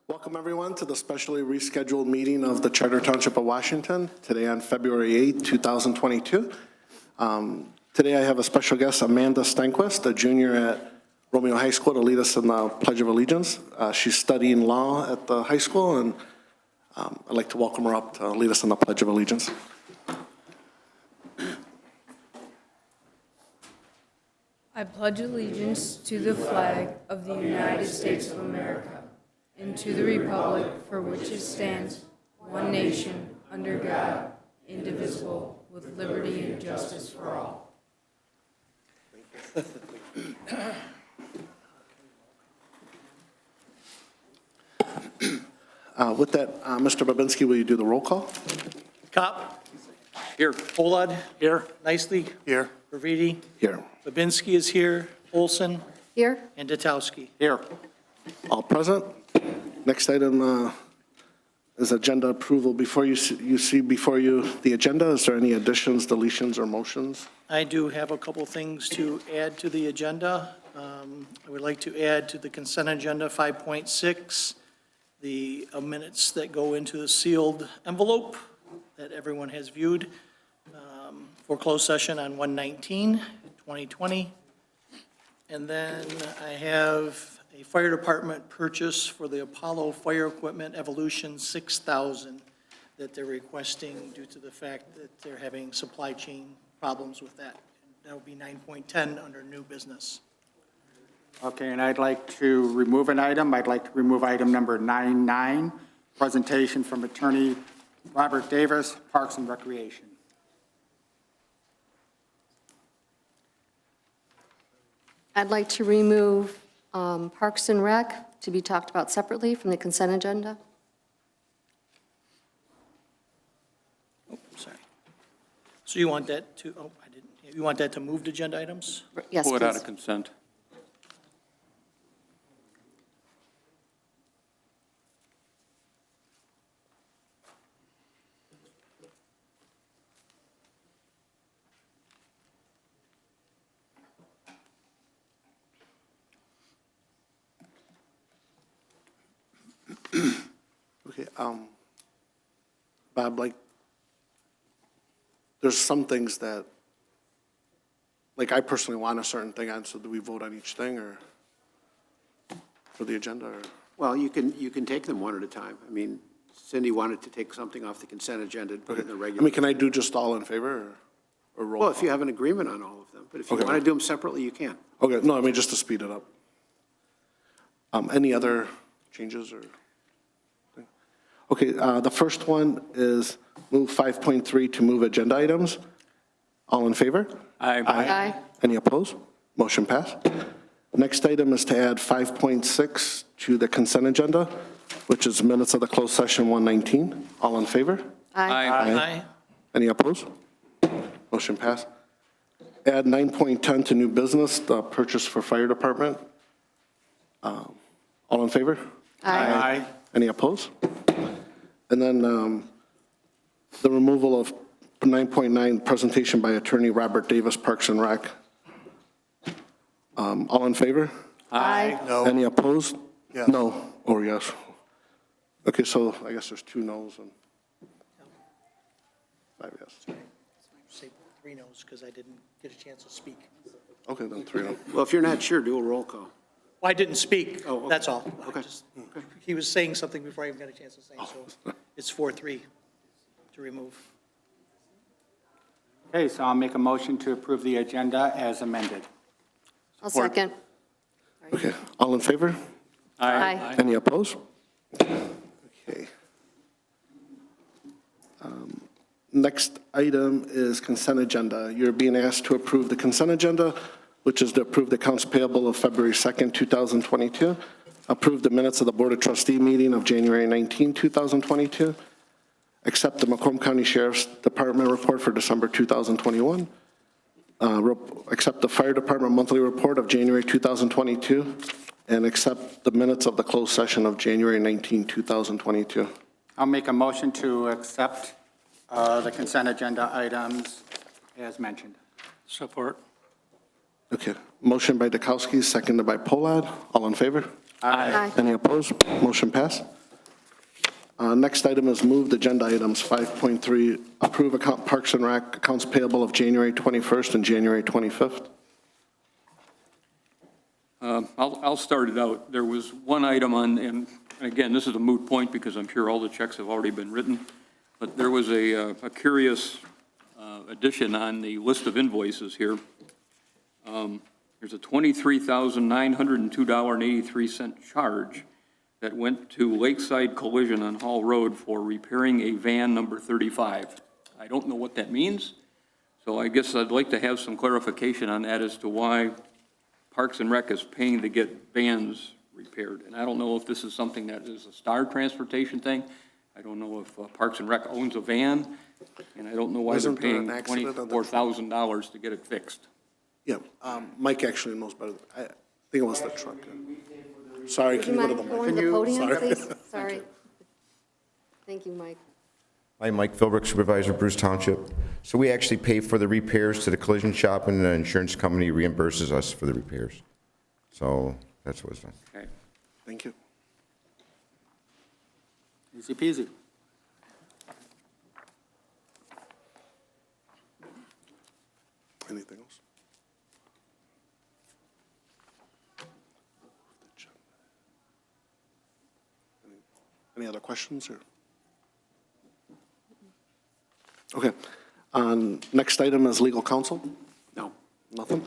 Welcome, everyone, to the specially rescheduled meeting of the Charter Township of Washington, today on February 8, 2022. Today I have a special guest, Amanda Stenquist, a junior at Romeo High School, to lead us in the Pledge of Allegiance. She's studying law at the high school, and I'd like to welcome her up to lead us in the Pledge of Allegiance. I pledge allegiance to the flag of the United States of America and to the republic for which it stands, one nation, under God, indivisible, with liberty and justice for all. With that, Mr. Babinski, will you do the roll call? Kopp. Here. Polad. Here. Nicely. Here. Gravidi. Here. Babinski is here. Olson. Here. And Datowski. Here. All present. Next item is agenda approval. Before you see before you the agenda, is there any additions, deletions, or motions? I do have a couple things to add to the agenda. I would like to add to the consent agenda 5.6, the minutes that go into the sealed envelope that everyone has viewed for closed session on 1/19/2020. And then I have a fire department purchase for the Apollo Fire Equipment Evolution 6000 that they're requesting due to the fact that they're having supply chain problems with that. That will be 9.10 under new business. Okay, and I'd like to remove an item. I'd like to remove item number 9.9, presentation from Attorney Robert Davis, Parks and Recreation. I'd like to remove Parks and Rec to be talked about separately from the consent agenda. Oh, sorry. So you want that to, oh, I didn't, you want that to move to agenda items? Yes, Pull it out please. of consent. Okay, Bob, there's some things that, I personally want a certain thing on, so do we vote on each thing, or for the agenda, or? Well, you can take them one at a time. I mean, Cindy wanted to take something off the consent agenda and put it in the I regular. mean, can I do just all in favor, or roll Well, if you call? have an agreement on all of them, but if you Okay. want to do them separately, you can. Okay, no, I mean, just to speed it up. Any other changes, or? Okay, the first one is move 5.3 to move agenda items. All in favor? Aye. Any opposed? Motion passed. Next item is to add 5.6 to the consent agenda, which is minutes of the closed session 119. All in favor? Aye. Aye. Any opposed? Motion passed. Add 9.10 to new business, the purchase for fire department. All in favor? Aye. Any opposed? And then the removal of 9.9, presentation by Attorney Robert Davis, Parks and Rec. All in favor? Aye. Any opposed? No, or yes? Okay, so I guess there's 2 noes and 5 yes. Say 3 noes because I didn't get a chance to speak. Okay, then 3 no. Well, if you're not sure, do a roll call. Well, I didn't speak, Oh, okay. that's all. I Okay. just- He was saying something before I even got a chance to say, so it's 4-3 to remove. Okay, so I'll make a motion to approve the agenda as amended. I'll second. Okay, all in favor? Aye. Any opposed? Okay. Next item is consent agenda. You're being asked to approve the consent agenda, which is to approve the accounts payable of February 2nd, 2022, approve the minutes of the Board of Trustee meeting of January 19, 2022, accept the Macomb County Sheriff's Department report for December 2021, accept the Fire Department monthly report of January 2022, and accept the minutes of the closed session of January 19, 2022. I'll make a motion to accept the consent agenda items as mentioned. Support. Okay, motion by Dukowski, seconded by Polad. All in favor? Aye. Any opposed? Motion passed. Next item is moved agenda items. 5.3, approve account Parks and Rec accounts payable of January 21st and January 25th. I'll start it out. There was one item on, and again, this is a moot point because I'm sure all the checks have already been written, but there was a curious addition on the list of invoices here. There's a $23,902.83 charge that went to Lakeside Collision on Hall Road for repairing a van number 35. I don't know what that means, so I guess I'd like to have some clarification on that as to why Parks and Rec is paying to get vans repaired. And I don't know if this is something that is a Star Transportation thing. I don't know if Parks and Rec owns a van, and I don't know why they're Wasn't there paying an accident on the- $24,000 to get it fixed. Yeah, Mike actually knows better. I think it was the truck. Sorry, Would can you you go to mind the going mic? to the podium, Sorry. please? Sorry. Thank you, Mike. Hi, Mike Philbrick, Supervisor, Bruce Township. So we actually pay for the repairs to the collision shop, and the insurance company reimburses us for the repairs. So that's what's done. Okay. Thank you. Easy peasy. Anything else? Any other questions or? Okay. Next item is legal counsel. No. Nothing.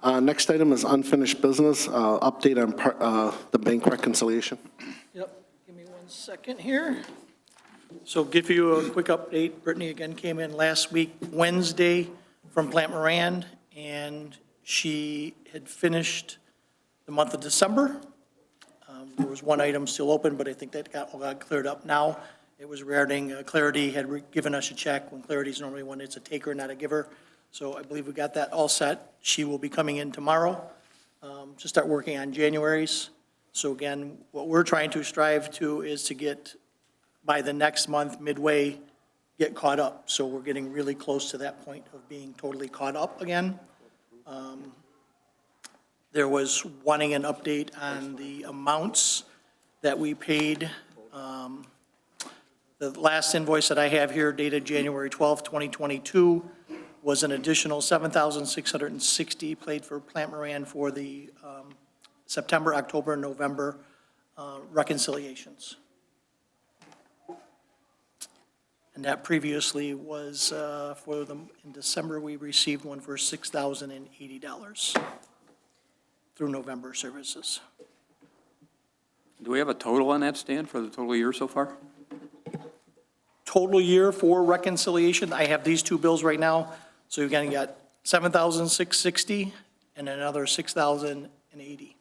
Next item is unfinished business, update on the bank reconciliation. Yep, give me 1 second here. So give you a quick update. Brittany again came in last week, Wednesday, from Plant Moran, and she had finished the month of December. There was one item still open, but I think that got cleared up now. It was regarding Clarity had given us a check, when Clarity's normally when it's a taker, not a giver. So I believe we got that all set. She will be coming in tomorrow to start working on January's. So again, what we're trying to strive to is to get, by the next month, midway, get caught up. So we're getting really close to that point of being totally caught up again. There was wanting an update on the amounts that we paid. The last invoice that I have here dated January 12th, 2022, was an additional $7,660 paid for Plant Moran for the September, October, and November reconciliations. And that previously was for them, in December, we received one for $6,080 through November services. Do we have a total on that, Stan, for the total year so far? Total year for reconciliation, I have these two bills right now. So you've got $7,660 and another $6,080.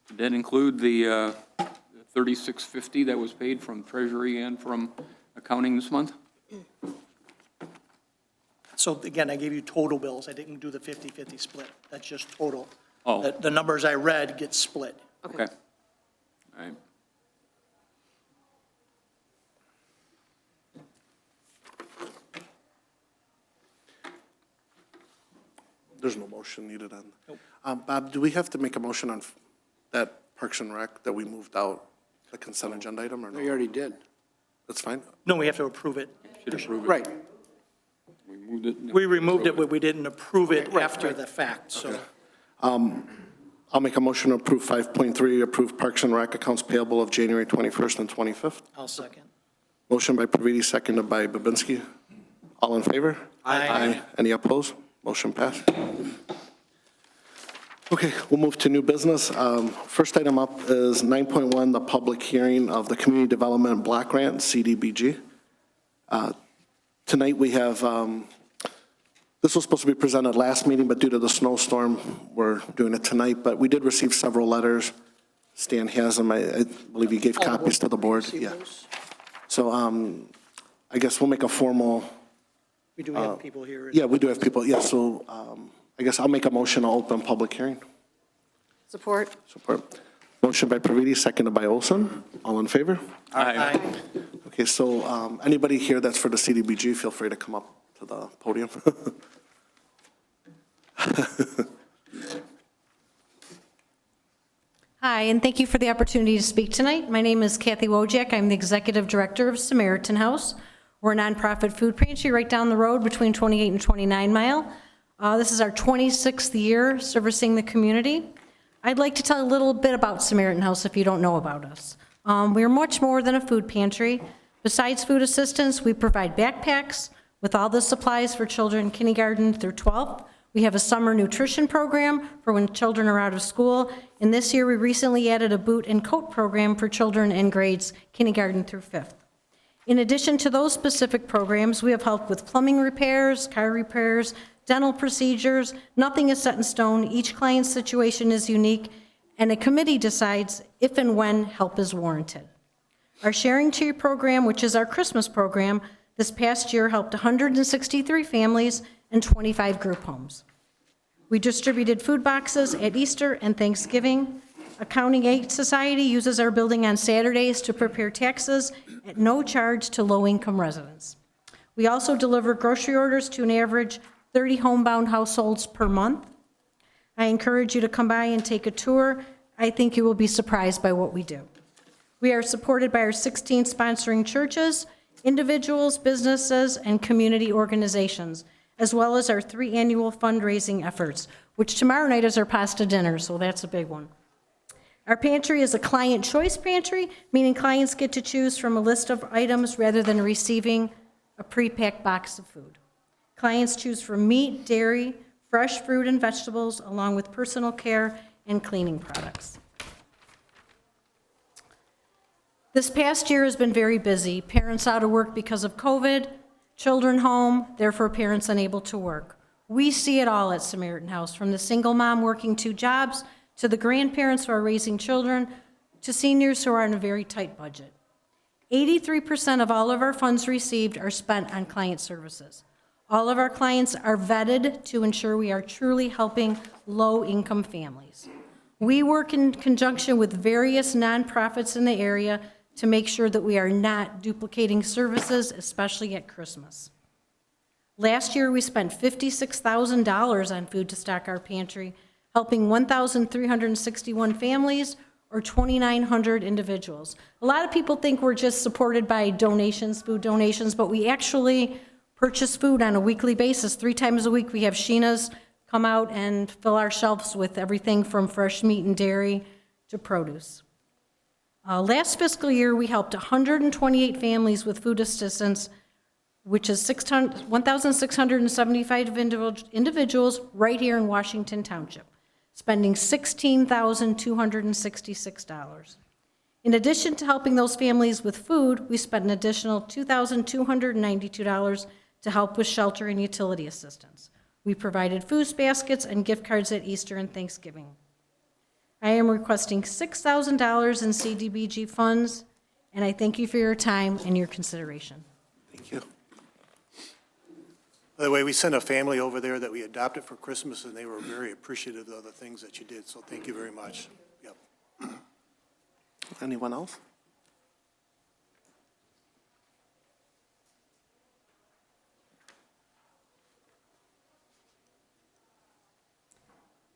Did that include the $3,650 that was paid from Treasury and from accounting this month? So again, I gave you total bills. I didn't do the 50-50 split. That's just total. Oh. The numbers I read get split. Okay. All right. There's no motion needed on. Nope. Bob, do we have to make a motion on that Parks and Rec that we moved out, the consent agenda item, or No, you no? already did. That's fine? No, we have to approve it. Should approve it. Right. We moved it. We removed it, but we didn't approve it after the fact, so. I'll make a motion to approve 5.3, approve Parks and Rec accounts payable of January 21st and 25th. I'll second. Motion by Praviti, seconded by Babinski. All in favor? Aye. Any opposed? Motion passed. Okay, we'll move to new business. First item up is 9.1, the public hearing of the Community Development Block Grant, CDBG. Tonight we have, this was supposed to be presented last meeting, but due to the snowstorm, we're doing it tonight. But we did receive several letters. Stan has them. I believe he gave copies to the board. Yeah. So I guess we'll make a formal, We do have people here. yeah, we do have people. Yeah, so I guess I'll make a motion to open public hearing. Support? Support. Motion by Praviti, seconded by Olson. All in favor? Aye. Okay, so anybody here that's for the CDBG, feel free to come up to the podium. Hi, and thank you for the opportunity to speak tonight. My name is Kathy Wojak. I'm the Executive Director of Samaritan House. We're a nonprofit food pantry right down the road between 28 and 29 Mile. This is our 26th year servicing the community. I'd like to tell a little bit about Samaritan House if you don't know about us. We're much more than a food pantry. Besides food assistance, we provide backpacks with all the supplies for children kindergarten through 12th. We have a summer nutrition program for when children are out of school. And this year, we recently added a boot and coat program for children in grades kindergarten through 5th. In addition to those specific programs, we have helped with plumbing repairs, car repairs, dental procedures. Nothing is set in stone. Each client's situation is unique, and a committee decides if and when help is warranted. Our Sharing Tree program, which is our Christmas program, this past year helped 163 families and 25 group homes. We distributed food boxes at Easter and Thanksgiving. Accounting Aid Society uses our building on Saturdays to prepare taxes at no charge to low-income residents. We also deliver grocery orders to an average 30 homebound households per month. I encourage you to come by and take a tour. I think you will be surprised by what we do. We are supported by our 16 sponsoring churches, individuals, businesses, and community organizations, as well as our 3 annual fundraising efforts, which tomorrow night is our pasta dinner, so that's a big one. Our pantry is a client choice pantry, meaning clients get to choose from a list of items rather than receiving a pre-packed box of food. Clients choose from meat, dairy, fresh fruit and vegetables, along with personal care and cleaning products. This past year has been very busy. Parents out of work because of COVID, children home, therefore parents unable to work. We see it all at Samaritan House, from the single mom working 2 jobs, to the grandparents who are raising children, to seniors who are on a very tight budget. 83% of all of our funds received are spent on client services. All of our clients are vetted to ensure we are truly helping low-income families. We work in conjunction with various nonprofits in the area to make sure that we are not duplicating services, especially at Christmas. Last year, we spent $56,000 on food to stock our pantry, helping 1,361 families or 2,900 individuals. A lot of people think we're just supported by donations, food donations, but we actually purchase food on a weekly basis. 3 times a week, we have Sheena's come out and fill our shelves with everything from fresh meat and dairy to produce. Last fiscal year, we helped 128 families with food assistance, which is 1,675 individuals right here in Washington Township, spending $16,266. In addition to helping those families with food, we spent an additional $2,292 to help with shelter and utility assistance. We provided food baskets and gift cards at Easter and Thanksgiving. I am requesting $6,000 in CDBG funds, and I thank you for your time and your consideration. Thank you. By the way, we sent a family over there that we adopted for Christmas, and they were very appreciative of the things that you did, so thank you very much. Yep. Anyone else?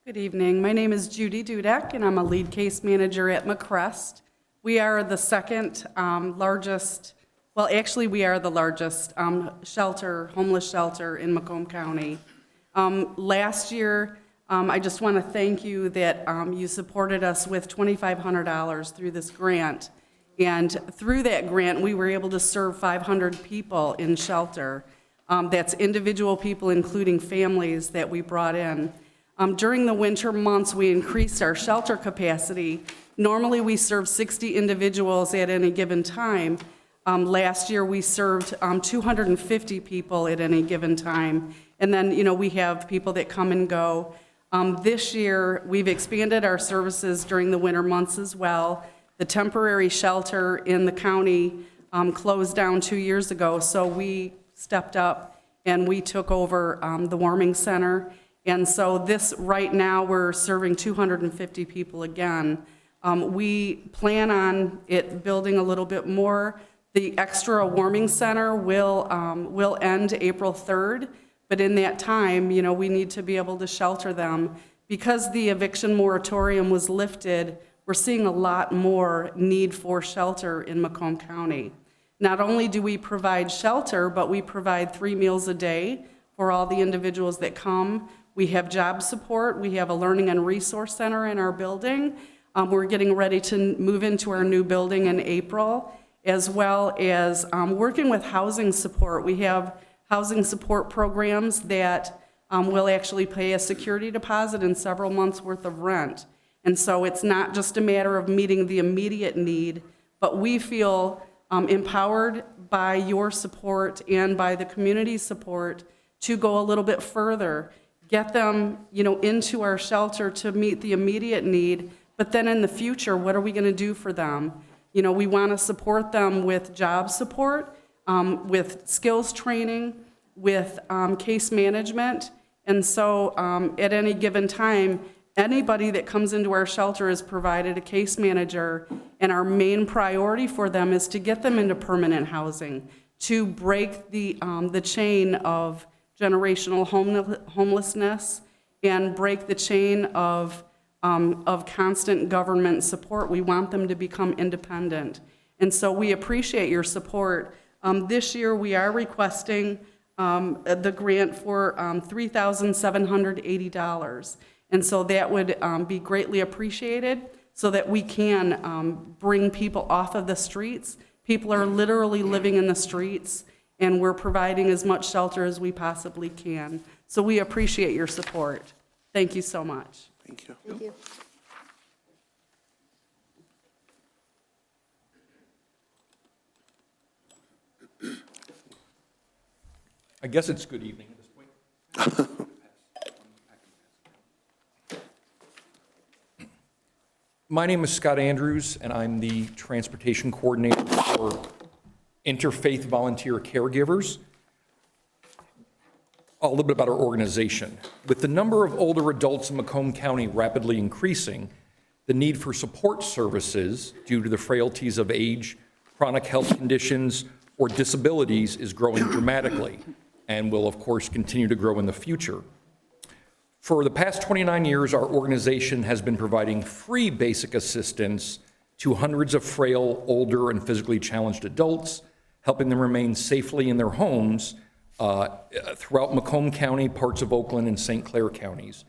Good evening. My name is Judy Dudek, and I'm a lead case manager at McCrest. We are the second largest, well, actually, we are the largest homeless shelter in Macomb County. Last year, I just want to thank you that you supported us with $2,500 through this grant. And through that grant, we were able to serve 500 people in shelter. That's individual people, including families that we brought in. During the winter months, we increased our shelter capacity. Normally, we serve 60 individuals at any given time. Last year, we served 250 people at any given time. And then, we have people that come and go. This year, we've expanded our services during the winter months as well. The temporary shelter in the county closed down 2 years ago, so we stepped up and we took over the warming center. And so right now, we're serving 250 people again. We plan on it building a little bit more. The extra warming center will end April 3rd, but in that time, we need to be able to shelter them. Because the eviction moratorium was lifted, we're seeing a lot more need for shelter in Macomb County. Not only do we provide shelter, but we provide 3 meals a day for all the individuals that come. We have job support. We have a learning and resource center in our building. We're getting ready to move into our new building in April, as well as working with housing support. We have housing support programs that will actually pay a security deposit and several months' worth of rent. And so it's not just a matter of meeting the immediate need, but we feel empowered by your support and by the community's support to go a little bit further, get them, into our shelter to meet the immediate need, but then in the future, what are we going to do for them? We want to support them with job support, with skills training, with case management, and so at any given time, anybody that comes into our shelter is provided a case manager, and our main priority for them is to get them into permanent housing, to break the chain of generational homelessness and break the chain of constant government support. We want them to become independent. And so we appreciate your support. This year we are requesting the grant for $3,780. And so that would be greatly appreciated so that we can bring people off of the streets. People are literally living in the streets, and we're providing as much shelter as we possibly can. So we appreciate your support. Thank you so much. Thank you. Thank you. I guess it's good evening at this point. My name is Scott Andrews, and I'm the transportation coordinator for Interfaith Volunteer Caregivers. A little bit about our organization. With the number of older adults in Macomb County rapidly increasing, the need for support services due to the frailties of age, chronic health conditions, or disabilities is growing dramatically and will, of course, continue to grow in the future. For the past 29 years, our organization has been providing free basic assistance to hundreds of frail, older, and physically challenged adults, helping them remain safely in their homes throughout Macomb County, parts of Oakland, and St. Clair counties.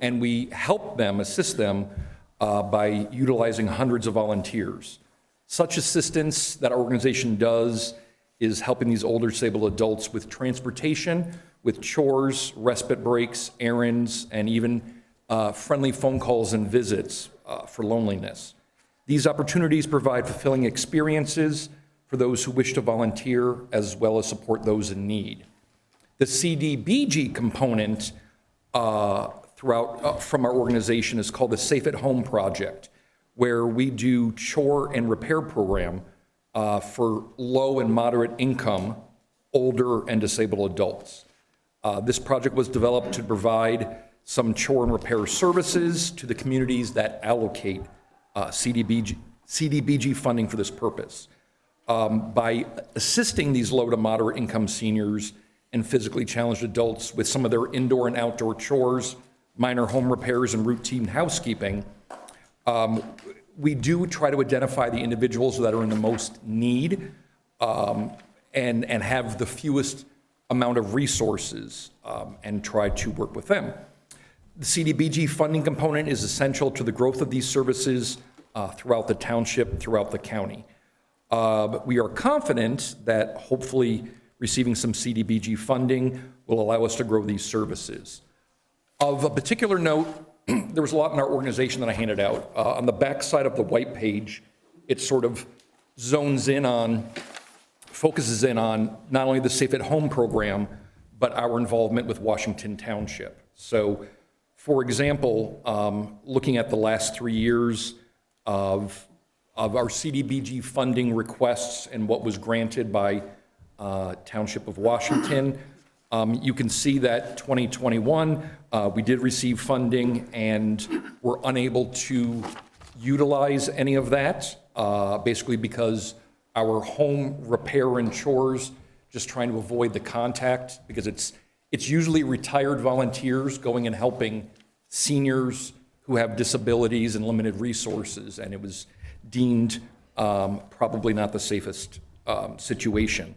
And we help them, assist them, by utilizing hundreds of volunteers. Such assistance that our organization does is helping these older disabled adults with transportation, with chores, respite breaks, errands, and even friendly phone calls and visits for loneliness. These opportunities provide fulfilling experiences for those who wish to volunteer, as well as support those in need. The CDBG component from our organization is called the Safe at Home Project, where we do chore and repair program for low and moderate income, older and disabled adults. This project was developed to provide some chore and repair services to the communities that allocate CDBG funding for this purpose. By assisting these low to moderate income seniors and physically challenged adults with some of their indoor and outdoor chores, minor home repairs, and routine housekeeping, we do try to identify the individuals that are in the most need and have the fewest amount of resources and try to work with them. The CDBG funding component is essential to the growth of these services throughout the township, throughout the county. We are confident that hopefully receiving some CDBG funding will allow us to grow these services. Of a particular note, there was a lot in our organization that I handed out. On the back side of the white page, it sort of focuses in on not only the Safe at Home program, but our involvement with Washington Township. So, for example, looking at the last 3 years of our CDBG funding requests and what was granted by Township of Washington, you can see that 2021, we did receive funding and were unable to utilize any of that, basically because our home repair and chores, just trying to avoid the contact, because it's usually retired volunteers going and helping seniors who have disabilities and limited resources, and it was deemed probably not the safest situation.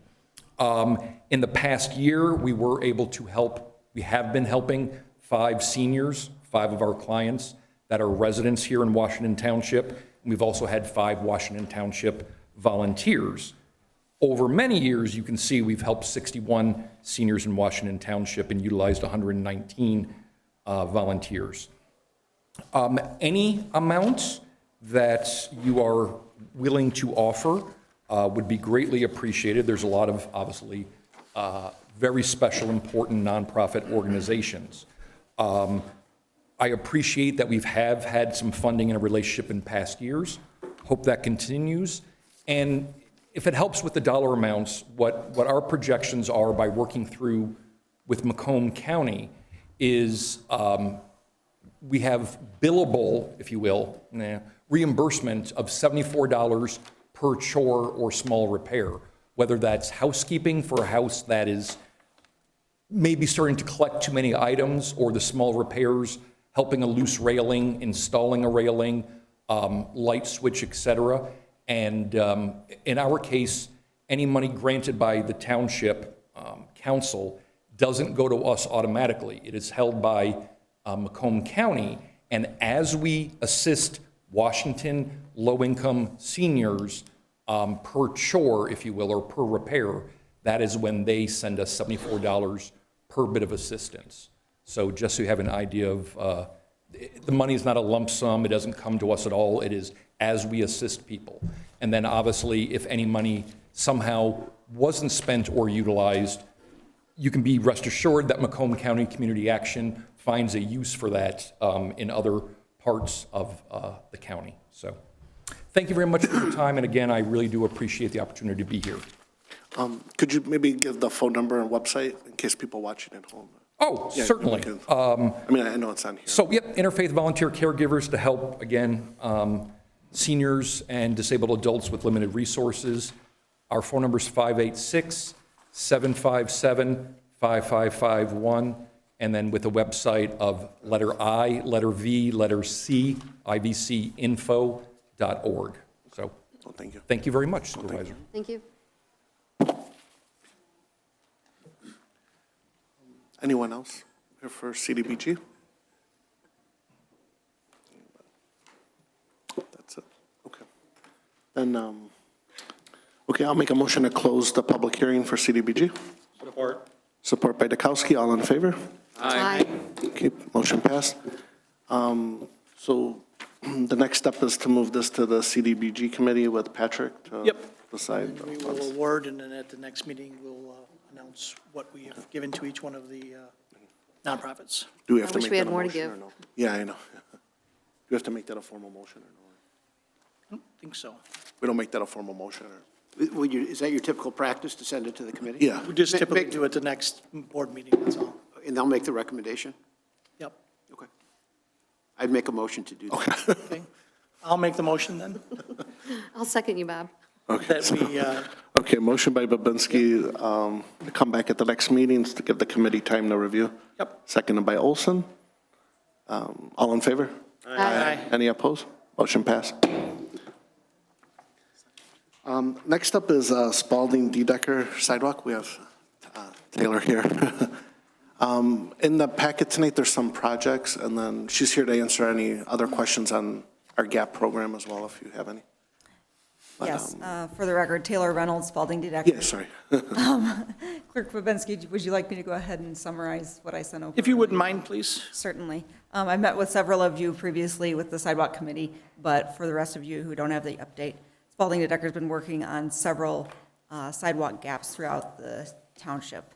In the past year, we were able to help, we have been helping 5 seniors, 5 of our clients that are residents here in Washington Township. We've also had 5 Washington Township volunteers. Over many years, you can see we've helped 61 seniors in Washington Township and utilized 119 volunteers. Any amounts that you are willing to offer would be greatly appreciated. There's a lot of, obviously, very special, important nonprofit organizations. I appreciate that we have had some funding in a relationship in past years. Hope that continues. And if it helps with the dollar amounts, what our projections are by working through with Macomb County is we have billable, if you will, reimbursement of $74 per chore or small repair, whether that's housekeeping for a house that is maybe starting to collect too many items, or the small repairs, helping a loose railing, installing a railing, light switch, etc. And in our case, any money granted by the township council doesn't go to us automatically. It is held by Macomb County, and as we assist Washington low-income seniors per chore, if you will, or per repair, that is when they send us $74 per bit of assistance. So just so you have an idea of, the money is not a lump sum, it doesn't come to us at all, it is as we assist people. And then obviously, if any money somehow wasn't spent or utilized, you can be rest assured that Macomb County Community Action finds a use for that in other parts of the county. So thank you very much for your time, and again, I really do appreciate the opportunity to be here. Could you maybe give the phone number and website in case people watching at home? Oh, Yeah, certainly. I mean, I know it's on here. So, yep, interfaith volunteer caregivers to help, again, seniors and disabled adults with limited resources. Our phone number is 586-757-5551, and then with a website of letter I, letter V, letter C, ivcinfo.org. So, thank you. Thank you very much, Supervisor. Thank you. Anyone else here for CDBG? That's it. Okay. Then, okay, I'll make a motion to close the public hearing for CDBG. Support. Support by Dukowski. All in favor? Aye. Okay, motion passed. So the next step is to move this to the CDBG committee with Patrick to Yep. decide. We will award, and then at the next meeting, we'll announce what we have given to each one of the nonprofits. Do we have I to wish make we that had a more to motion give. or no? Yeah, I know. Do we have to make that a formal motion or no? I don't think so. We don't make that a formal motion or? Is that your typical practice to send it to the committee? Yeah. We just typically do it the next board meeting, that's all. And they'll make the recommendation? Yep. Okay. I'd make a motion to do that. Okay. I'll make the motion then, I'll second you, Bob. Okay. that we, Okay, motion by Babinski to come back at the next meetings to give the committee time to review. Yep. Seconded by Olson. All in favor? Aye. Any opposed? Motion passed. Next up is Spalding D-Decker sidewalk. We have Taylor here. In the packet tonight, there's some projects, and then she's here to answer any other questions on our GAP program as well, if you have any. Yes, for the record, Taylor Reynolds, Spalding Detective. Yeah, sorry. Clerk Babinski, would you like me to go ahead and summarize what I sent over? if you wouldn't mind, please. Certainly. I met with several of you previously with the Sidewalk Committee, but for the rest of you who don't have the update, Spalding Detector's been working on several sidewalk gaps throughout the township.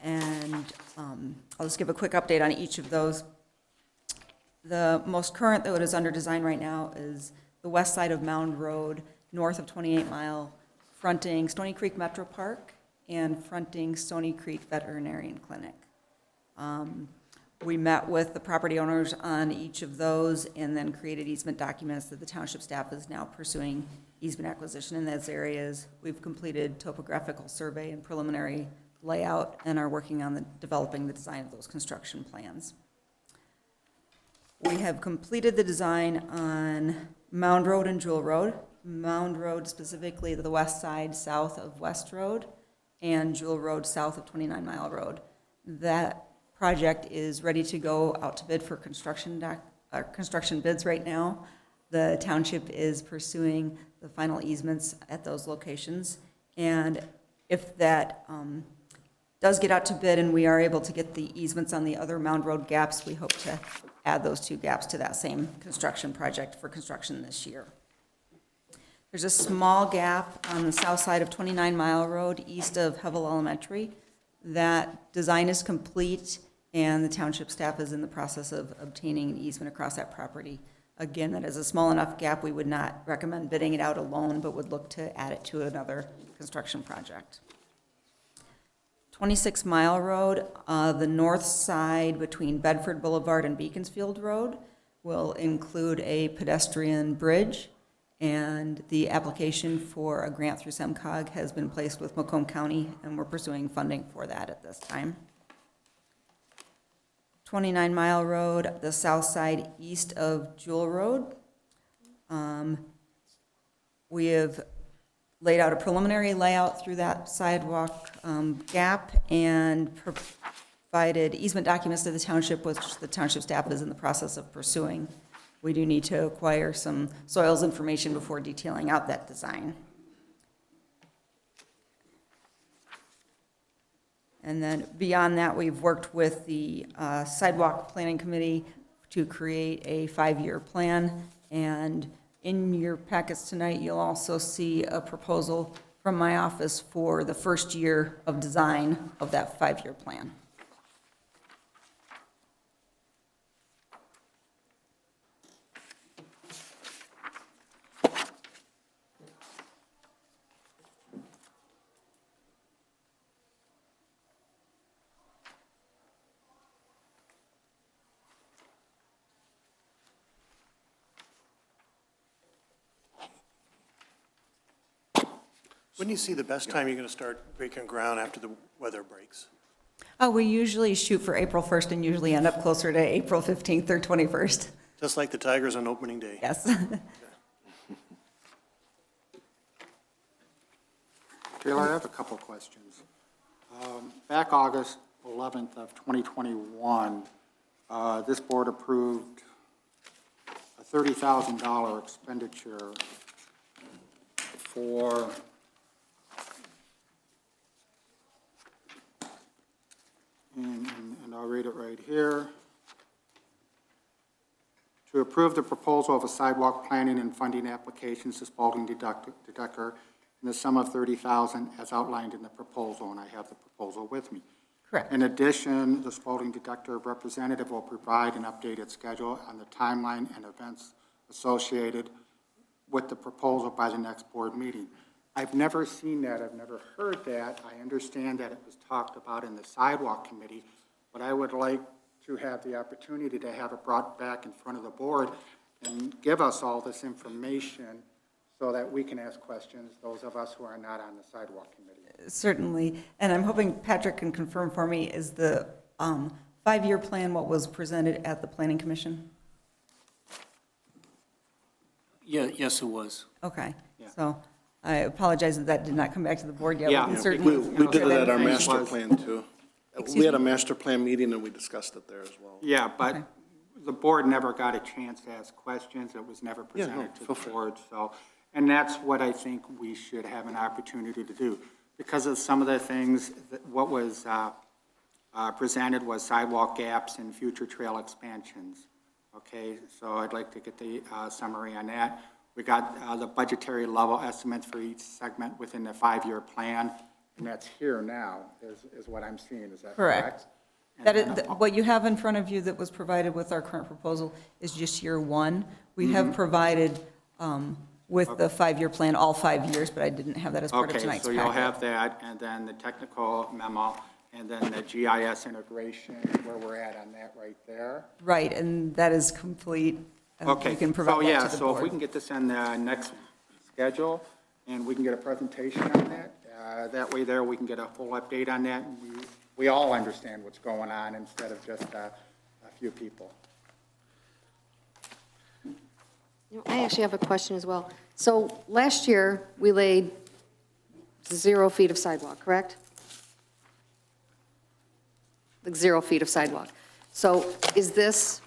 And I'll just give a quick update on each of those. The most current that is under design right now is the west side of Mound Road, north of 28 Mile, fronting Stony Creek Metro Park and fronting Stony Creek Veterinarian Clinic. We met with the property owners on each of those and then created easement documents that the township staff is now pursuing easement acquisition in those areas. We've completed topographical survey and preliminary layout and are working on developing the design of those construction plans. We have completed the design on Mound Road and Jewel Road. Mound Road specifically the west side south of West Road, and Jewel Road south of 29 Mile Road. That project is ready to go out to bid for construction bids right now. The township is pursuing the final easements at those locations. And if that does get out to bid and we are able to get the easements on the other Mound Road gaps, we hope to add those 2 gaps to that same construction project for construction this year. There's a small gap on the south side of 29 Mile Road, east of Hevel Elementary. That design is complete, and the township staff is in the process of obtaining an easement across that property. Again, that is a small enough gap, we would not recommend bidding it out alone, but would look to add it to another construction project. 26 Mile Road, the north side between Bedford Boulevard and Beaconsfield Road will include a pedestrian bridge, and the application for a grant through SEMCOG has been placed with Macomb County, and we're pursuing funding for that at this time. 29 Mile Road, the south side east of Jewel Road. We have laid out a preliminary layout through that sidewalk gap and provided easement documents to the township, which the township staff is in the process of pursuing. We do need to acquire some soils information before detailing out that design. And then beyond that, we've worked with the Sidewalk Planning Committee to create a 5-year plan. And in your packets tonight, you'll also see a proposal from my office for the first year of design of that 5-year plan. When do you see the best time you're going to start breaking ground after the weather breaks? We usually shoot for April 1st and usually end up closer to April 15th or 21st. Just like the Tigers on opening day? Yes. Taylor, I have a couple questions. Back August 11th of 2021, this board approved a $30,000 expenditure for and I'll read it right here. To approve the proposal of a sidewalk planning and funding applications to Spalding Decker in the sum of $30,000 as outlined in the proposal, and I have the proposal with me. Correct. In addition, the Spalding Decker representative will provide an updated schedule on the timeline and events associated with the proposal by the next board meeting. I've never seen that. I've never heard that. I understand that it was talked about in the sidewalk committee, but I would like to have the opportunity to have it brought back in front of the board and give us all this information so that we can ask questions, those of us who are not on the sidewalk committee. Certainly, and I'm hoping Patrick can confirm for me, is the 5-year plan what was presented at the Planning Commission? Yeah, yes, it was. Okay, Yeah. so I apologize that that did not come back to the board yet. Yeah. We can certainly We did it at our master was- plan, too. We had a master plan meeting, and we discussed it there as well. Yeah, but Okay. the board never got a chance to ask questions. It was never Yeah, no, presented to feel the free. board, so, and that's what I think we should have an opportunity to do. Because of some of the things, what was presented was sidewalk gaps and future trail expansions. Okay, so I'd like to get the summary on that. We got the budgetary level estimates for each segment within the 5-year plan, and that's here now, is what I'm seeing, is that correct? Correct. That is, what you have in front of you that was provided with our current proposal is just year 1. We have provided with the 5-year plan, all 5 years, but I didn't have that as part of Okay, tonight's so packet. you'll have that, and then the technical memo, and then the GIS integration, where we're at on that right there. Right, and that is complete. Okay, You can so provide yeah, that to the so if we board. can get this on the next schedule, and we can get a presentation on that, that way there, we can get a full update on that, and we all understand what's going on instead of just a few people. I actually have a question as well. So last year, we laid 0 feet of sidewalk, correct? Like 0 feet of sidewalk. So is this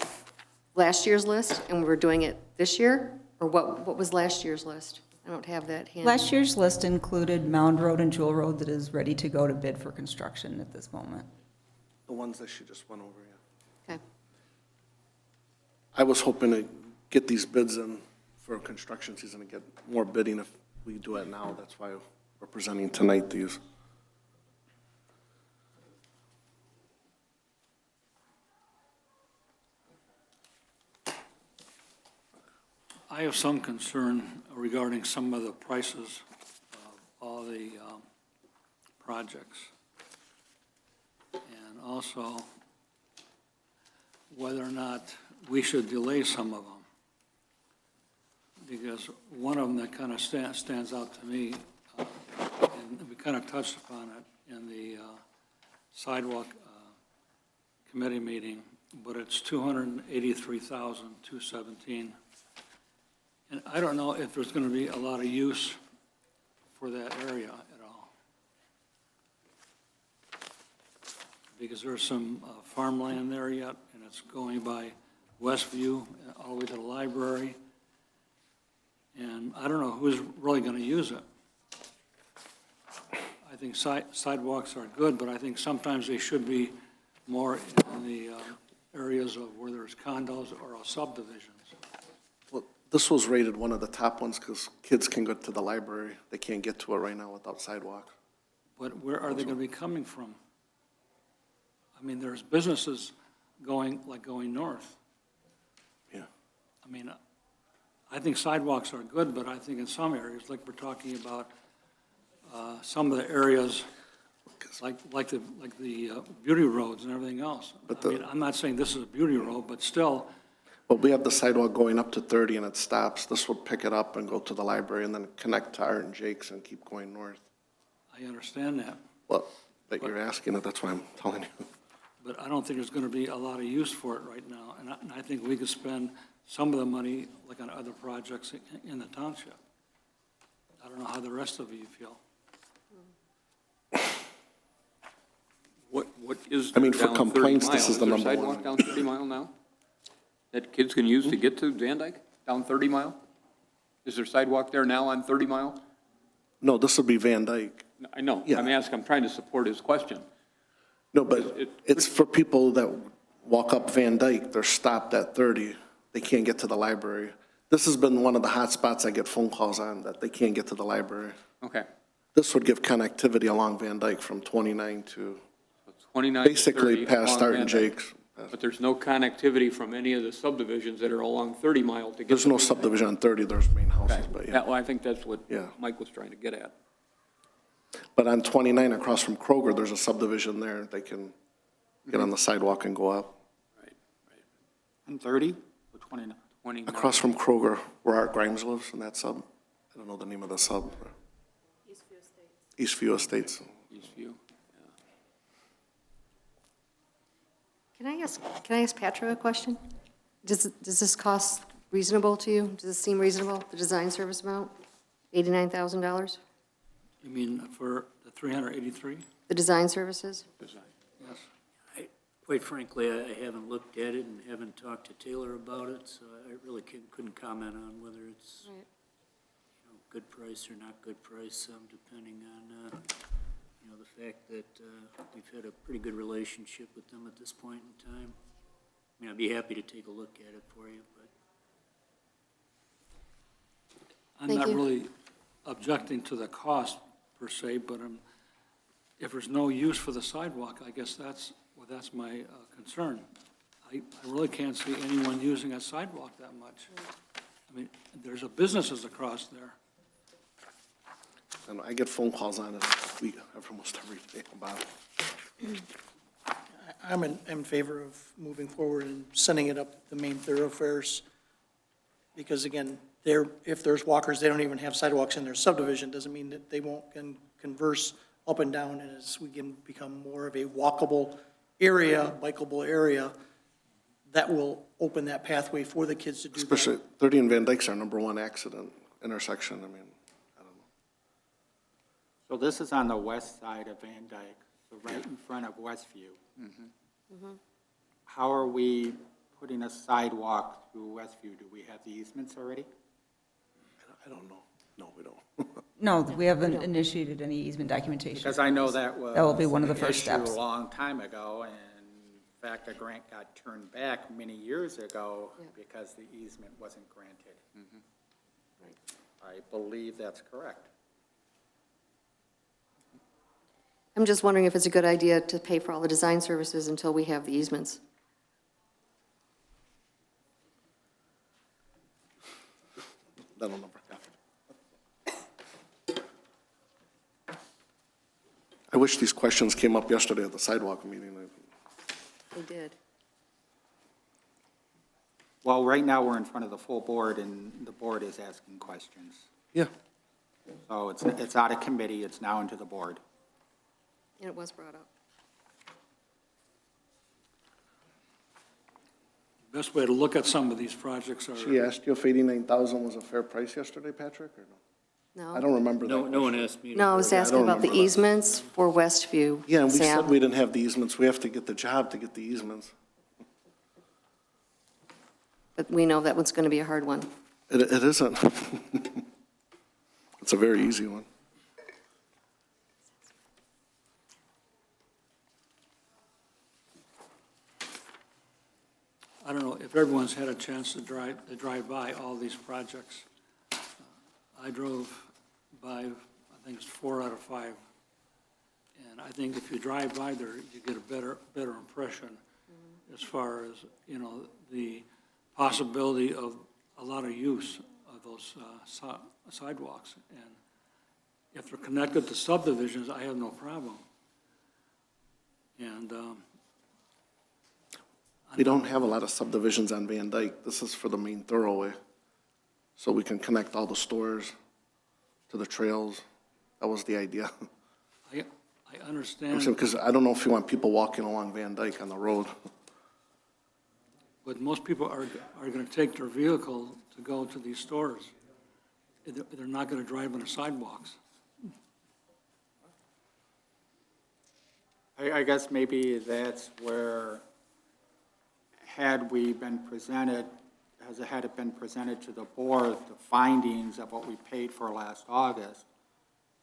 last year's list, and we're doing it this year? Or what was last year's list? I don't have that handy. Last year's list included Mound Road and Jewel Road that is ready to go to bid for construction at this moment. The ones that she just went over, yeah. Okay. I was hoping to get these bids in for construction season and get more bidding if we do it now. That's why we're presenting tonight these. I have some concern regarding some of the prices of all the projects. And also whether or not we should delay some of them. Because one of them that kind of stands out to me, and we kind of touched upon it in the sidewalk committee meeting, but it's $283,217. And I don't know if there's going to be a lot of use for that area at all. Because there's some farmland there yet, and it's going by Westview all the way to the library. And I don't know who's really going to use it. I think sidewalks are good, but I think sometimes they should be more in the areas of where there's condos or subdivisions. Well, this was rated one of the top ones because kids can go to the library. They can't get to it right now without sidewalk. But where are they going to be coming from? I mean, there's businesses going north. Yeah. I mean, I think sidewalks are good, but I think in some areas, like we're talking about, some of the areas, like the beauty roads and everything else. But I mean, I'm not saying this is a beauty road, but still, But we have the sidewalk going up to 30 and it stops. This would pick it up and go to the library and then connect to Art and Jake's and keep going north. I understand that. Well, but you're asking it, that's why I'm telling you. But I don't think there's going to be a lot of use for it right now. And I think we could spend some of the money, like on other projects in the township. I don't know how the rest of you feel. What is I mean, there for down 30 complaints, miles? this is the number Is there a sidewalk down 30 mile now? That kids can use to get to Van Dyke, down 30 mile? Is there sidewalk there now on 30 mile? No, this would be Van Dyke. I know, Yeah. I'm trying to support his question. No, but it's for people that walk up Van Dyke, they're stopped at 30. They can't get to the library. This has been one of the hot spots I get phone calls on, that they can't get to the library. Okay. This would give connectivity along Van Dyke from 29 to 29 to basically 30 past along Art Van and Dyke. Jake's. But there's no connectivity from any of the subdivisions that are along 30 mile to get. There's to no Van Dyke. subdivision on 30, there's main houses, Okay. but Yeah, yeah. well, I think that's what Yeah. Mike was trying to get at. But on 29 across from Kroger, there's a subdivision there. They can get on the sidewalk and go up. Right. And 30 or 29? 29. Across from Kroger, where Art Grimes lives in that sub. I don't know the name of the sub. Eastview Estates. Eastview. Can I ask Patra a question? Does this cost reasonable to you? Does it seem reasonable, the design service amount? $89,000? You mean for the 383? The design services? Yes. Quite frankly, I haven't looked at it and haven't talked to Taylor about it, so I really couldn't comment on whether it's Right. Good price or not good price, depending on, the fact that we've had a pretty good relationship with them at this point in time. I mean, I'd be happy to take a look at it for you, but I'm Thank not you. really objecting to the cost per se, but if there's no use for the sidewalk, I guess that's my concern. I really can't see anyone using a sidewalk that much. I mean, there's businesses across there. And I get phone calls on it almost every day about it. I'm in favor of moving forward and sending it up the main thoroughfares. Because again, if there's walkers, they don't even have sidewalks in their subdivision, doesn't mean that they won't can converse up and down, and as we can become more of a walkable area, bikeable area, that will open that pathway for the kids to do that. Especially 30 and Van Dyke's our number 1 accident intersection. I mean, I don't know. So this is on the west side of Van Dyke, so right in front of Westview. How are we putting a sidewalk through Westview? Do we have the easements already? I don't know. No, we don't. No, we haven't initiated any easement documentation. Because I know that was. That will be one of the an first issue steps. a long time ago, and in fact, a grant got turned back many years ago because the easement wasn't granted. I believe that's correct. I'm just wondering if it's a good idea to pay for all the design services until we have the easements. That'll never happen. I wish these questions came up yesterday at the sidewalk meeting. They did. Well, right now, we're in front of the full board, and the board is asking questions. Yeah. So it's out of committee, it's now into the board. And it was brought up. Best way to look at some of these projects are. She asked you if 89,000 was a fair price yesterday, Patrick, or no? No? I don't remember that. No one asked me. No, I was asking about the remember that. easements for Westview. Yeah, and we said Sam. we didn't have the easements. We have to get the job to get the easements. But we know that one's going to be a hard one. It isn't. It's a very easy one. I don't know if everyone's had a chance to drive by all these projects. I drove by, I think it's 4 out of 5. And I think if you drive by there, you get a better impression as far as, you know, the possibility of a lot of use of those sidewalks. And if they're connected to subdivisions, I have no problem. And We don't have a lot of subdivisions on Van Dyke. This is for the main thoroughway. So we can connect all the stores to the trails. That was the idea. I understand, Because I don't know if you want people walking along Van Dyke on the road. but most people are going to take their vehicle to go to these stores. They're not going to drive on the sidewalks. I guess maybe that's where, had it been presented to the board, the findings of what we paid for last August,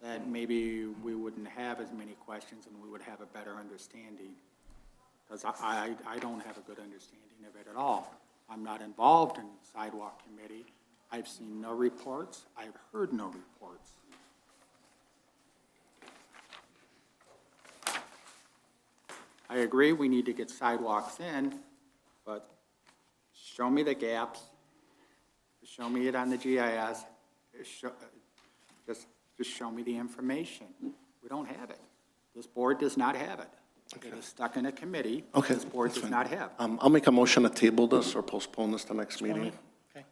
that maybe we wouldn't have as many questions and we would have a better understanding. Because I don't have a good understanding of it at all. I'm not involved in the sidewalk committee. I've seen no reports. I've heard no reports. I agree, we need to get sidewalks in, but show me the gaps, show me it on the GIS, just show me the information. We don't have it. This board does not have it. It is stuck in a committee. Okay, This board that's does fine. not have. I'll make a motion to table this or postpone this to next meeting. Okay.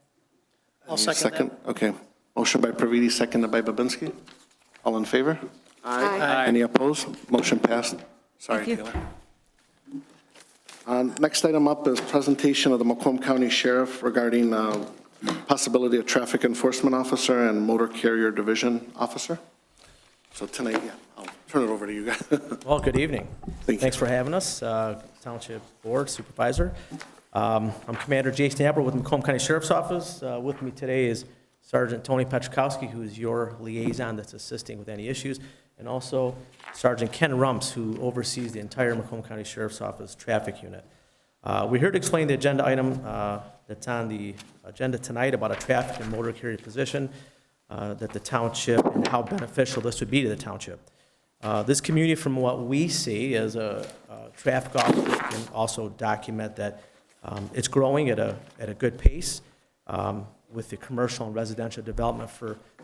I'll second that. Okay. Motion by Praviti, seconded by Babinski. All in favor? Aye. Any opposed? Motion passed. Sorry, Thank you. Taylor. Next item up is presentation of the Macomb County Sheriff regarding possibility of traffic enforcement officer and motor carrier division officer. So tonight, yeah, I'll turn it over to you guys. Well, good evening. Thank you. Thanks for having us, Township Board Supervisor. I'm Commander Jason Abel with Macomb County Sheriff's Office. With me today is Sergeant Tony Petrikowski, who is your liaison that's assisting with any issues, and also Sergeant Ken Rumps, who oversees the entire Macomb County Sheriff's Office traffic unit. We're here to explain the agenda item that's on the agenda tonight about a traffic and motor carrier position that the township and how beneficial this would be to the township. This community, from what we see as a traffic officer, can also document that it's growing at a good pace with the commercial and residential development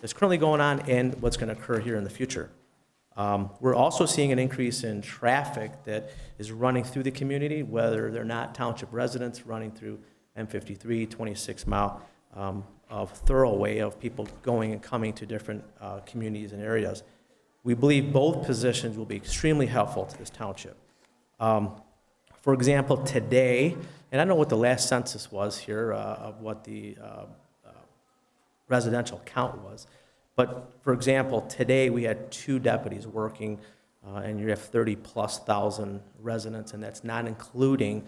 that's currently going on and what's going to occur here in the future. We're also seeing an increase in traffic that is running through the community, whether they're not township residents running through M53, 26-mile of thoroughway of people going and coming to different communities and areas. We believe both positions will be extremely helpful to this township. For example, today, and I don't know what the last census was here of what the residential count was, but for example, today we had 2 deputies working, and you have 30-plus thousand residents, and that's not including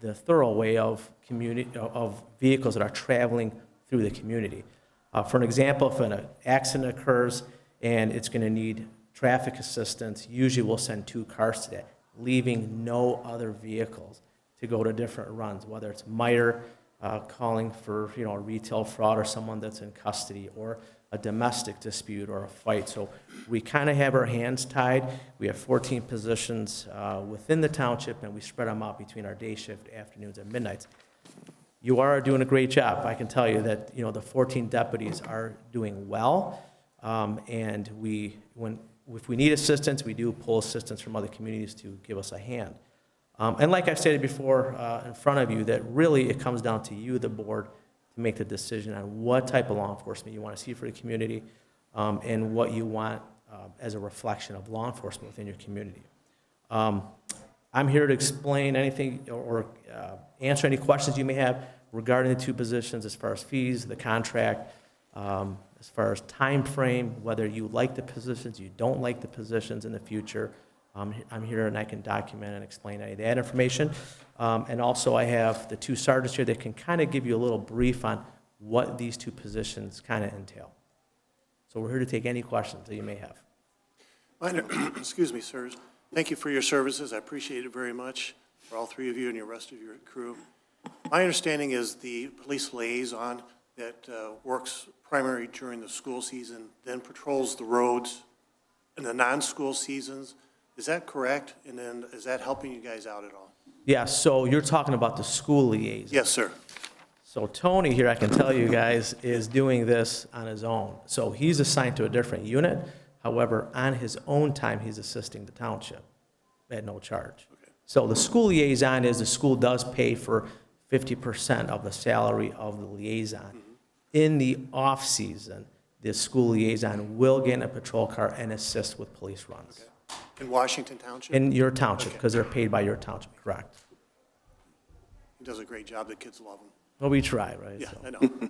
the thoroughway of vehicles that are traveling through the community. For an example, if an accident occurs and it's going to need traffic assistance, usually we'll send 2 cars to that, leaving no other vehicles to go to different runs, whether it's MITRE calling for a retail fraud or someone that's in custody, or a domestic dispute or a fight. So we kind of have our hands tied. We have 14 positions within the township, and we spread them out between our day shift, afternoons, and midnights. You are doing a great job. I can tell you that the 14 deputies are doing well, and if we need assistance, we do pull assistance from other communities to give us a hand. And like I stated before in front of you, that really it comes down to you, the board, to make the decision on what type of law enforcement you want to see for the community, and what you want as a reflection of law enforcement within your community. I'm here to explain anything or answer any questions you may have regarding the 2 positions as far as fees, the contract, as far as time frame, whether you like the positions, you don't like the positions in the future. I'm here and I can document and explain any of that information. And also I have the 2 sergeants here that can kind of give you a little brief on what these 2 positions kind of entail. So we're here to take any questions that you may have. Excuse me, sirs. Thank you for your services. I appreciate it very much, for all 3 of you and your rest of your crew. My understanding is the police liaison that works primarily during the school season, then patrols the roads in the non-school seasons. Is that correct? And then is that helping you guys out at all? Yeah, so you're talking about the school liaison. Yes, sir. So Tony here, I can tell you guys, is doing this on his own. So he's assigned to a different unit. However, on his own time, he's assisting the township at no charge. Okay. So the school liaison is the school does pay for 50% of the salary of the liaison. Mm-hmm. In the off-season, the school liaison will get in a patrol car and assist with police runs. Okay. In Washington Township? In your township, because they're paid by your township, correct. He does a great job. The kids love him. Well, we try, right? Yeah, So. I know.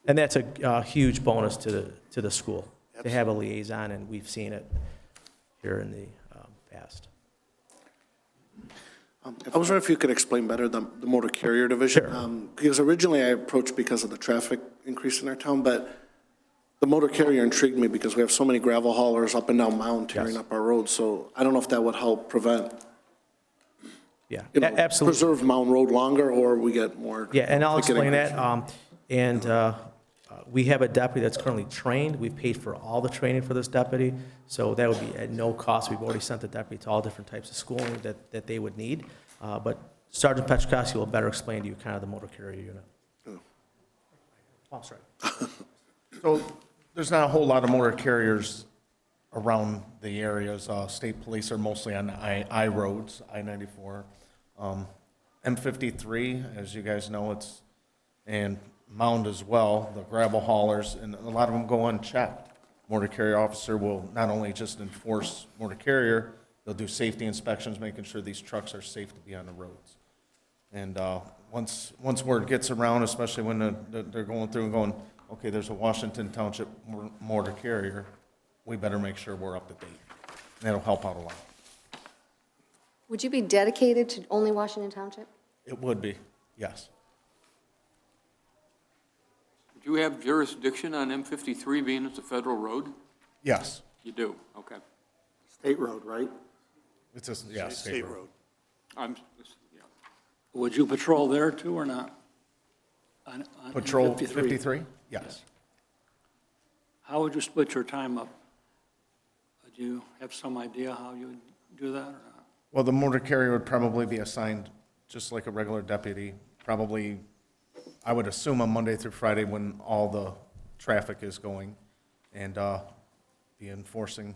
And that's a huge bonus to the school, Absolutely. to have a liaison, and we've seen it here in the past. I was wondering if you could explain better the motor carrier division. Sure. Because originally I approached because of the traffic increase in our town, but the motor carrier intrigued me because we have so many gravel haulers up and down Mound tearing Yes. up our roads. So I don't know if that would help prevent, Yeah, preserve absolutely. Mound Road longer, or we get more. Yeah, and I'll ticket explain increase. that. We have a deputy that's currently trained. We've paid for all the training for this deputy, so that would be at no cost. We've already sent the deputy to all different types of schooling that they would need. But Sergeant Petrikowski will better explain to you kind of the motor carrier unit. Oh, sorry. So there's not a whole lot of motor carriers around the areas. State police are mostly on I roads, I-94. M53, as you guys know, and Mound as well, the gravel haulers, and a lot of them go unchecked. Motor carrier officer will not only just enforce motor carrier, they'll do safety inspections, making sure these trucks are safe to be on the roads. And once word gets around, especially when they're going through and going, okay, there's a Washington Township motor carrier, we better make sure we're up to date. And that'll help out a lot. Would you be dedicated to only Washington Township? It would be, yes. Do you have jurisdiction on M53 being it's a federal road? Yes. You do, okay. State road, right? It's a, yeah, State road. Yeah. Would you patrol there too or not? On Patrol 53? 53? Yes. How would you split your time up? Do you have some idea how you would do that or not? Well, the motor carrier would probably be assigned just like a regular deputy, probably, I would assume on Monday through Friday when all the traffic is going, and be enforcing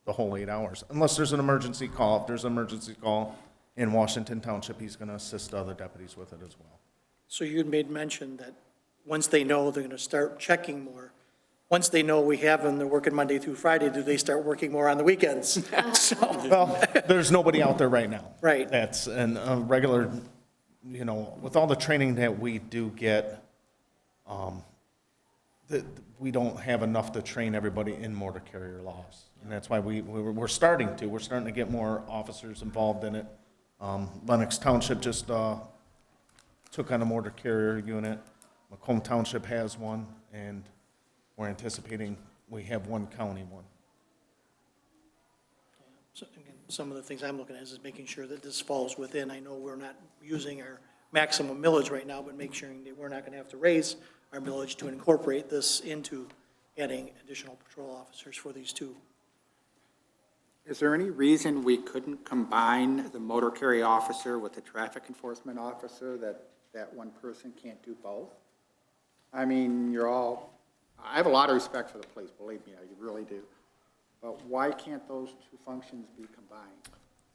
the whole 8 hours. Unless there's an emergency call. If there's an emergency call in Washington Township, he's going to assist other deputies with it as well. So you had made mention that once they know they're going to start checking more, once they know we have them, they're working Monday through Friday, do they start working more on the weekends? So, Well, there's nobody out there right now. Right. That's, and a regular, you know, with all the training that we do get, we don't have enough to train everybody in motor carrier laws. And that's why we're starting to get more officers involved in it. Lennox Township just took on a motor carrier unit. Macomb Township has one, and we're anticipating we have one county one. so, again, some of the things I'm looking at is making sure that this falls within, I know we're not using our maximum millage right now, but make sure that we're not going to have to raise our millage to incorporate this into adding additional patrol officers for these two. Is there any reason we couldn't combine the motor carrier officer with the traffic enforcement officer, that one person can't do both? I mean, I have a lot of respect for the police, believe me, I really do. But why can't those two functions be combined?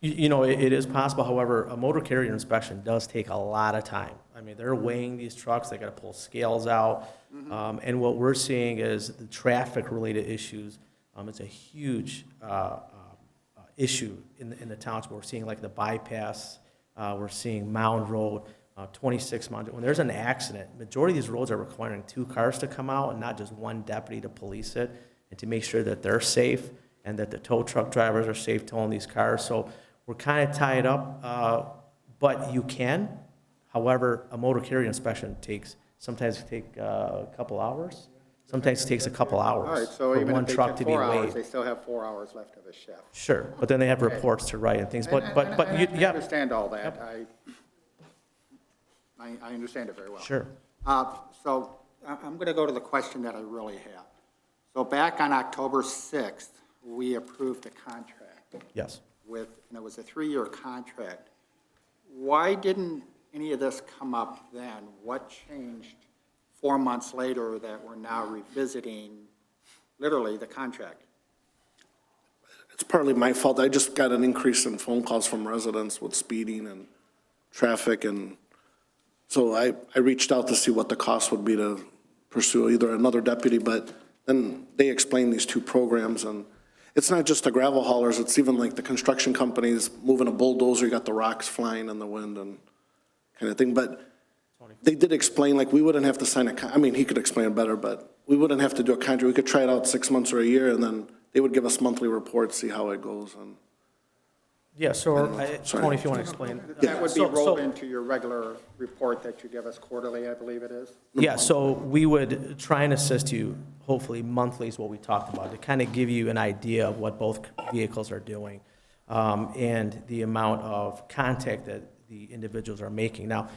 You know, it is possible, however, a motor carrier inspection does take a lot of time. I mean, they're weighing these trucks, they gotta pull scales out. And what we're seeing is the traffic-related issues, it's a huge issue in the township. We're seeing like the bypass, we're seeing Mound Road, 26 Mound. When there's an accident, majority of these roads are requiring 2 cars to come out and not just one deputy to police it and to make sure that they're safe and that the tow truck drivers are safe towing these cars. So we're kind of tied up, but you can. However, a motor carrier inspection sometimes take a couple hours. Sometimes it takes a couple hours. All right, so for even one if they truck take to be 4 hours, weighed. they still have 4 hours left of the shift. Sure, but then they have reports to write and things, but I yeah. understand all that. I understand it very well. Sure. So I'm going to go to the question that I really have. So back on October 6th, we approved a contract. Yes. And it was a 3-year contract. Why didn't any of this come up then? What changed 4 months later that we're now revisiting literally the contract? It's partly my fault. I just got an increase in phone calls from residents with speeding and traffic, and so I reached out to see what the cost would be to pursue either another deputy, but then they explained these 2 programs, and it's not just the gravel haulers, it's even like the construction companies moving a bulldozer, you got the rocks flying in the wind and kind of thing. But they did explain, like, we wouldn't have to sign I mean, he could explain it better, but we wouldn't have to do a contract. We could try it out 6 months or a year, and then they would give us monthly reports, see how it goes. And Yeah, so, Sorry. Tony, if you want to explain. That would be So- rolled into your regular report that you give us quarterly, I believe it is? Yeah, so we would try and assist you, hopefully monthly is what we talked about, to kind of give you an idea of what both vehicles are doing, and the amount of contact that the individuals are making. Now,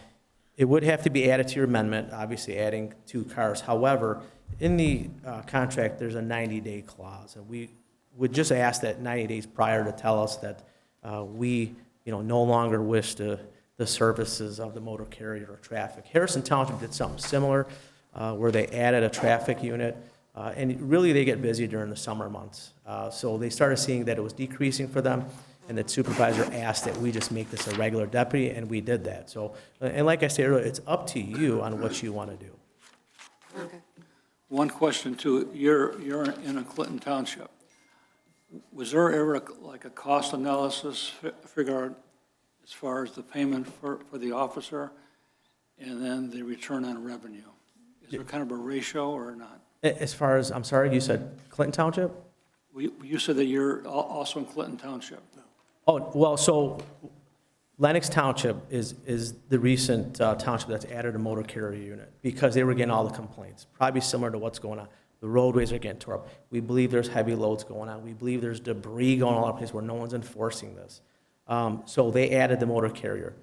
it would have to be added to your amendment, obviously adding 2 cars. However, in the contract, there's a 90-day clause, and we would just ask that 90 days prior to tell us that we, no longer wish the services of the motor carrier or traffic. Harrison Township did something similar, where they added a traffic unit, and really they get busy during the summer months. So they started seeing that it was decreasing for them, and the supervisor asked that we just make this a regular deputy, and we did that. So, and like I said earlier, it's up to you on what you want to do. Okay. One question too, you're in a Clinton Township. Was there ever a cost analysis figure as far as the payment for the officer and then the return on revenue? Is there kind of a ratio or not? As far as, I'm sorry, you said Clinton Township? You said that you're also in Clinton Township. Oh, well, so Lennox Township is the recent township that's added a motor carrier unit because they were getting all the complaints, probably similar to what's going on. The roadways are getting tore up. We believe there's heavy loads going on. We believe there's debris going all over the place where no one's enforcing this. So they added the motor carrier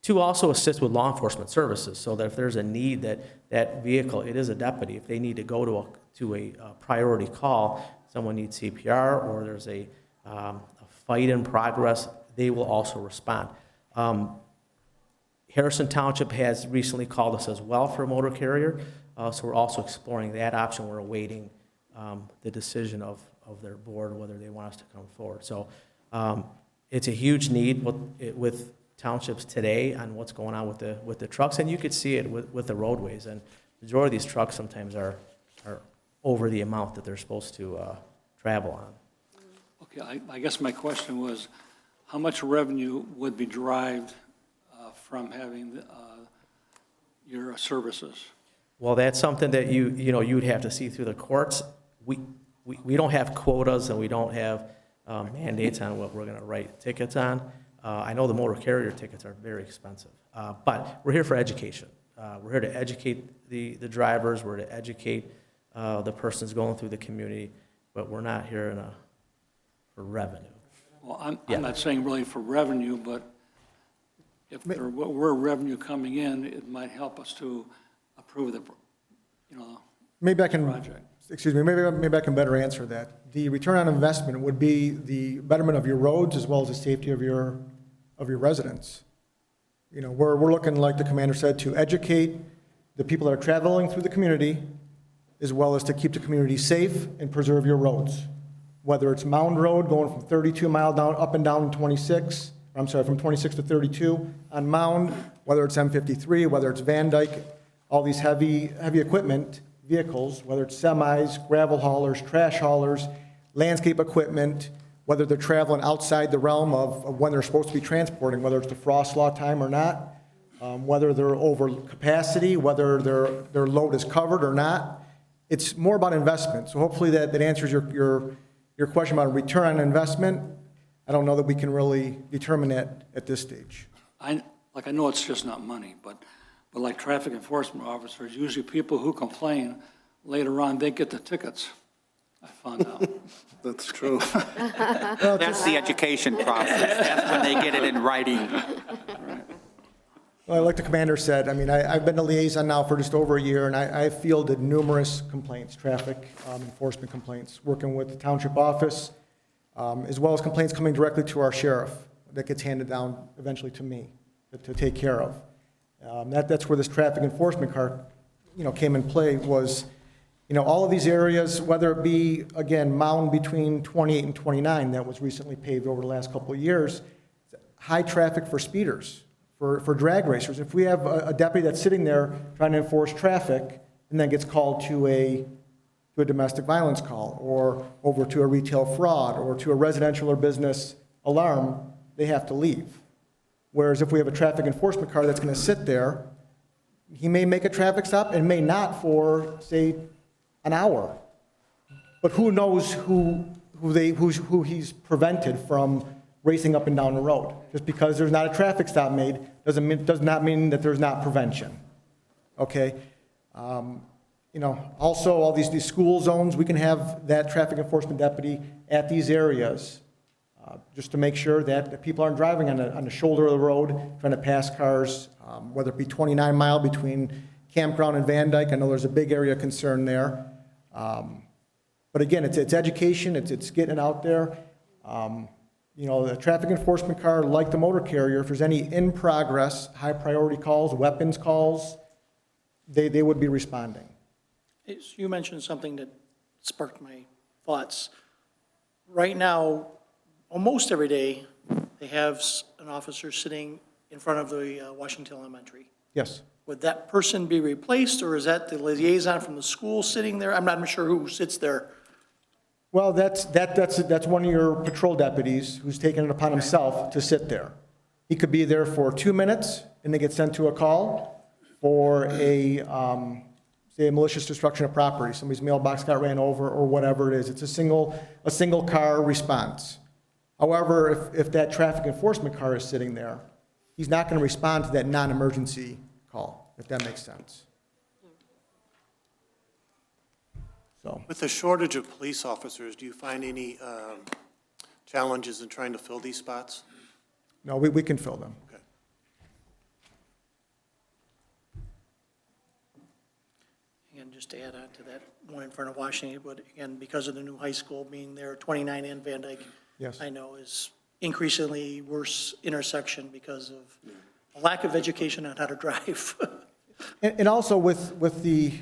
to also assist with law enforcement services so that if there's a need that vehicle, it is a deputy, if they need to go to a priority call, someone needs CPR or there's a fight in progress, they will also respond. Harrison Township has recently called us as well for a motor carrier, so we're also exploring that option. We're awaiting the decision of their board, whether they want us to come forward. So it's a huge need with townships today on what's going on with the trucks, and you could see it with the roadways. And the majority of these trucks sometimes are over the amount that they're supposed to travel on. Okay, I guess my question was, how much revenue would be derived from having your services? Well, that's something that you'd have to see through the courts. We don't have quotas and we don't have mandates on what we're going to write tickets on. I know the motor carrier tickets are very expensive, but we're here for education. We're here to educate the drivers, we're to educate the persons going through the community, but we're not here for revenue. Well, I'm not saying really for revenue, but if there were revenue coming in, it might help us to approve the, Maybe I can, project. excuse me, maybe I can better answer that. The return on investment would be the betterment of your roads as well as the safety of your residents. We're looking, like the commander said, to educate the people that are traveling through the community as well as to keep the community safe and preserve your roads. Whether it's Mound Road going from 32 mile down, up and down 26, I'm sorry, from 26 to 32 on Mound, whether it's M53, whether it's Van Dyke, all these heavy equipment vehicles, whether it's semis, gravel haulers, trash haulers, landscape equipment, whether they're traveling outside the realm of when they're supposed to be transporting, whether it's the frost law time or not, whether they're over capacity, whether their load is covered or not. It's more about investment. So hopefully that answers your question about a return on investment. I don't know that we can really determine that at this stage. I know it's just not money, but like traffic enforcement officers, usually people who complain, later on, they get the tickets, I found out. That's true. That's the education process. That's when they get it in writing. Well, like the commander said, I mean, I've been a liaison now for just over a year, and I've fielded numerous complaints, traffic enforcement complaints, working with the township office, as well as complaints coming directly to our sheriff that gets handed down eventually to me to take care of. That's where this traffic enforcement car, came in play was, all of these areas, whether it be, again, Mound between 28 and 29 that was recently paved over the last couple of years, high traffic for speeders, for drag racers. If we have a deputy that's sitting there trying to enforce traffic and then gets called to a domestic violence call or over to a retail fraud or to a residential or business alarm, they have to leave. Whereas if we have a traffic enforcement car that's going to sit there, he may make a traffic stop and may not for, say, an hour. But who knows who he's prevented from racing up and down the road. Just because there's not a traffic stop made does not mean that there's not prevention. Okay? Also all these school zones, we can have that traffic enforcement deputy at these areas just to make sure that people aren't driving on the shoulder of the road trying to pass cars, whether it be 29 mile between Campground and Van Dyke. I know there's a big area of concern there. But again, it's education, it's getting it out there. The traffic enforcement car, like the motor carrier, if there's any in progress, high priority calls, weapons calls, they would be responding. You mentioned something that sparked my thoughts. Right now, almost every day, they have an officer sitting in front of the Washington Elementary. Yes. Would that person be replaced, or is that the liaison from the school sitting there? I'm not sure who sits there. Well, that's one of your patrol deputies who's taken it upon himself to sit there. He could be there for 2 minutes, and they get sent to a call for say a malicious destruction of property. Somebody's mailbox got ran over or whatever it is. It's a single car response. However, if that traffic enforcement car is sitting there, he's not going to respond to that non-emergency call, if that makes sense. So, with the shortage of police officers, do you find any challenges in trying to fill these spots? no, we can fill them. Okay. And just to add on to that, one in front of Washington, but again, because of the new high school being there, 29 and Van Dyke, Yes. I know is increasingly worse intersection because of a lack of education on how to drive. And also with the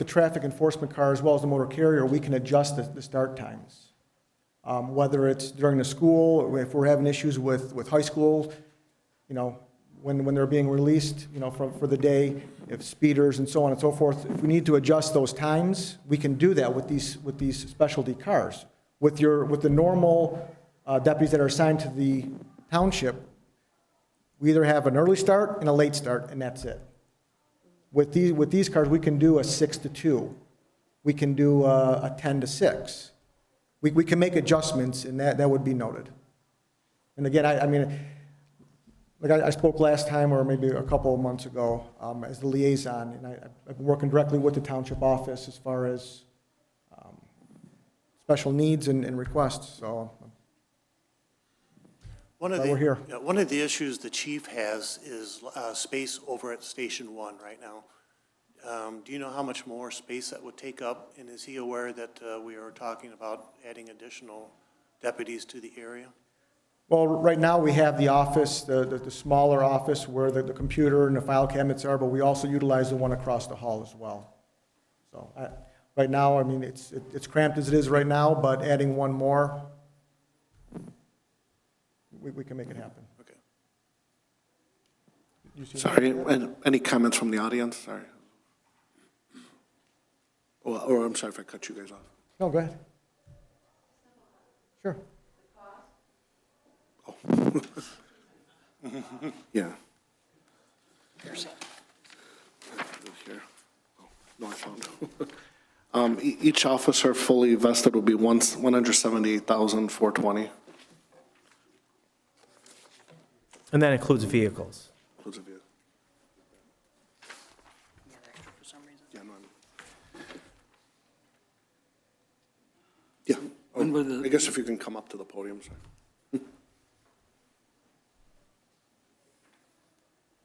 traffic enforcement car as well as the motor carrier, we can adjust the start times. Whether it's during the school, if we're having issues with high school, when they're being released, for the day, if speeders and so on and so forth, if we need to adjust those times, we can do that with these specialty cars. With the normal deputies that are assigned to the township, we either have an early start and a late start, and that's it. With these cars, we can do a 6 to 2. We can do a 10 to 6. We can make adjustments, and that would be noted. And again, I spoke last time, or maybe a couple of months ago, as the liaison, and I've been working directly with the township office as far as special needs and requests, so we're here. One of the issues the chief has is space over at Station 1 right now. Do you know how much more space that would take up, and is he aware that we are talking about adding additional deputies to the area? Well, right now, we have the office, the smaller office where the computer and the file cabinets are, but we also utilize the one across the hall as well. So, right now, it's cramped as it is right now, but adding one more, we can make it happen. Okay. Sorry, any comments from the audience? Sorry. Or I'm sorry if I cut you guys off. No, go ahead. Sure. Yeah. Here. Oh, no, I found it. Each officer fully vested will be $178,420. And that includes vehicles. Includes a vehicle. Yeah, no, yeah. When were the- I guess if you can come up to the podium, sir.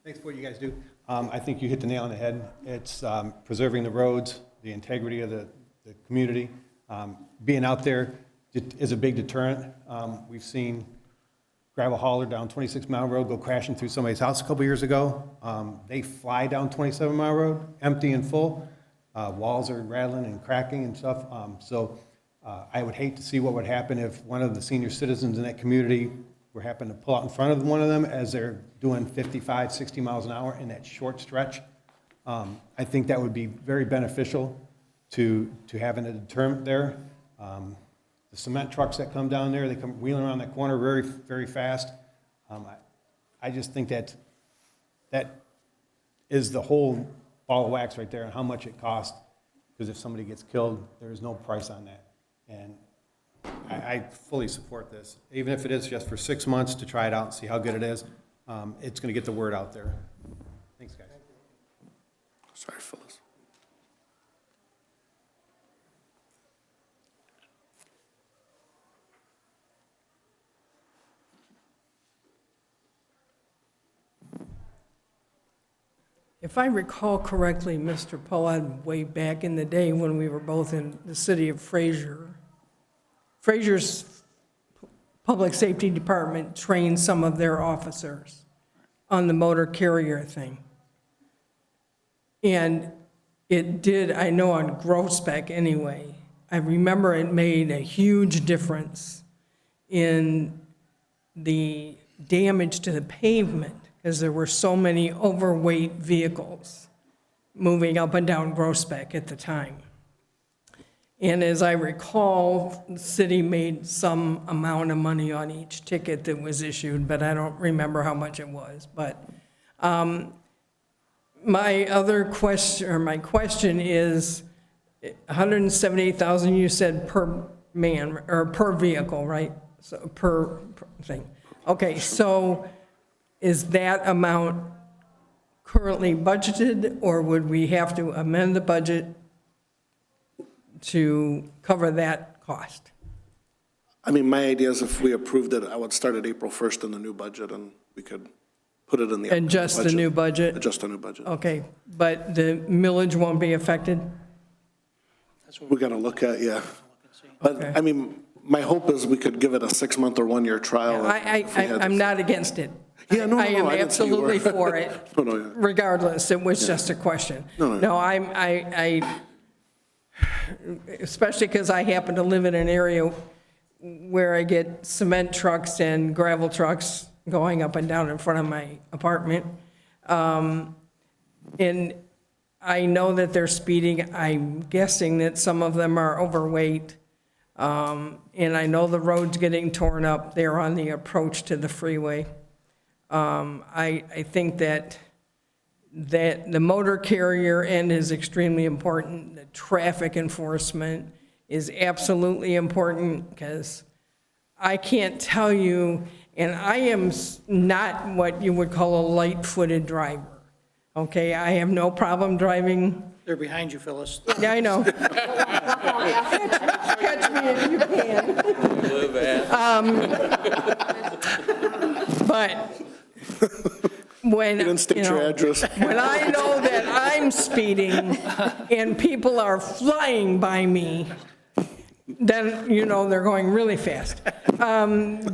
Thanks for what you guys do. I think you hit the nail on the head. It's preserving the roads, the integrity of the community. Being out there is a big deterrent. We've seen gravel hauler down 26 Mile Road go crashing through somebody's house a couple years ago. They fly down 27 Mile Road, empty and full. Walls are rattling and cracking and stuff. I would hate to see what would happen if one of the senior citizens in that community were happen to pull out in front of one of them as they're doing 55, 60 miles an hour in that short stretch. I think that would be very beneficial to having a deterrent there. The cement trucks that come down there, they come wheeling around that corner very, very fast. I just think that is the whole ball of wax right there and how much it costs. Because if somebody gets killed, there is no price on that. And I fully support this, even if it is just for 6 months to try it out and see how good it is. It's going to get the word out there. Thanks, guys. Sorry, Phyllis. If I recall correctly, Mr. Pollard, way back in the day when we were both in the city of Fraser, Fraser's public safety department trained some of their officers on the motor carrier thing. And it did, I know on Grospec anyway, I remember it made a huge difference in the damage to the pavement because there were so many overweight vehicles moving up and down Grospec at the time. And as I recall, the city made some amount of money on each ticket that was issued, but I don't remember how much it was. But my other question, or my question is, 178,000 you said per man, or per vehicle, right? So per thing. Okay, so is that amount currently budgeted, or would we have to amend the budget to cover that cost? My idea is if we approved it, I would start at April 1st in the new budget, and we could put it in the. And just the new budget? Just the new budget. Okay, but the millage won't be affected? We got to look at, yeah. But, Okay. my hope is we could give it a 6-month or 1-year trial. I'm not against it. Yeah, no, I am I didn't say you were. absolutely for it. No, yeah. Regardless, it was just a question. No, I especially because I happen to live in an area where I get cement trucks and gravel trucks going up and down in front of my apartment. And I know that they're speeding. I'm guessing that some of them are overweight. And I know the road's getting torn up there on the approach to the freeway. I think that the motor carrier end is extremely important. The traffic enforcement is absolutely important, because I can't tell you, and I am not what you would call a light-footed driver. Okay, I have no problem driving. They're behind you, Phyllis. Yeah, I know. Catch me if you can. But when, You didn't state your address. when I know that I'm speeding and people are flying by me, then, they're going really fast.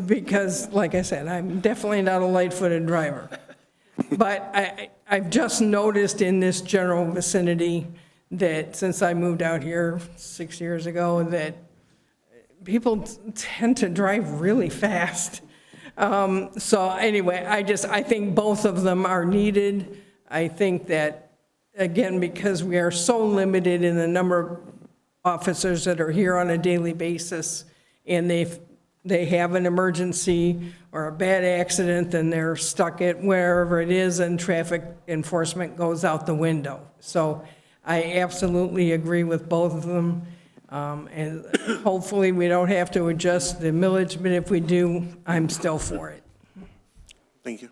Because, like I said, I'm definitely not a light-footed driver. But I've just noticed in this general vicinity that since I moved out here 6 years ago, that people tend to drive really fast. So anyway, I think both of them are needed. I think that, again, because we are so limited in the number of officers that are here on a daily basis, and they have an emergency or a bad accident, and they're stuck at wherever it is, and traffic enforcement goes out the window. So I absolutely agree with both of them. And hopefully we don't have to adjust the millage, but if we do, I'm still for it. Thank you.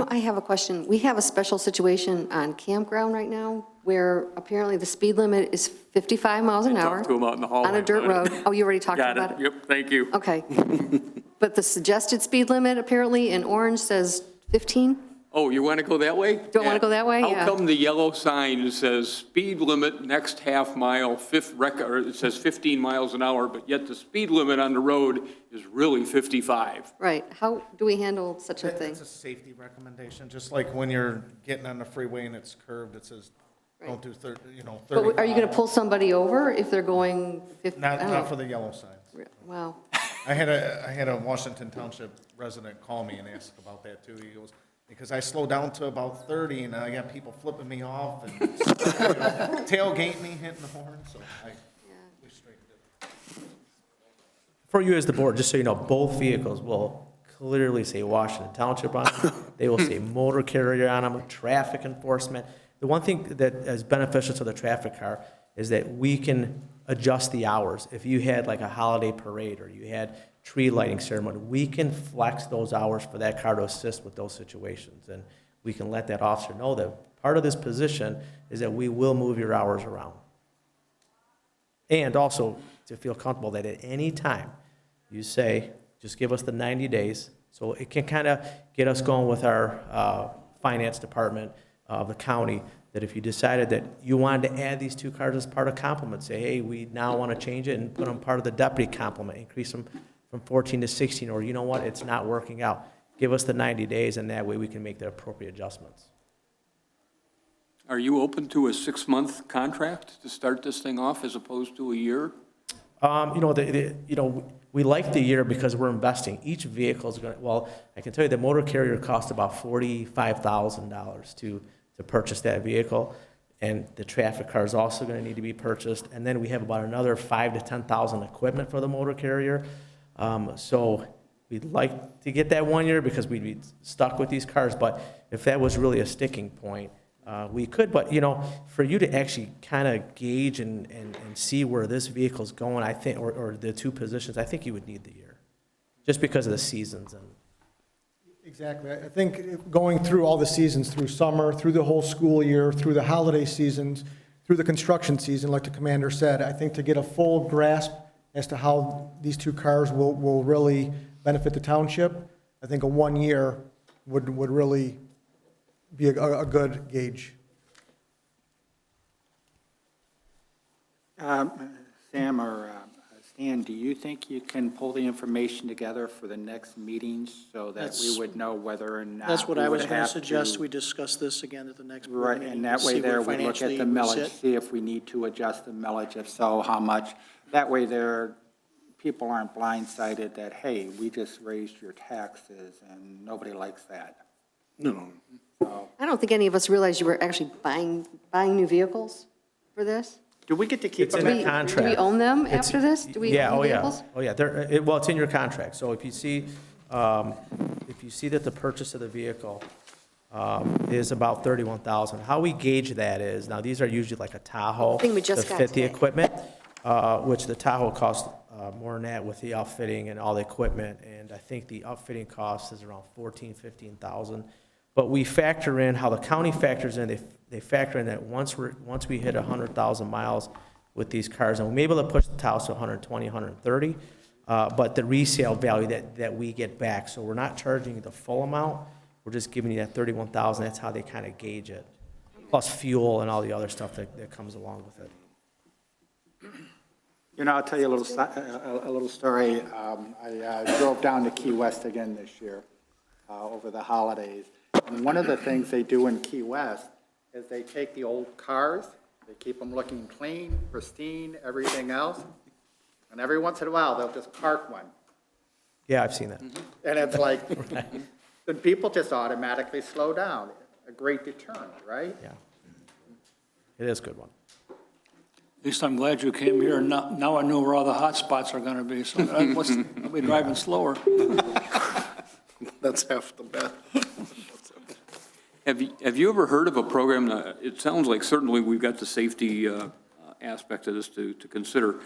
I have a question. We have a special situation on campground right now where apparently the speed limit is 55 miles an hour Talked to him out in the hallway. on a dirt road. Oh, you already talked Got about it. it? Yep, thank you. Okay. But the suggested speed limit apparently in orange says 15? Oh, you want to go that way? Do I want to go that way? How Yeah. come the yellow sign says speed limit next half mile, or it says 15 miles an hour, but yet the speed limit on the road is really 55? Right. How do we handle such a thing? It's a safety recommendation, just like when you're getting on the freeway and it's curved, it says, don't do 30, 30. But are you going to pull somebody over if they're going 50? Not for the yellow signs. Wow. I had a Washington Township resident call me and ask about that too. He goes, because I slowed down to about 30 and I got people flipping me off and tailgating me, hitting the horn, so we straightened it. For you as the board, just so you know, both vehicles will clearly say Washington Township on them. They will say motor carrier on them, traffic enforcement. The one thing that is beneficial to the traffic car is that we can adjust the hours. If you had like a holiday parade or you had tree lighting ceremony, we can flex those hours for that car to assist with those situations. And we can let that officer know that part of this position is that we will move your hours around. And also to feel comfortable that at any time you say, just give us the 90 days. So it can kind of get us going with our finance department of the county, that if you decided that you wanted to add these two cars as part of complement, say, hey, we now want to change it and put them part of the deputy complement, increase them from 14 to 16, or you know what, it's not working out. Give us the 90 days, and that way we can make the appropriate adjustments. Are you open to a 6-month contract to start this thing off as opposed to a year? We like the year because we're investing. Each vehicle is going to, well, I can tell you the motor carrier costs about $45,000 to purchase that vehicle. And the traffic car is also going to need to be purchased. And then we have about another $5,000 to $10,000 equipment for the motor carrier. So we'd like to get that 1 year because we'd be stuck with these cars. But if that was really a sticking point, we could. But, for you to actually kind of gauge and see where this vehicle's going, I think, or the two positions, I think you would need the year, just because of the seasons. And Exactly. I think going through all the seasons, through summer, through the whole school year, through the holiday seasons, through the construction season, like the commander said, I think to get a full grasp as to how these two cars will really benefit the township, I think a 1 year would really be a good gauge. Sam or Stan, do you think you can pull the information together for the next meetings so that we would know whether or not That's what I we was would going to have suggest. We discuss this again at the next board Right, meeting. and that way see there, where we look at the financially we millage, sit. see if we need to adjust the millage, if so, how much. That way there, people aren't blindsided that, hey, we just raised your taxes and nobody likes that. No. I don't think any of us realized you were actually buying new vehicles for this. Do we get to keep It's them? in the contract. Do we own them It's- after this? Do we Yeah, own oh, yeah. vehicles? Oh, yeah, well, it's in your contract, so if you see that the purchase of the vehicle is about $31,000, how we gauge that is, now, these are usually like a Tahoe I think we to just got fit the today. equipment, which the Tahoe costs more than that with the outfitting and all the equipment, and I think the outfitting cost is around $14,000, $15,000. But we factor in, how the county factors in, they factor in that once we hit 100,000 miles with these cars, and we may be able to push the Tahoe to 120, 130, but the resale value that we get back, so we're not charging you the full amount, we're just giving you that 31,000, that's how they kind of gauge it, plus fuel and all the other stuff that comes along with it. You know, I'll tell you a little story. I drove down to Key West again this year over the holidays. And one of the things they do in Key West is they take the old cars, they keep them looking clean, pristine, everything else, and every once in a while, they'll just park one. Yeah, I've seen that. And it's like, then people just automatically slow down. A great deterrent, right? Yeah. It is a good one. At least I'm glad you came here, and now I know where all the hot spots are going to be, so I'll be driving slower. That's half the battle. Have you ever heard of a program, it sounds like certainly we've got the safety aspect of this to consider,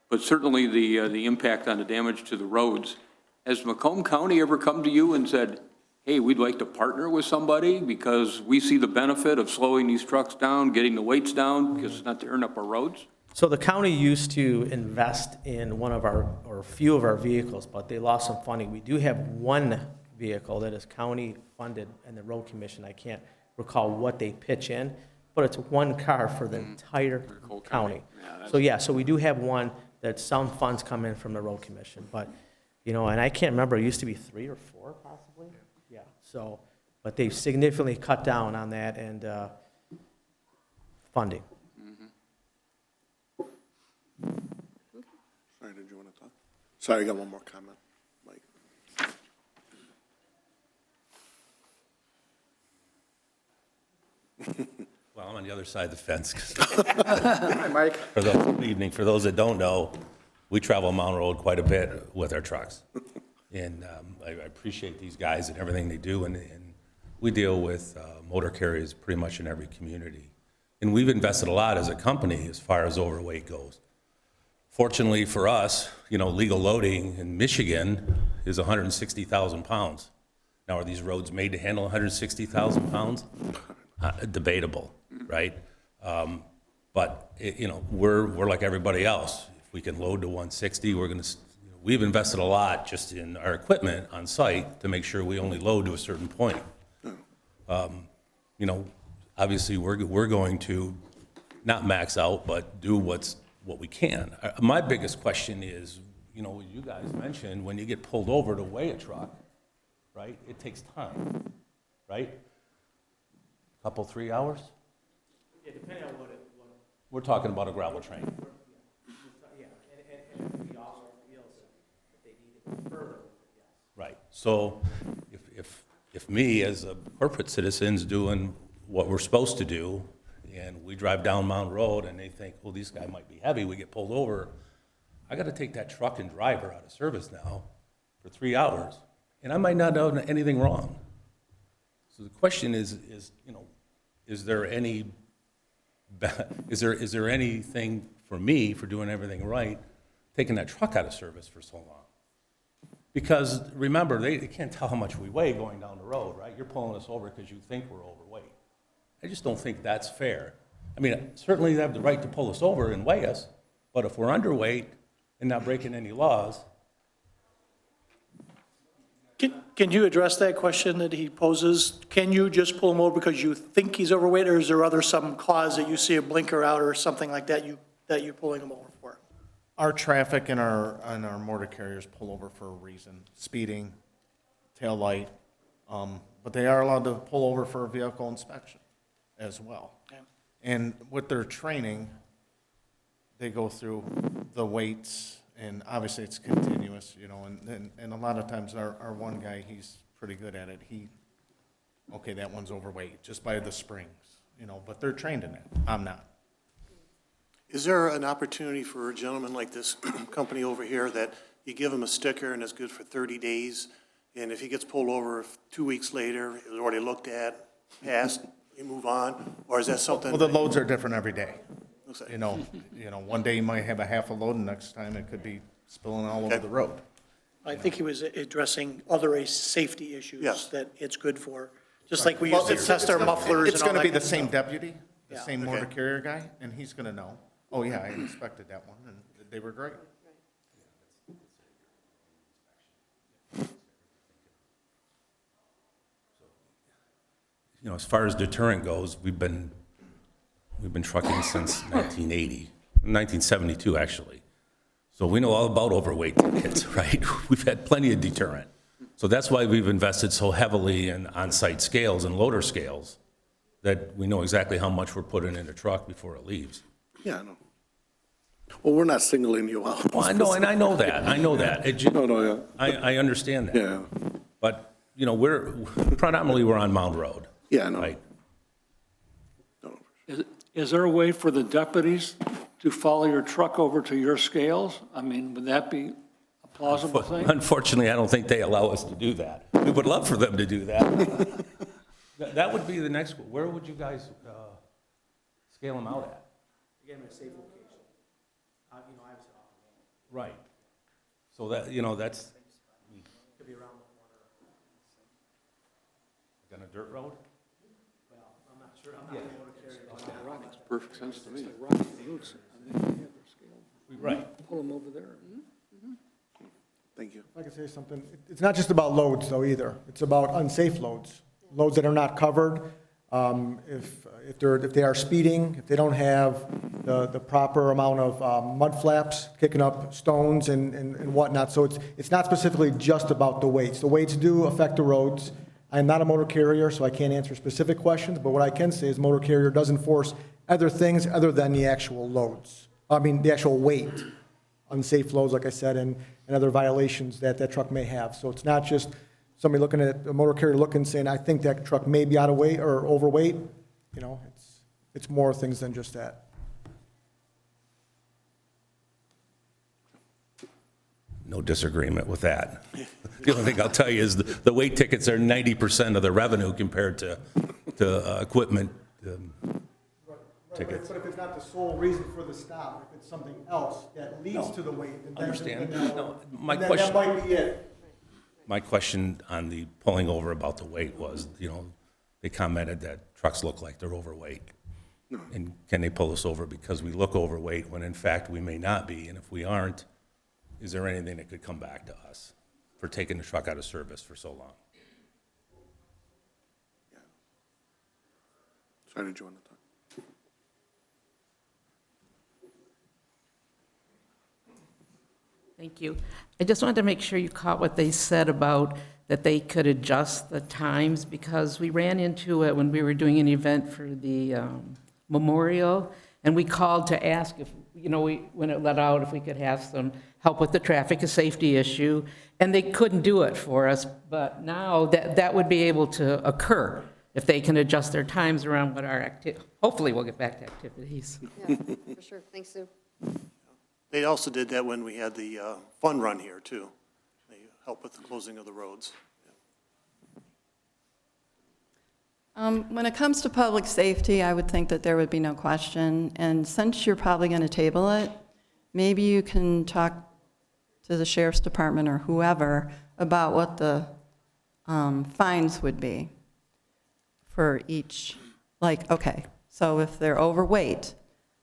but certainly the impact on the damage to the roads. Has Macomb County ever come to you and said, hey, we'd like to partner with somebody because we see the benefit of slowing these trucks down, getting the weights down, because it's not tearing up our roads? So the county used to invest in one of our, or a few of our vehicles, but they lost some funding. We do have one vehicle that is county funded and the road commission, I can't recall what they pitch in, but it's one car for the entire county. So we do have one that some funds come in from the road commission, but, you know, and I can't remember, it used to be 3 or 4 possibly? Yeah, so, but they've significantly cut down on that and funding. Sorry, did you want to talk? Sorry, I got one more comment. Mike. Well, I'm on the other side of the fence. Hi, Mike. For those that don't know, we travel Mountain Road quite a bit with our trucks. And I appreciate these guys and everything they do. And we deal with motor carriers pretty much in every community. And we've invested a lot as a company as far as overweight goes. Fortunately for us, you know, legal loading in Michigan is 160,000 pounds. Now, are these roads made to handle 160,000 pounds? Debatable, right? But, you know, we're like everybody else. If we can load to 160, we're going to, we've invested a lot just in our equipment on site to make sure we only load to a certain point. You know, obviously, we're going to not max out, but do what we can. My biggest question is, you know, you guys mentioned when you get pulled over to weigh a truck, right? It takes time, right? Couple, 3 hours? Yeah, depending on what We're talking about a gravel train. Yeah, and we also feel that they need it further, yes. Right. So if me as a corporate citizen's doing what we're supposed to do, and we drive down Mountain Road and they think, well, this guy might be heavy, we get pulled over, I got to take that truck and driver out of service now for 3 hours, and I might not know anything wrong. So the question is, you know, is there anything for me for doing everything right, taking that truck out of service for so long? Because remember, they can't tell how much we weigh going down the road, right? You're pulling us over because you think we're overweight. I just don't think that's fair. I mean, certainly they have the right to pull us over and weigh us, but if we're underweight and not breaking any laws. Can you address that question that he poses? Can you just pull him over because you think he's overweight, or is there some cause that you see a blinker out or something like that that you're pulling him over for? Our traffic and our motor carriers pull over for a reason, speeding, tail light, but they are allowed to pull over for a vehicle inspection as well. Yeah. And with their training, they go through the weights And obviously, it's continuous, you know, and a lot of times our one guy, he's pretty good at it. Okay, that one's overweight, just by the springs, you know, but they're trained in it. I'm not. Is there an opportunity for a gentleman like this company over here that you give him a sticker and it's good for 30 days, and if he gets pulled over 2 weeks later, it was already looked at, passed, you move on, or is that something? Well, the loads are different every day. Okay. You know, one day you might have a half a load, and next time it could be spilling all over the road. I think he was addressing other safety issues Yes. that it's good for, just like we Well, used to test our mufflers It's and all going to that be the kind of same stuff. deputy, the Yeah. same Okay. motor carrier guy, and he's going to know, oh, yeah, I inspected that one, and they were great. You know, as far as deterrent goes, we've been trucking since 1972, actually. So we know all about overweight tickets, right? We've had plenty of deterrent. So that's why we've invested so heavily in on-site scales and loader scales, that we know exactly how much we're putting in a truck before it leaves. Yeah, I know. Well, we're not singling you out. Well, I know, and I know that. Yeah. I understand that. Yeah. But, you know, predominantly we're on Mound Road. Yeah, I know. Right? Is there a way for the deputies to follow your truck over to your scales? I mean, would that be a plausible thing? Unfortunately, I don't think they allow us to do that. We would love for them to do that. That would be the next, where would you guys scale them out at? Again, a safe location. Obviously off the wall. Right. So that, you know, that's. Could be around the corner. On a dirt road? Well, I'm not sure, I'm not a motor carrier. Makes perfect sense to me. Right. Pull them over there. Thank you. If I could say something, it's not just about loads though either. It's about unsafe loads, loads that are not covered. If they are speeding, if they don't have the proper amount of mud flaps, kicking up stones and whatnot. So it's not specifically just about the weights. The weights do affect the roads. I'm not a motor carrier, so I can't answer specific questions, but what I can say is motor carrier does enforce other things other than the actual loads. I mean, the actual weight, unsafe loads, like I said, and other violations that that truck may have. So it's not just somebody looking at a motor carrier looking, saying, I think that truck may be out of weight or overweight. You know, it's more things than just that. No disagreement with that. The only thing I'll tell you is the weight tickets are 90% of the revenue compared to equipment tickets. But if it's not the sole reason for the stop, if it's something else that leads to the weight, then Understand. then No, that might be it. My question on the pulling over about the weight was, you know, they commented that trucks look like they're overweight. And can they pull us over because we look overweight when in fact we may not be? And if we aren't, is there anything that could come back to us for taking the truck out of service for so long? Sorry to join the talk. Thank you. I just wanted to make sure you caught what they said about that they could adjust the times, because we ran into it when we were doing an event for the memorial, and we called to ask if, you know, when it let out, if we could have some help with the traffic, a safety issue, and they couldn't do it for us, but now that would be able to occur if they can adjust their times around what our hopefully we'll get back to activities. Yeah, for sure. Thanks, Sue. They also did that when we had the fun run here, too. They helped with the closing of the roads. When it comes to public safety, I would think that there would be no question. And since you're probably going to table it, maybe you can talk to the sheriff's department or whoever about what the fines would be for each. Like, okay, so if they're overweight,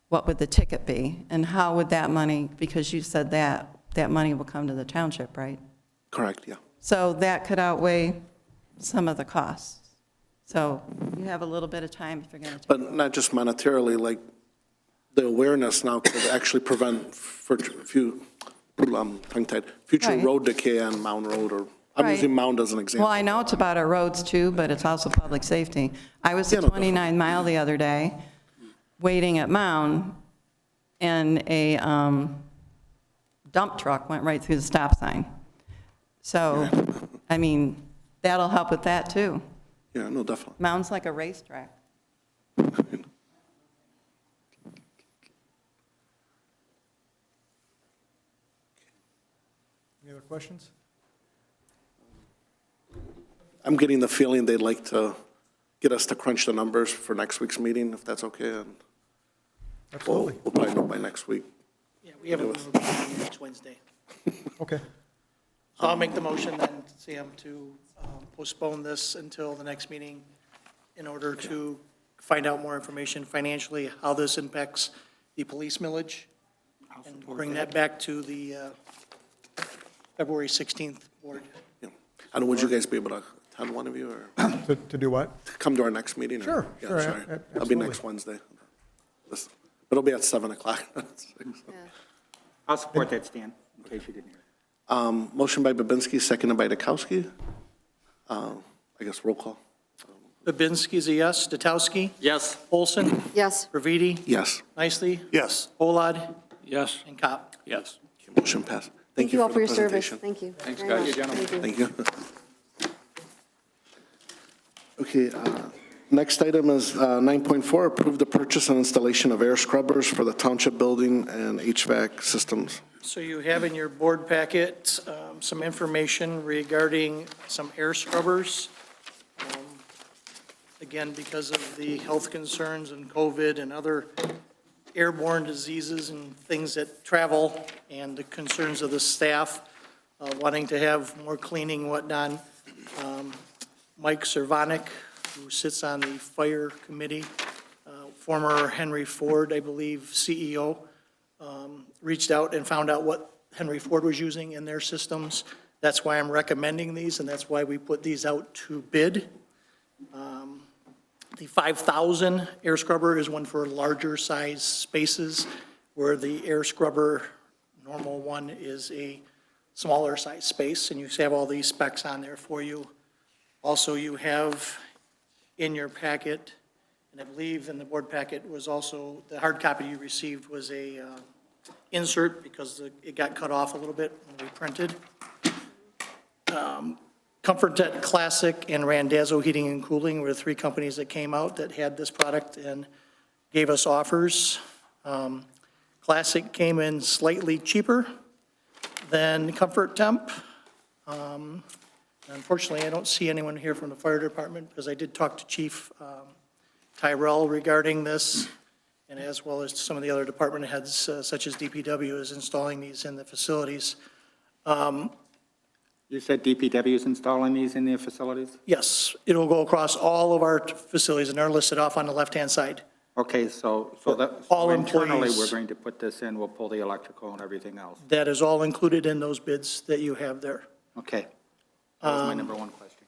what would the ticket be? And how would that money, because you said that money will come to the township, right? Correct, yeah. So that could outweigh some of the costs. So you have a little bit of time if you're going to. But not just monetarily, like the awareness now could actually prevent future Right. road decay on Mound Road, or I'm Right. using Mound as an example. Well, I know it's about our roads too, but it's also public safety. I was at 29 Mile the other day, waiting at Mound, and a dump truck went right through the stop sign. So, I mean, that'll help with that, too. Yeah, no, definitely. Mounds like a racetrack. Any other questions? I'm getting the feeling they'd like to get us to crunch the numbers for next week's meeting, if that's okay. And Absolutely. We'll probably know by next week. Yeah, we have a meeting next Wednesday. Okay. So I'll make the motion then, Sam, to postpone this until the next meeting in order to find out more information financially, how this impacts the police millage, and bring that back to the February 16th board. Yeah. And would you guys be able to attend, one of you, or To do what? come to our next meeting? or- Sure, Yeah, sure, sorry. That'll be absolutely. next Wednesday. But it'll be at 7 o'clock. I'll support that, Stan, in case you didn't hear. Motion by Babinski, seconded by Dekowski. I guess roll call. Babinski's a yes. Datowski? Yes. Olson? Yes. Graviti? Yes. Nicely? Yes. Olad? Yes. And Cop? Yes. Okay, motion passed. Thank you all for your service. presentation. Thank you. Thanks, very guys. much. Thank you. Okay, next item is 9.4, approve the purchase and installation of air scrubbers for the township building and HVAC systems. So you have in your board packet some information regarding some air scrubbers. Again, because of the health concerns and COVID and other airborne diseases and things that travel, and the concerns of the staff wanting to have more cleaning and whatnot. Mike Cervonic, who sits on the fire committee, former Henry Ford, I believe, CEO, reached out and found out what Henry Ford was using in their systems. That's why I'm recommending these, and that's why we put these out to bid. The 5,000 air scrubber is one for larger size spaces, where the air scrubber, normal one, is a smaller size space, and you have all these specs on there for you. Also, you have in your packet, and I believe in the board packet was also, the hard copy you received was a insert, because it got cut off a little bit when we printed. ComfortDet Classic and Randazzo Heating and Cooling were the three companies that came out that had this product and gave us offers. Classic came in slightly cheaper than Comfort Temp. Unfortunately, I don't see anyone here from the fire department, because I did talk to Chief Tyrell regarding this, and as well as some of the other department heads, such as DPW, is installing these in the facilities. You said DPW is installing these in their facilities? Yes, it'll go across all of our facilities, and they're listed off on the left-hand side. Okay, so that, All internally, employees. we're going to put this in, we'll pull the electrical and everything else. That is all included in those bids that you have there. Okay. That was my number one question.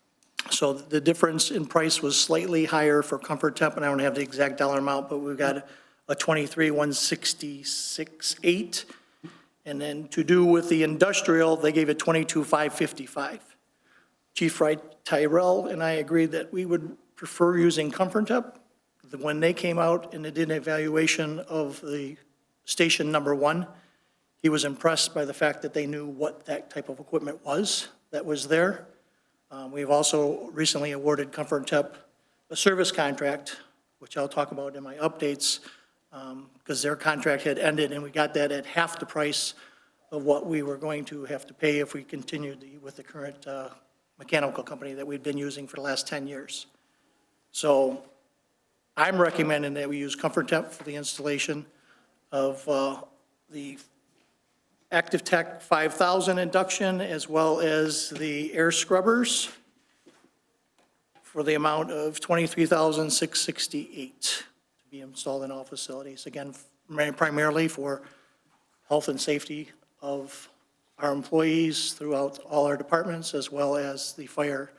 So the difference in price was slightly higher for Comfort Temp, and I don't have the exact dollar amount, but we've got a 23,166.8. And then to do with the industrial, they gave it 22,555. Chief Wright Tyrell and I agreed that we would prefer using Comfort Temp. When they came out and they did an evaluation of the station number 1, he was impressed by the fact that they knew what that type of equipment was that was there. We've also recently awarded Comfort Temp a service contract, which I'll talk about in my updates, because their contract had ended, and we got that at half the price of what we were going to have to pay if we continued with the current mechanical company that we've been using for the last 10 years. So I'm recommending that we use Comfort Temp for the installation of the Active Tech 5000 induction, as well as the air scrubbers for the amount of $23,668 to be installed in all facilities. Again, primarily for health and safety of our employees throughout all our departments, as well as the fire,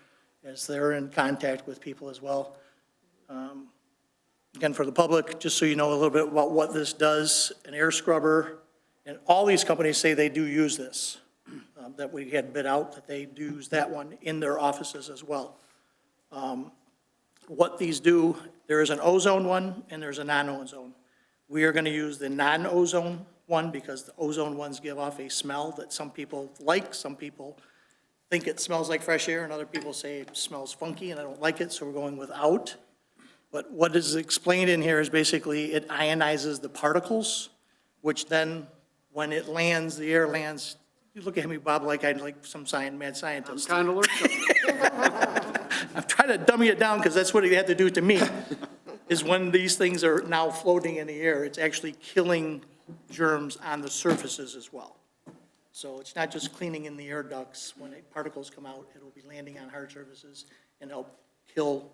as they're in contact with people as well. Again, for the public, just so you know a little bit about what this does, an air scrubber, and all these companies say they do use this, that we had bid out, that they do use that one in their offices as well. What these do, there is an ozone one and there's a non-ozone. We are going to use the non-ozone one, because the ozone ones give off a smell that some people like, some people think it smells like fresh air, and other people say it smells funky and I don't like it, so we're going without. But what is explained in here is basically it ionizes the particles, which then, when it lands, the air lands, you look at me, Bob, like I'm like some mad scientist. Kind of I'm trying to dummy it down because that's what it had to do to me, is when these things are now floating in the air, it's actually killing germs on the surfaces as well. So it's not just cleaning in the air ducts. When particles come out, it'll be landing on hard surfaces and help kill,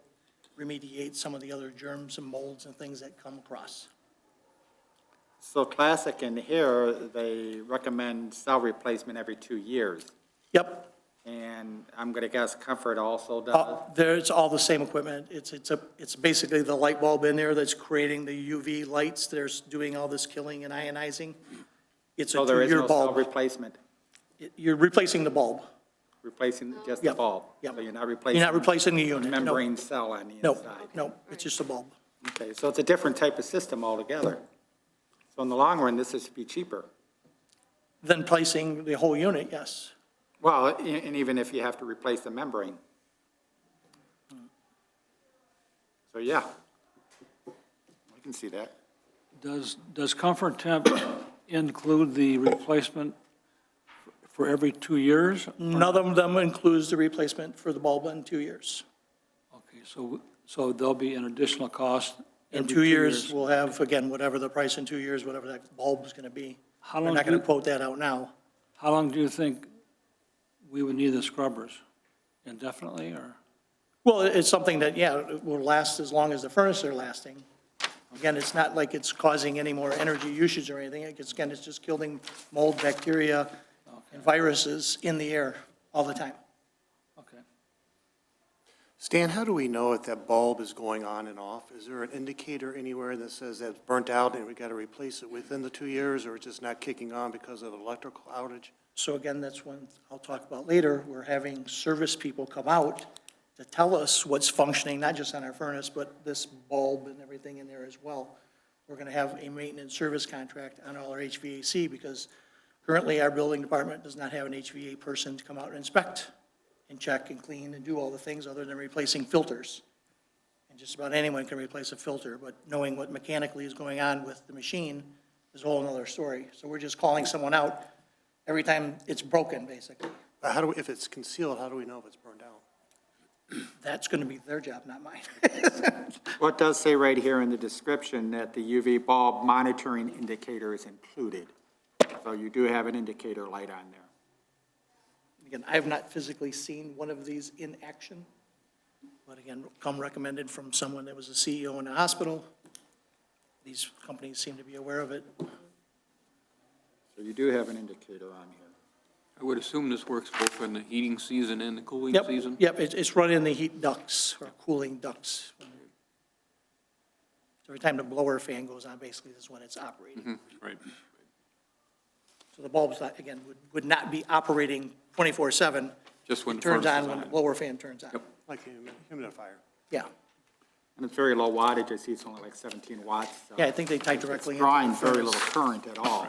remediate some of the other germs and molds and things that come across. So classic in here, they recommend cell replacement every 2 years. Yep. And I'm going to guess Comfort also does. There's all the same equipment. It's basically the light bulb in there that's creating the UV lights. There's doing all this killing and ionizing. It's a So there is 2-year no cell bulb. replacement, You're replacing the bulb. replacing just the Yep. bulb. Yep. So you're not replacing. You're not replacing the unit. No. Membrane cell on the No, inside. no, it's just a bulb. Okay, so it's a different type of system altogether. So in the long run, this is to be cheaper. Then placing the whole unit, yes. Well, and even if you have to replace the membrane. So, yeah, I can see that. Does Comfort Temp include the replacement for every 2 years? None of them includes the replacement for the bulb in 2 years. Okay, so there'll be an additional cost In every 2 years, we'll have, again, whatever the price in 2 years, whatever that bulb is going to be. How We're long not do going you- to quote that out now. How long do you think we would need the scrubbers? Indefinitely, or? Well, it's something that, yeah, it will last as long as the furnace are lasting. Again, it's not like it's causing any more energy usage or anything. Again, it's just killing mold, bacteria, and viruses in the air all the time. Okay. Stan, how do we know if that bulb is going on and off? Is there an indicator anywhere that says that's burnt out and we got to replace it within the 2 years, or it's just not kicking on because of electrical outage? So again, that's one I'll talk about later. We're having service people come out to tell us what's functioning, not just on our furnace, but this bulb and everything in there as well. We're going to have a maintenance service contract on all our HVAC because currently our building department does not have an HVAC person to come out and inspect and check and clean and do all the things other than replacing filters. And just about anyone can replace a filter, but knowing what mechanically is going on with the machine is a whole other story. So we're just calling someone out every time it's broken, basically. How do we, if it's concealed, how do we know if it's burned out? That's going to be their job, not mine. Well, it does say right here in the description that the UV bulb monitoring indicator is included. So you do have an indicator light on there. Again, I have not physically seen one of these in action, but again, come recommended from someone that was a CEO in a hospital. These companies seem to be aware of it. So you do have an indicator on here. I would assume this works both in the heating season and the cooling Yep, season? yep, it's run in the heat ducts or cooling ducts. Every time the blower fan goes on, basically, is when it's operating. Mhm, right. So the bulbs, again, would not be operating 24/7. Just when It the turns furnace on is when on. the blower fan turns on. Yep. Like a humidifier. Yeah, And it's very low wattage. I see it's only like 17 watts. So yeah, I think they tie directly it's into drawing the very furnace. little current at all.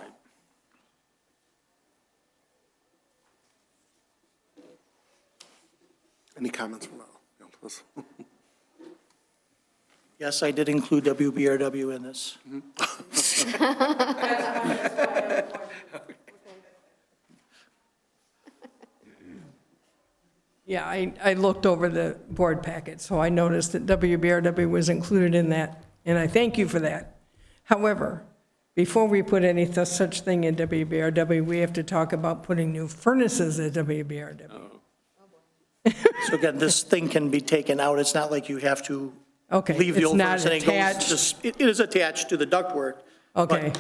Any comments from Alice? Yes, I did include WBRW in this. Yeah, I looked over the board packet, so I noticed that WBRW was included in that, and I thank you for that. However, before we put any such thing in WBRW, we have to talk about putting new furnaces at WBRW. So again, this thing can be taken out. It's not like you have to Okay, leave the it's old not furnace and it goes, attached. it is attached to the ductwork. Okay. The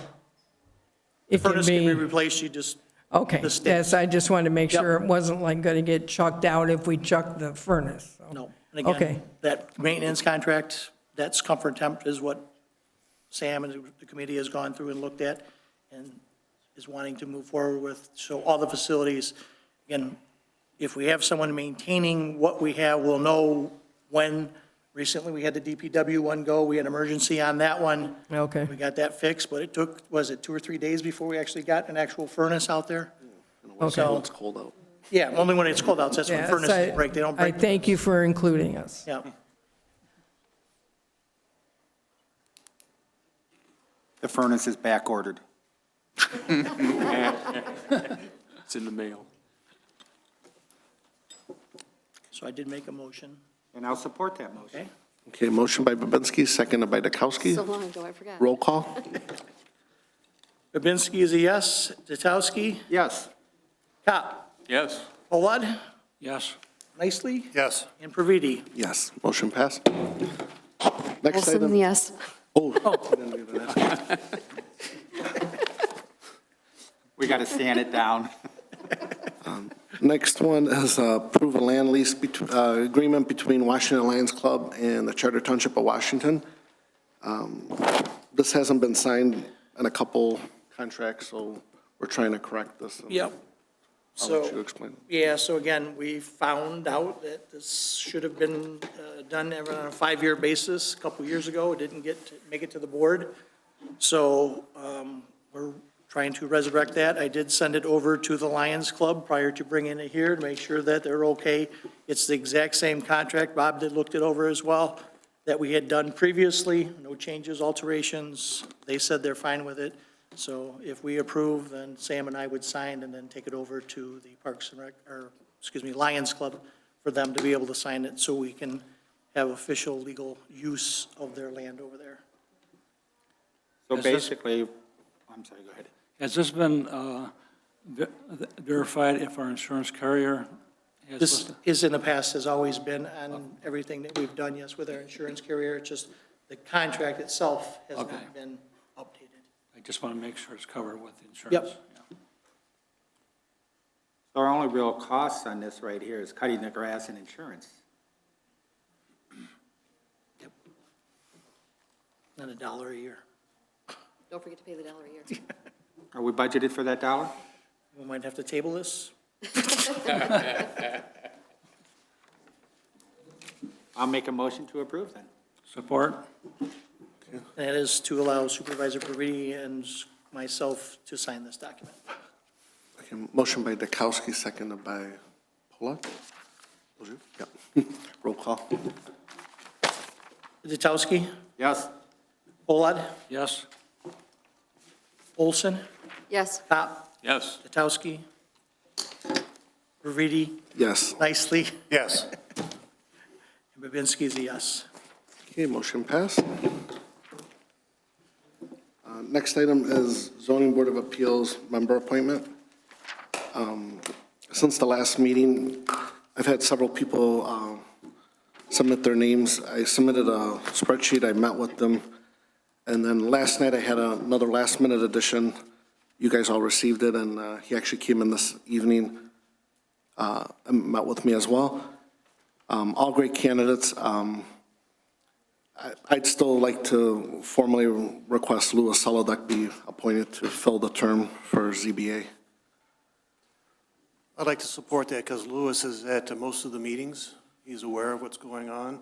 It can furnace can be be, replaced, you just, okay, the sticks. yes, I just wanted to make Yep. sure it wasn't like going to get chucked out if we chucked the furnace. so. no. And Okay. again, that maintenance contract, that's Comfort Temp is what Sam and the committee has gone through and looked at and is wanting to move forward with. So all the facilities, again, if we have someone maintaining what we have, we'll know when Recently, we had the DPW one go, we had emergency on that one. Okay. We got that fixed, but it took, was it 2 or 3 days before we actually got an actual furnace out there? Okay. So, It's cold out. yeah, only when it's cold out, that's when Yes, furnaces break, they don't I break. thank you for including us. Yeah. The furnace is back ordered. It's in the mail. So I did make a motion. And I'll support that motion. Okay. Okay, motion by Babinski, seconded by Dekowski. So long ago, I forgot. Roll call? Babinski is a yes. Tatowski? Yes. Cop? Yes. Holad? Yes. Nicely? Yes. And Praviti? Yes, motion passed. Next Olson, item. yes. Oh. I didn't even ask. We got to stand it down. Next one is approve a land lease agreement between Washington Lions Club and the Charter Township of Washington. This hasn't been signed in a couple contracts, so we're trying to correct this. Yep. I'll let you So, explain. yeah, so again, we found out that this should have been done on a 5-year basis a couple years ago. It didn't make it to the board. So we're trying to resurrect that. I did send it over to the Lions Club prior to bringing it here to make sure that they're okay. It's the exact same contract. Bob did looked it over as well, that we had done previously, no changes, alterations. They said they're fine with it. So if we approve, then Sam and I would sign and then take it over to the Parks and Rec, or, excuse me, Lions Club for them to be able to sign it so we can have official legal use of their land over there. So Is this- basically, I'm sorry, go ahead. Has this been verified if our insurance carrier has This listed? is in the past, has always been on everything that we've done, yes, with our insurance carrier. It's just the contract itself has Okay. not been updated. I just want to make sure it's covered with insurance. Yep. Yeah. So our only real costs on this right here is cutting the grass and insurance. And $1 a year. Don't forget to pay the $1 a year. Are we budgeted for that dollar? We might have to table this. I'll make a motion to approve then. Support? And that is to allow Supervisor Praviti and myself to sign this document. Okay, motion by Dekowski, seconded by Pola. Was you? Yeah. Roll call. Tatowski? Yes. Holad? Yes. Olson? Yes. Pop? Yes. Tatowski? Praviti? Yes. Nicely? Yes. And Babinski is a yes. Okay, motion passed. Next item is zoning board of appeals member appointment. Since the last meeting, I've had several people submit their names. I submitted a spreadsheet, I met with them, and then last night I had another last-minute addition. You guys all received it, and he actually came in this evening and met with me as well. All great candidates. I'd still like to formally request Louis Solodek be appointed to fill the term for ZBA. I'd like to support that because Louis is at most of the meetings. He's aware of what's going on.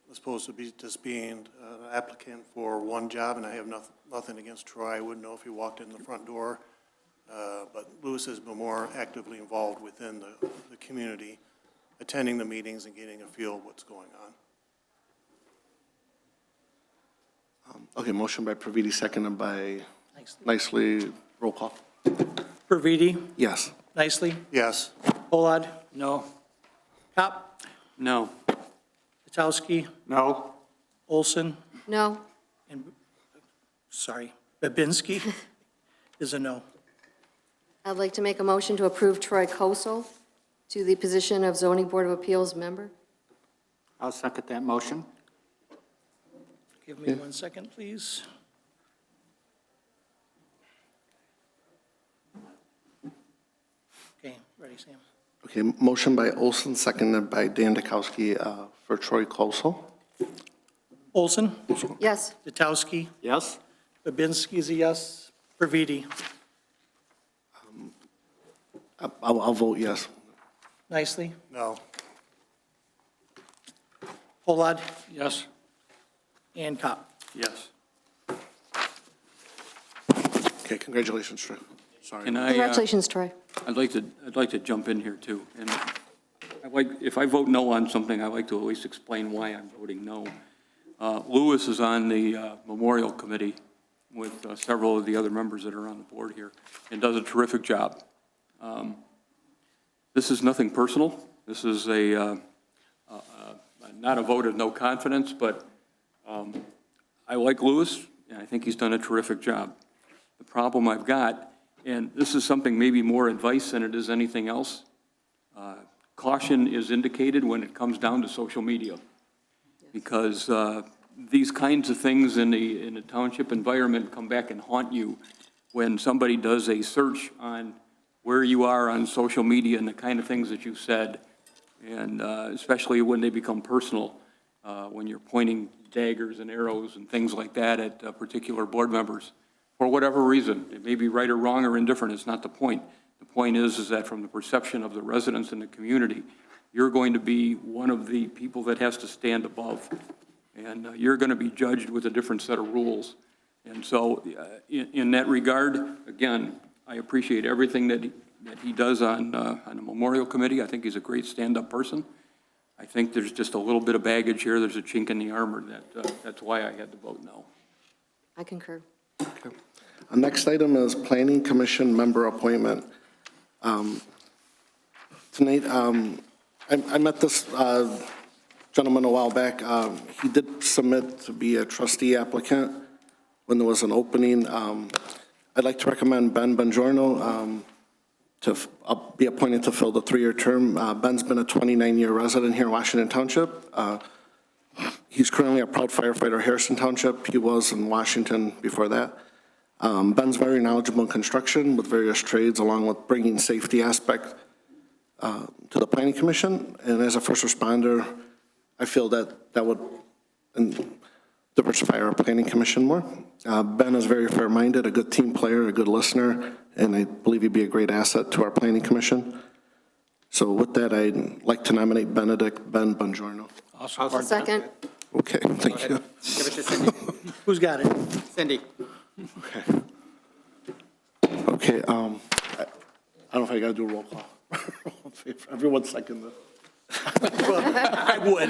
As opposed to just being an applicant for one job, and I have nothing against Troy. I wouldn't know if he walked in the front door. But Louis has been more actively involved within the community, attending the meetings and getting a feel of what's going on. Okay, motion by Praviti, seconded by Nicely. Roll call. Praviti? Yes. Nicely? Yes. Holad? No. Pop? No. Tatowski? No. Olson? No. And, sorry, Babinski is a no. I'd like to make a motion to approve Troy Kosel to the position of zoning board of appeals member. I'll second that motion. Give me 1 second, please. Okay, ready, Sam? Okay, motion by Olson, seconded by Dan Dekowski for Troy Kosel. Olson? Yes. Tatowski? Yes. Babinski is a yes. Praviti? I'll vote yes. Nicely? No. Polad, Yes. and Kopp. Yes. Okay, congratulations, Troy. Sorry. Can I, Congratulations, Troy. I'd like to jump in here too. And if I vote no on something, I like to at least explain why I'm voting no. Lewis is on the Memorial Committee with several of the other members that are on the board here and does a terrific job. This is nothing personal. This is not a vote of no confidence, but I like Lewis, and I think he's done a terrific job. The problem I've got, and this is something maybe more advice than it is anything else, caution is indicated when it comes down to social media. Because these kinds of things in the township environment come back and haunt you when somebody does a search on where you are on social media and the kind of things that you've said, and especially when they become personal, when you're pointing daggers and arrows and things like that at particular board members. For whatever reason, it may be right or wrong or indifferent, it's not the point. The point is that from the perception of the residents in the community, you're going to be one of the people that has to stand above. And you're going to be judged with a different set of rules. And so in that regard, again, I appreciate everything that he does on the Memorial Committee. I think he's a great stand-up person. I think there's just a little bit of baggage here. There's a chink in the armor. That's why I had to vote no. I concur. Okay. Our next item is Planning Commission member appointment. Tonight, I met this gentleman a while back. He did submit to be a trustee applicant when there was an opening. I'd like to recommend Ben Bongiorno to be appointed to fill the 3-year term. Ben's been a 29-year resident here in Washington Township. He's currently a proud firefighter, Harrison Township. He was in Washington before that. Ben's very knowledgeable in construction with various trades, along with bringing safety aspect to the Planning Commission. And as a first responder, I feel that would diversify our Planning Commission more. Ben is very fair-minded, a good team player, a good listener, and I believe he'd be a great asset to our Planning Commission. So with that, I'd like to nominate Ben Bongiorno. Awesome. Second. Okay, thank you. Give it to Cindy. Who's got it? Cindy. Okay, I don't know if I gotta do a roll call. Everyone second this. I would.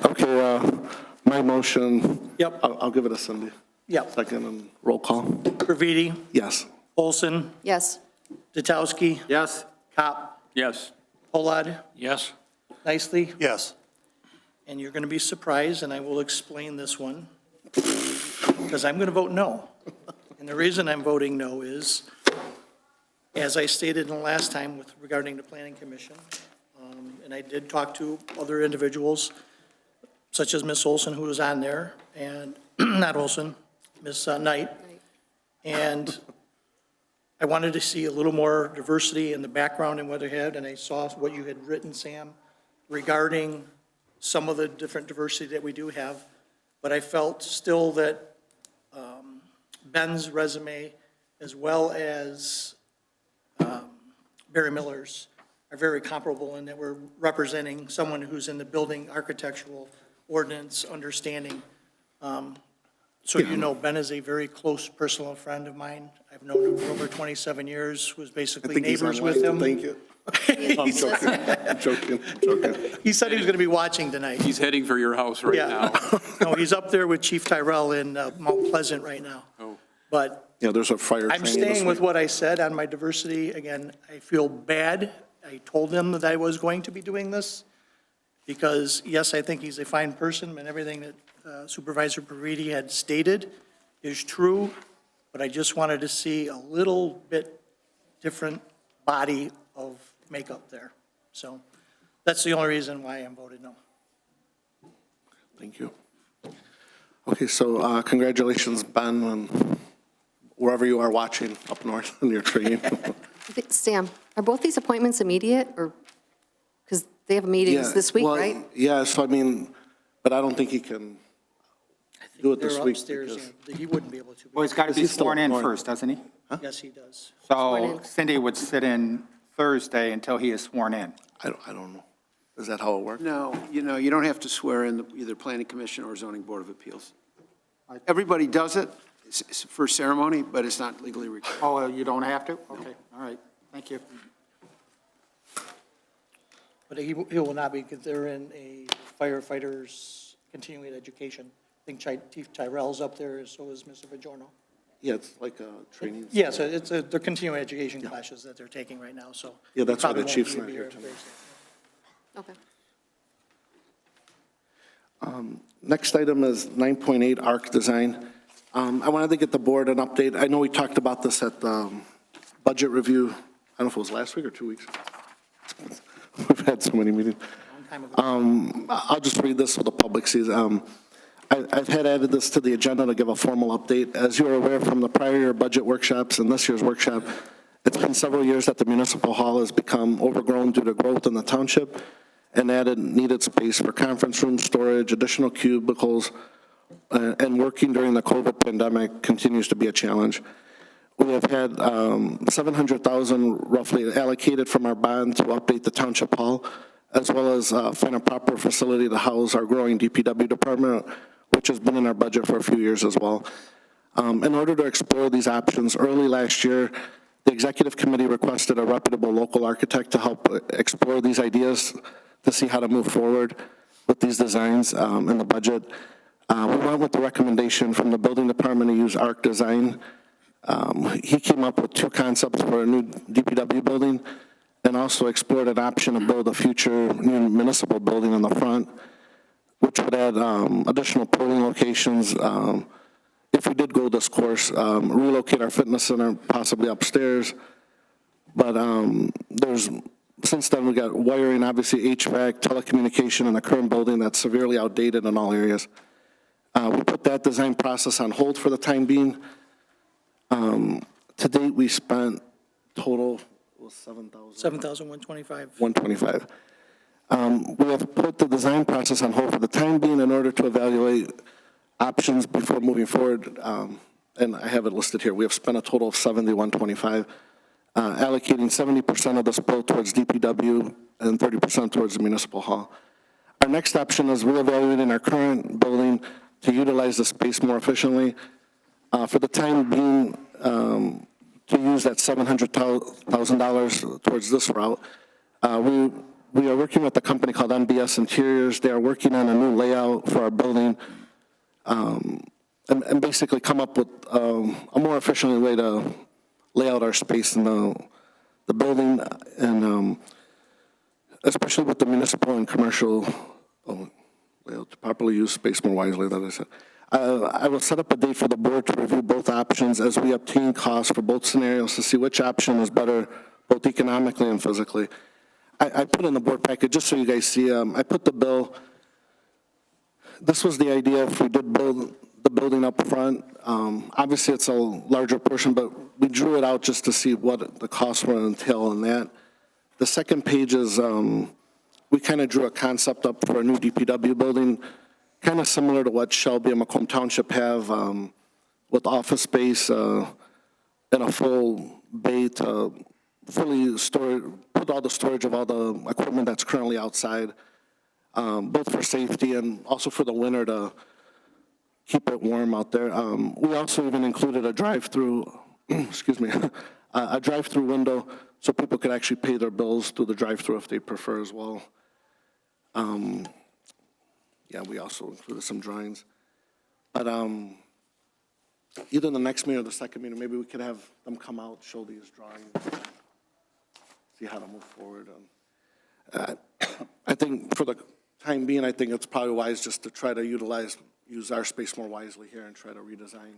Okay, my motion. Yep. I'll give it to Cindy. Yep. Second and roll call. Graviti, Yes. Olson, Yes. Datowski, Yes. Kopp, Yes. Polad, Yes. Nicely. Yes. And you're going to be surprised, and I will explain this one, because I'm going to vote no. And the reason I'm voting no is, as I stated in the last time regarding the Planning Commission, and I did talk to other individuals, such as Ms. Olson, who was on there, and not Olson, Ms. Knight, and I wanted to see a little more diversity in the background in Weatherhead, and I saw what you had written, Sam, regarding some of the different diversity that we do have, but I felt still that Ben's resume, as well as Barry Miller's, are very comparable in that we're representing someone who's in the building architectural ordinance understanding. So you know, Ben is a very close personal friend of mine. I've known him for over 27 years, was basically neighbors with him. Thank you. I'm joking. He said he was going to be watching tonight. He's heading for your house right now. No, he's up there with Chief Tyrell in Mount Pleasant right now. Oh. But Yeah, there's a fire I'm training this staying with week. what I said on my diversity. Again, I feel bad. I told him that I was going to be doing this because, yes, I think he's a fine person and everything that Supervisor Pariti had stated is true, but I just wanted to see a little bit different body of makeup there. So that's the only reason why I'm voted no. Thank you. Okay, so congratulations, Ben, and wherever you are watching up north in your training. Sam, are both these appointments immediate, or, because they have meetings this week, well, right? Yeah, so I mean, but I don't think he can do it this They're week. upstairs, because- yeah. He wouldn't be able to. Well, he's got to be He's still sworn in sworn. first, doesn't he? Yes, he does. So Cindy would sit in Thursday until he is sworn in. I don't know. Is that how it works? No, you don't have to swear in either planning commission or zoning board of appeals. Everybody does it for ceremony, but it's not legally required. Oh, you don't have to? Okay, all right, thank you. But he will not be, because they're in a firefighter's continuing education. I think Chief Tyrell's up there, so is Mr. Bajorno. Yeah, it's like a training. Yes, they're continuing education classes that they're taking right now, so. Yeah, that's why the probably won't chief's be not here tonight. Okay. Next item is 9.8 ARC design. I wanted to get the board an update. I know we talked about this at the budget review. I don't know if it was last week or 2 weeks. We've had so many meetings. I'll just read this so the public sees. I've had added this to the agenda to give a formal update. As you are aware from the prior year budget workshops and this year's workshop, it's been several years that the municipal hall has become overgrown due to growth in the township and needed space for conference room storage, additional cubicles, and working during the COVID pandemic continues to be a challenge. We have had $700,000 roughly allocated from our bond to update the township hall, as well as find a proper facility to house our growing DPW department, which has been in our budget for a few years as well. In order to explore these options, early last year, the executive committee requested a reputable local architect to help explore these ideas to see how to move forward with these designs in the budget. We went with the recommendation from the building department to use ARC Design. He came up with 2 concepts for a new DPW building and also explored an option to build a future new municipal building on the front, which would add additional polling locations. If we did go this course, relocate our fitness center possibly upstairs. But since then we got wiring, obviously HVAC, telecommunication in the current building that's severely outdated in all areas. We put that design process on hold for the time being. To date, we spent total was $7,125. $125. We have put the design process on hold for the time being in order to evaluate options before moving forward. And I have it listed here. We have spent a total of $71.25, allocating 70% of this bill towards DPW and 30% towards the municipal hall. Our next option is reevaluating our current building to utilize the space more efficiently. For the time being, to use that $700,000 towards this route, we are working with a company called MBS Interiors. They are working on a new layout for our building and basically come up with a more efficient way to lay out our space in the building, and especially with the municipal and commercial layout to properly use space more wisely, that I said. I will set up a date for the board to review both options as we obtain costs for both scenarios to see which option is better, both economically and physically. I put in the board packet, just so you guys see, I put the bill. This was the idea if we did build the building up front. Obviously, it's a larger portion, but we drew it out just to see what the costs were entail in that. The second page is, we kind of drew a concept up for a new DPW building, kind of similar to what Shelby and Macomb Township have, with office space and a full bay to fully store, put all the storage of all the equipment that's currently outside, both for safety and also for the winter to keep it warm out there. We also even included a drive-through, excuse me, a drive-through window so people could actually pay their bills through the drive-through if they prefer as well. Yeah, we also included some drawings. But either the next meeting or the second meeting, maybe we could have them come out, show these drawings, see how to move forward. I think for the time being, I think it's probably wise just to try to use our space more wisely here and try to redesign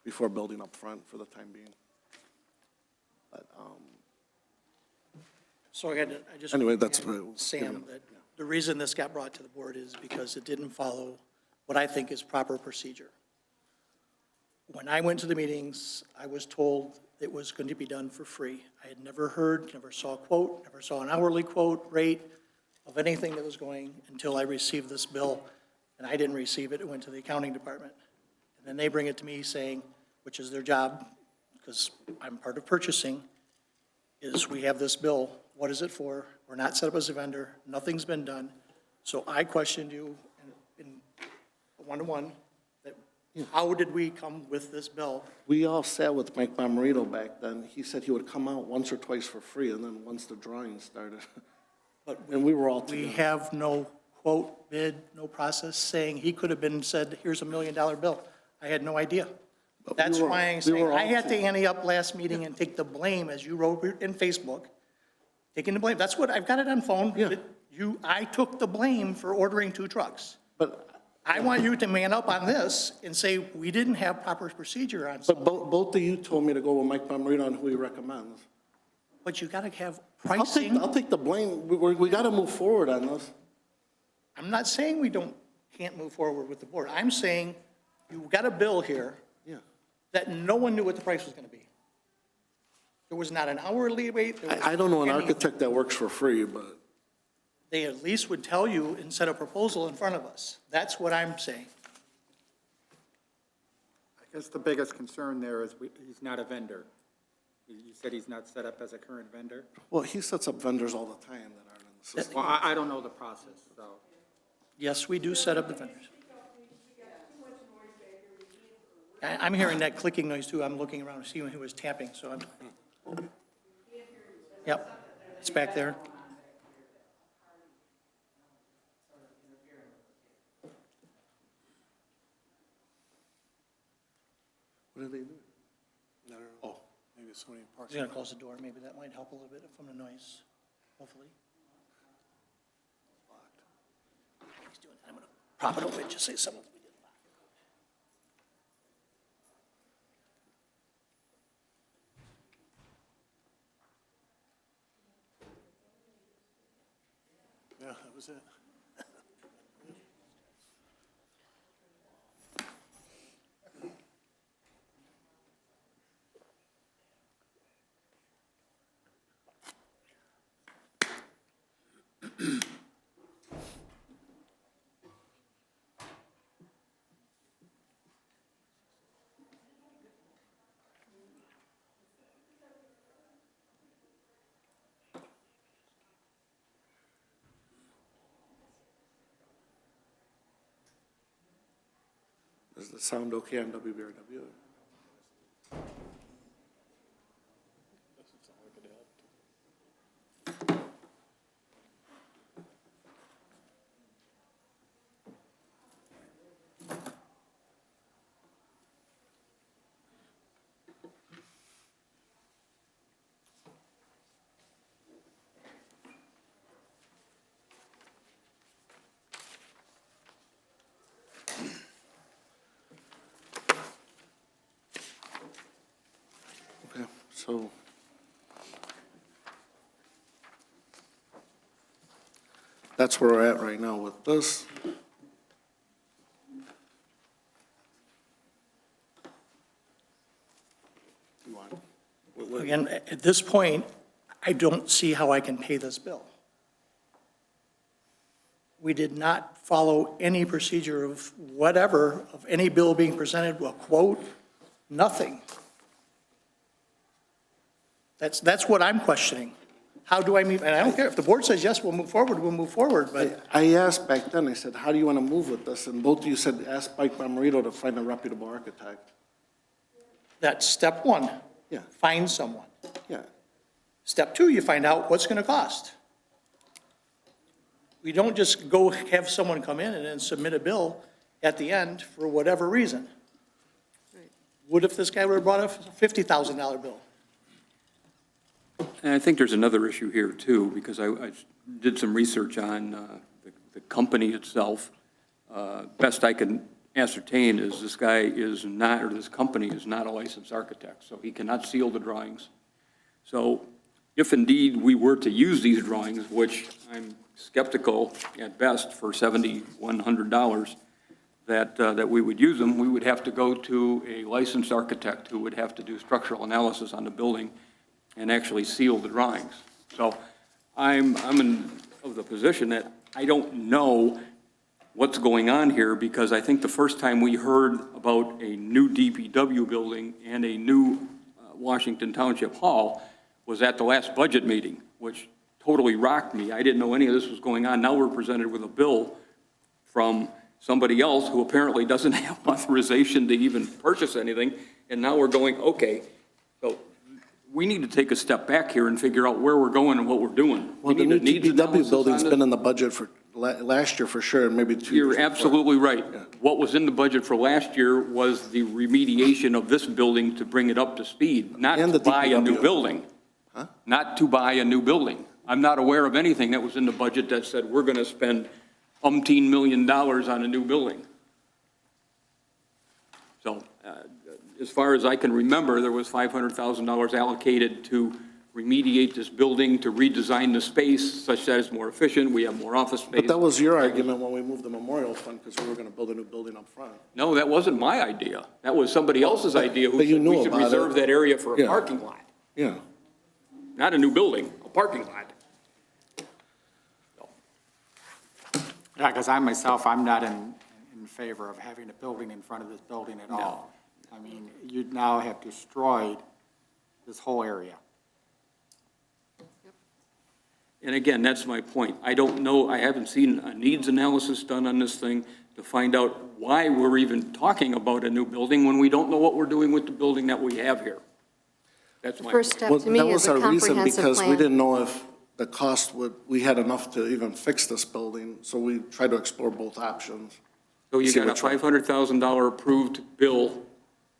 before building up front for the time being. But, So I just. Anyway, that's Sam, that the reason this got brought to the board is because it didn't follow what I think is proper procedure. When I went to the meetings, I was told it was going to be done for free. I had never heard, never saw a quote, never saw an hourly quote rate of anything that was going until I received this bill, and I didn't receive it. It went to the accounting department. And then they bring it to me saying, which is their job, because I'm part of purchasing, is we have this bill what is it for? We're not set up as a vendor, nothing's been done. So I questioned you in one-to-one, that how did we come with this bill? We all sat with Mike Bomarito back then. He said he would come out once or twice for free, and then once the drawing started. But And we were all we together. have no quote, bid, no process saying he could have been said, here's $1 million bill. I had no idea. But That's we were- why I'm we saying, were all I had to together. ante up last meeting and take the blame, as you wrote in Facebook, taking the blame. That's what, I've got it on phone. Yeah. I took the blame for ordering 2 trucks. But I want you to man up on this and say, we didn't have proper procedure on But something. both of you told me to go with Mike Bomarito on who he recommends. But you gotta have I'll pricing. take the blame. We got to move forward on this. I'm not saying we can't move forward with the board. I'm saying you got a bill here Yeah. that no one knew what the price was gonna be. There was not an hourly rate. there was I don't know an anything. architect that works for free, but They at least would tell you and set a proposal in front of us. That's what I'm saying. I guess the biggest concern there is he's not a vendor. You said he's not set up as a current vendor? well, he sets up vendors all the time that aren't in the system. Well, I don't know the process, so. Yes, we do set up the vendors. I'm hearing that clicking noise too. I'm looking around to see when he was tapping, so I'm. Yep, it's back there. What do they do? No, oh, maybe it's somebody in He's parking. gonna close the door. Maybe that might help a little bit from the noise, hopefully. He's doing that. I'm gonna prop it open and just say something. Yeah, that was it. Does the sound okay on WBRW? Okay, so that's where we're at right now with this. You want- Again, at this point, I don't see how I can pay this bill. We did not follow any procedure of whatever, of any bill being presented, a quote, nothing. That's what I'm questioning. How do I meet, and I don't care, if the board says yes, we'll move forward, but I asked back then, I said, how do you want to move with this? And both of you said, ask Mike Bomarito to find a reputable architect. that's step one. Yeah. Find someone. Yeah. Step two, you find out what's going to cost. We don't just go have someone come in and then submit a bill at the end for whatever reason. What if this guy would have brought a $50,000 bill? And I think there's another issue here too, because I did some research on the company itself. Best I can ascertain is this guy is not, or this company is not a licensed architect, so he cannot seal the drawings. So if indeed we were to use these drawings, which I'm skeptical at best for $7,100, that we would use them, we would have to go to a licensed architect who would have to do structural analysis on the building and actually seal the drawings. So I'm of the position that I don't know what's going on here, because I think the first time we heard about a new DPW building and a new Washington Township Hall was at the last budget meeting, which totally rocked me. I didn't know any of this was going on. Now we're presented with a bill from somebody else who apparently doesn't have authorization to even purchase anything, and now we're going, okay, so we need to take a step back here and figure out where we're going and what we're doing. Well, the We new need a needs TPW analysis building's on been this. in the budget for last year for sure, and maybe 2 years You're before. absolutely right. What was in the budget for last year was the remediation of this building to bring it up to speed, not And to the buy a new DPW. building. Huh? Not to buy a new building. I'm not aware of anything that was in the budget that said we're going to spend umpteen $1 million on a new building. So, as far as I can remember, there was $500,000 allocated to remediate this building, to redesign the space such that it's more efficient, we have more office space. But that was your argument when we moved the memorial fund, because we were going to build a new building up front. No, that wasn't my idea. That was somebody else's idea who But you said knew we should about reserve it. that area for a Yeah. parking lot. Yeah. Not a new building, a parking lot. Yeah, because I myself, I'm not in favor of having a building in front of this building at all. I mean, you now have destroyed this whole area. And again, that's my point. I don't know, I haven't seen a needs analysis done on this thing to find out why we're even talking about a new building when we don't know what we're doing with the building that we have here. That's my First point. step Well, to me that is was a our reason, comprehensive because we plan. didn't know if the cost would, we had enough to even fix this building, so we tried to explore both options. So you See got a which one. $500,000 approved bill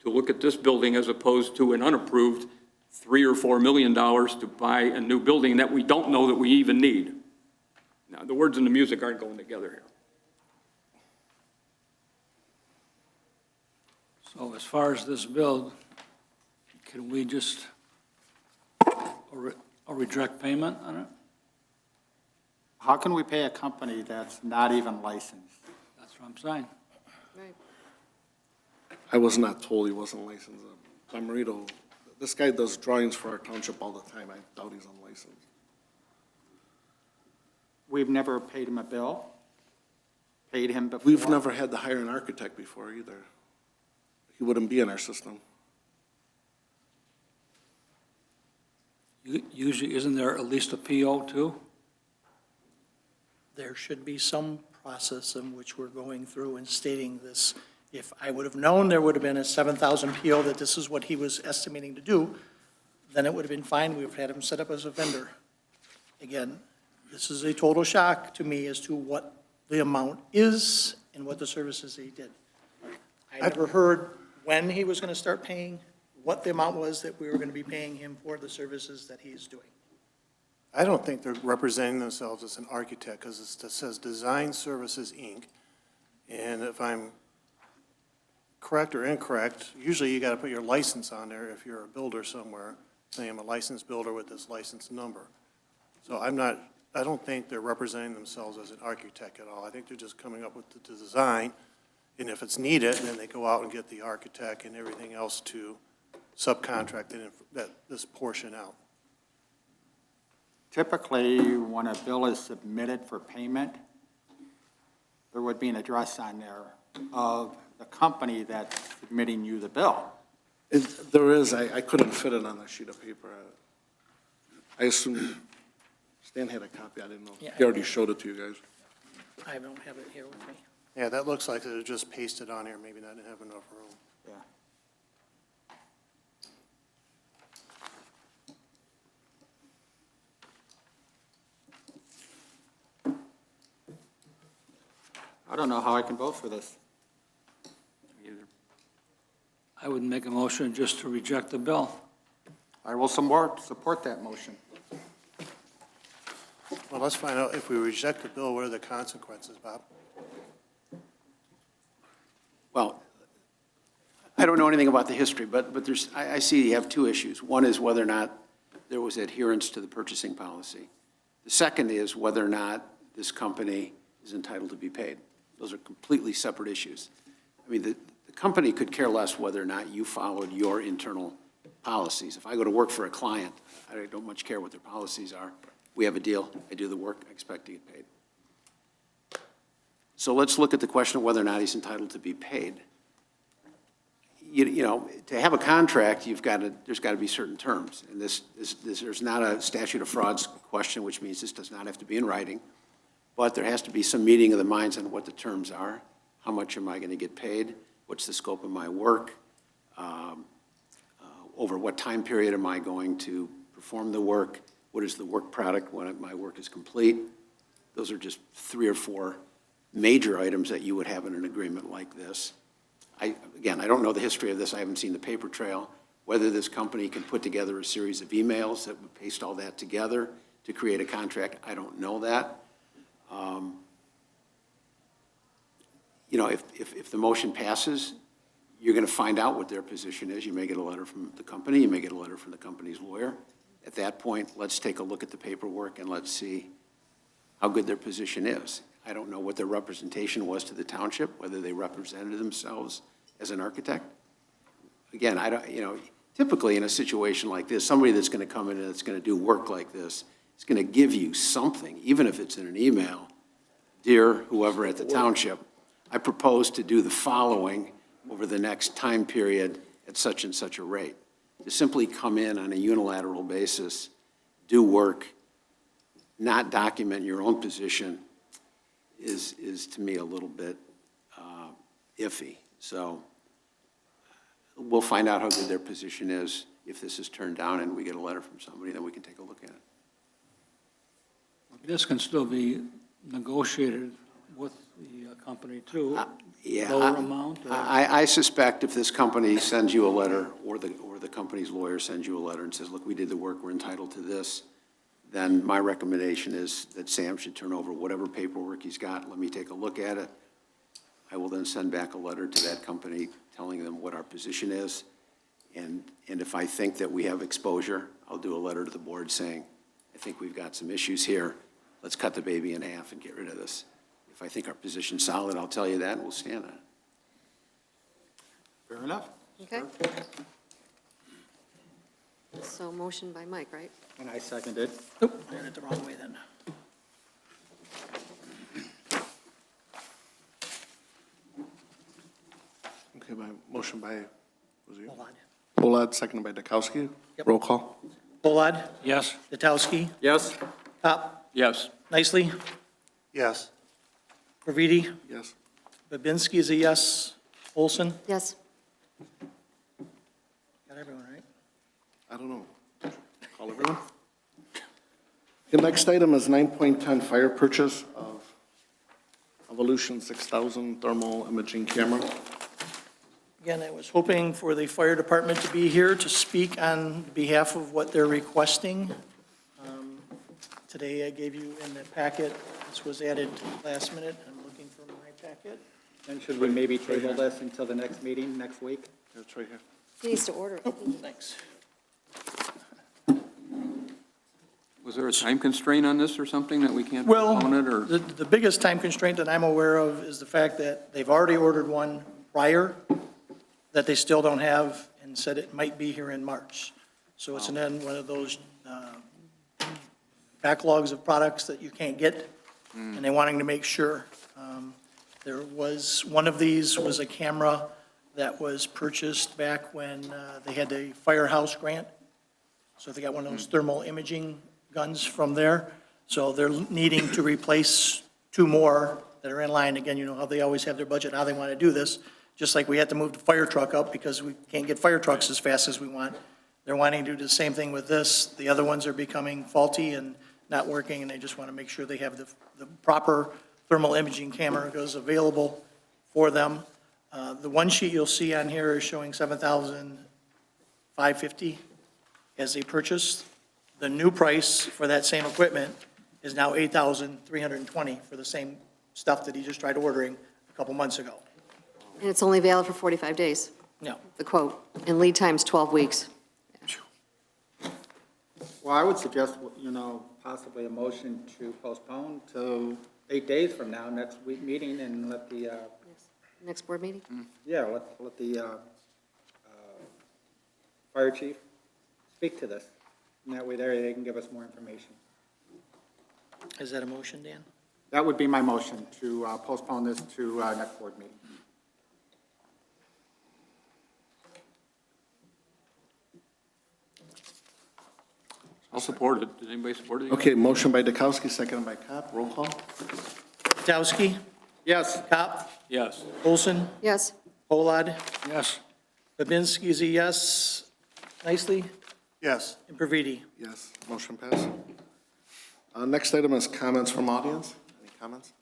to look at this building as opposed to an unapproved $3 or $4 million to buy a new building that we don't know that we even need. Now, the words and the music aren't going together here. So as far as this bill, can we just reject payment on it? How can we pay a company that's not even licensed? That's what I'm saying. Right. I was not told he wasn't licensed. Marito, this guy does drawings for our township all the time. I doubt he's unlicensed. We've never paid him a bill, paid him before. We've never had to hire an architect before either. He wouldn't be in our system. Usually, isn't there at least a PO too? There should be some process in which we're going through and stating this. If I would have known there would have been a 7,000 PO that this is what he was estimating to do, then it would have been fine. We would have had him set up as a vendor. Again, this is a total shock to me as to what the amount is and what the services he did. I never heard when he was going to start paying, what the amount was that we were going to be paying him for the services that he is doing. I don't think they're representing themselves as an architect, because it says Design Services, Inc. And if I'm correct or incorrect, usually you got to put your license on there if you're a builder somewhere, saying I'm a licensed builder with this license number. So I don't think they're representing themselves as an architect at all. I think they're just coming up with the design, and if it's needed, then they go out and get the architect and everything else to subcontract this portion out. Typically, when a bill is submitted for payment, there would be an address on there of the company that's submitting you the bill. There is, I couldn't fit it on a sheet of paper. I assume Stan had a copy, I didn't know. Yeah. He already showed it to you guys. I don't have it here with me. Yeah, that looks like they're just pasted on here, maybe not have enough room. Yeah. I don't know how I can vote for this. I would make a motion just to reject the bill. I will support that motion. Well, let's find out, if we reject the bill, what are the consequences, Bob? Well, I don't know anything about the history, but there's, I see you have two issues. One is whether or not there was adherence to the purchasing policy. The second is whether or not this company is entitled to be paid. Those are completely separate issues. I mean, the company could care less whether or not you followed your internal policies. If I go to work for a client, I don't much care what their policies are. We have a deal, I do the work, I expect to get paid. So let's look at the question of whether or not he's entitled to be paid. you know, to have a contract, there's got to be certain terms. And there's not a statute of frauds question, which means this does not have to be in writing. But there has to be some meeting of the minds on what the terms are. How much am I going to get paid? What's the scope of my work? Over what time period am I going to perform the work? What is the work product when my work is complete? Those are just 3 or 4 major items that you would have in an agreement like this. Again, I don't know the history of this. I haven't seen the paper trail. Whether this company can put together a series of emails that would paste all that together to create a contract, I don't know that. You know, if the motion passes, you're going to find out what their position is. You may get a letter from the company. You may get a letter from the company's lawyer. At that point, let's take a look at the paperwork and let's see how good their position is. I don't know what their representation was to the township, whether they represented themselves as an architect. Again, you know, typically in a situation like this, somebody that's going to come in and that's going to do work like this is going to give you something, even if it's in an email. Dear whoever at the township, I propose to do the following over the next time period at such and such a rate. To simply come in on a unilateral basis, do work, not document your own position is to me a little bit iffy. So we'll find out how good their position is. If this is turned down and we get a letter from somebody, then we can take a look at it. This can still be negotiated with the company too? Yeah, Lower amount? Or- I suspect if this company sends you a letter, or the company's lawyer sends you a letter and says, look, we did the work, we're entitled to this, then my recommendation is that Sam should turn over whatever paperwork he's got, let me take a look at it. I will then send back a letter to that company telling them what our position is. And if I think that we have exposure, I'll do a letter to the board saying, I think we've got some issues here, let's cut the baby in half and get rid of this. If I think our position's solid, I'll tell you that, and we'll stand on it. Fair enough. Okay. So motion by Mike, right? And I seconded. Nope, I did it the wrong way then. Okay, motion by, was it? Bolad. Bolad, seconded by Dukowski. Yep. Roll call. Bolad? Yes. Tatowski? Yes. Pop? Yes. Nicely? Yes. Graviti? Yes. Babinski is a yes. Olson? Yes. Got everyone, right? I don't know. Call everyone. The next item is 9.10, fire purchase of Evolution 6000 thermal imaging camera. Again, I was hoping for the fire department to be here to speak on behalf of what they're requesting. Today I gave you in the packet, this was added last minute, I'm looking for my packet. And should we maybe table this until the next meeting, next week? That's right here. He needs to order it. Thanks. Was there a time constraint on this or something that we can't Well, postpone it, or? the biggest time constraint that I'm aware of is the fact that they've already ordered one prior that they still don't have and said it might be here in March. So it's then one of those backlogs of products that you can't get, and they're wanting to make sure. There was, one of these was a camera that was purchased back when they had the firehouse grant. So they got one of those thermal imaging guns from there. So they're needing to replace 2 more that are in line. Again, you know how they always have their budget, how they want to do this. Just like we had to move the fire truck up because we can't get fire trucks as fast as we want. They're wanting to do the same thing with this. The other ones are becoming faulty and not working, and they just want to make sure they have the proper thermal imaging camera goes available for them. The one sheet you'll see on here is showing $7,550 as they purchased. The new price for that same equipment is now $8,320 for the same stuff that he just tried ordering a couple months ago. And it's only valid for 45 days, No. the quote, and lead time's 12 weeks. Well, I would suggest, possibly a motion to postpone to 8 days from now, next week meeting, and let the, Next board meeting? let the fire chief speak to this. And that way they can give us more information. Is that a motion, Dan? That would be my motion, to postpone this to next board meeting. I'll support it. Did anybody support it? Okay, motion by Dukowski, seconded by Kopp. Roll call. Gutowski. Yes. Kopp. Yes. Olson. Yes. Holad. Yes. Babinski is a yes. Nicely. Yes. And Praviti. Yes, motion passed. Next item is comments from audience. Any comments?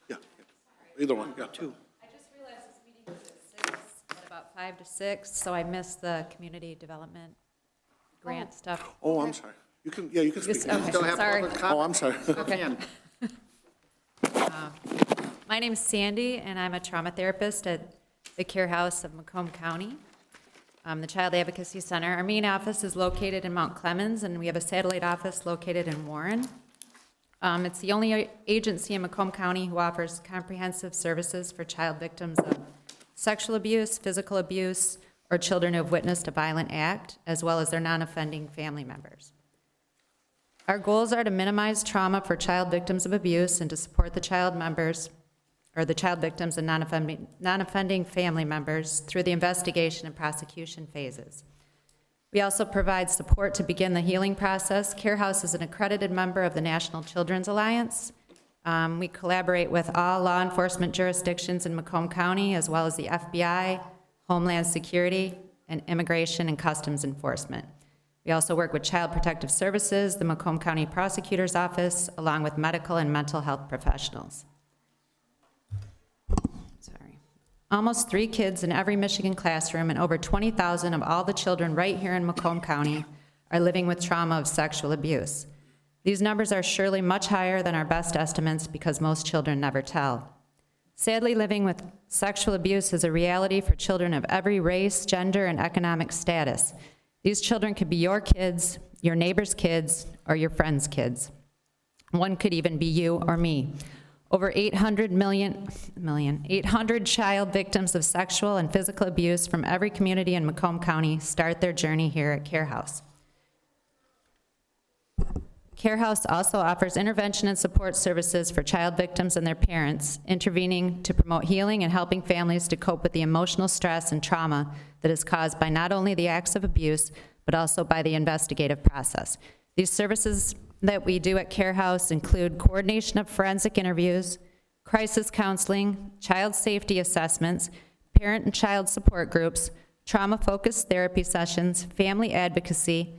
Yeah, either one, yeah. Two. I just realized this meeting was at 6, at about 5 to 6, so I missed the community development grant stuff. Oh, I'm sorry. You can speak. Okay, Still have sorry. public Oh, I'm sorry. Okay. My name's Sandy, and I'm a trauma therapist at the Care House of Macomb County, the Child Advocacy Center. Our main office is located in Mount Clemens, and we have a satellite office located in Warren. It's the only agency in Macomb County who offers comprehensive services for child victims of sexual abuse, physical abuse, or children who have witnessed a violent act, as well as their non-offending family members. Our goals are to minimize trauma for child victims of abuse and to support the child members, or the child victims and non-offending family members through the investigation and prosecution phases. We also provide support to begin the healing process. Care House is an accredited member of the National Children's Alliance. We collaborate with all law enforcement jurisdictions in Macomb County, as well as the FBI, Homeland Security, and Immigration and Customs Enforcement. We also work with Child Protective Services, the Macomb County Prosecutor's Office, along with medical and mental health professionals. Almost 3 kids in every Michigan classroom and over 20,000 of all the children right here in Macomb County are living with trauma of sexual abuse. These numbers are surely much higher than our best estimates because most children never tell. Sadly, living with sexual abuse is a reality for children of every race, gender, and economic status. These children could be your kids, your neighbor's kids, or your friend's kids. One could even be you or me. Over 800 child victims of sexual and physical abuse from every community in Macomb County start their journey here at Care House. Care House also offers intervention and support services for child victims and their parents, intervening to promote healing and helping families to cope with the emotional stress and trauma that is caused by not only the acts of abuse, but also by the investigative process. These services that we do at Care House include coordination of forensic interviews, crisis counseling, child safety assessments, parent and child support groups, trauma-focused therapy sessions, family advocacy,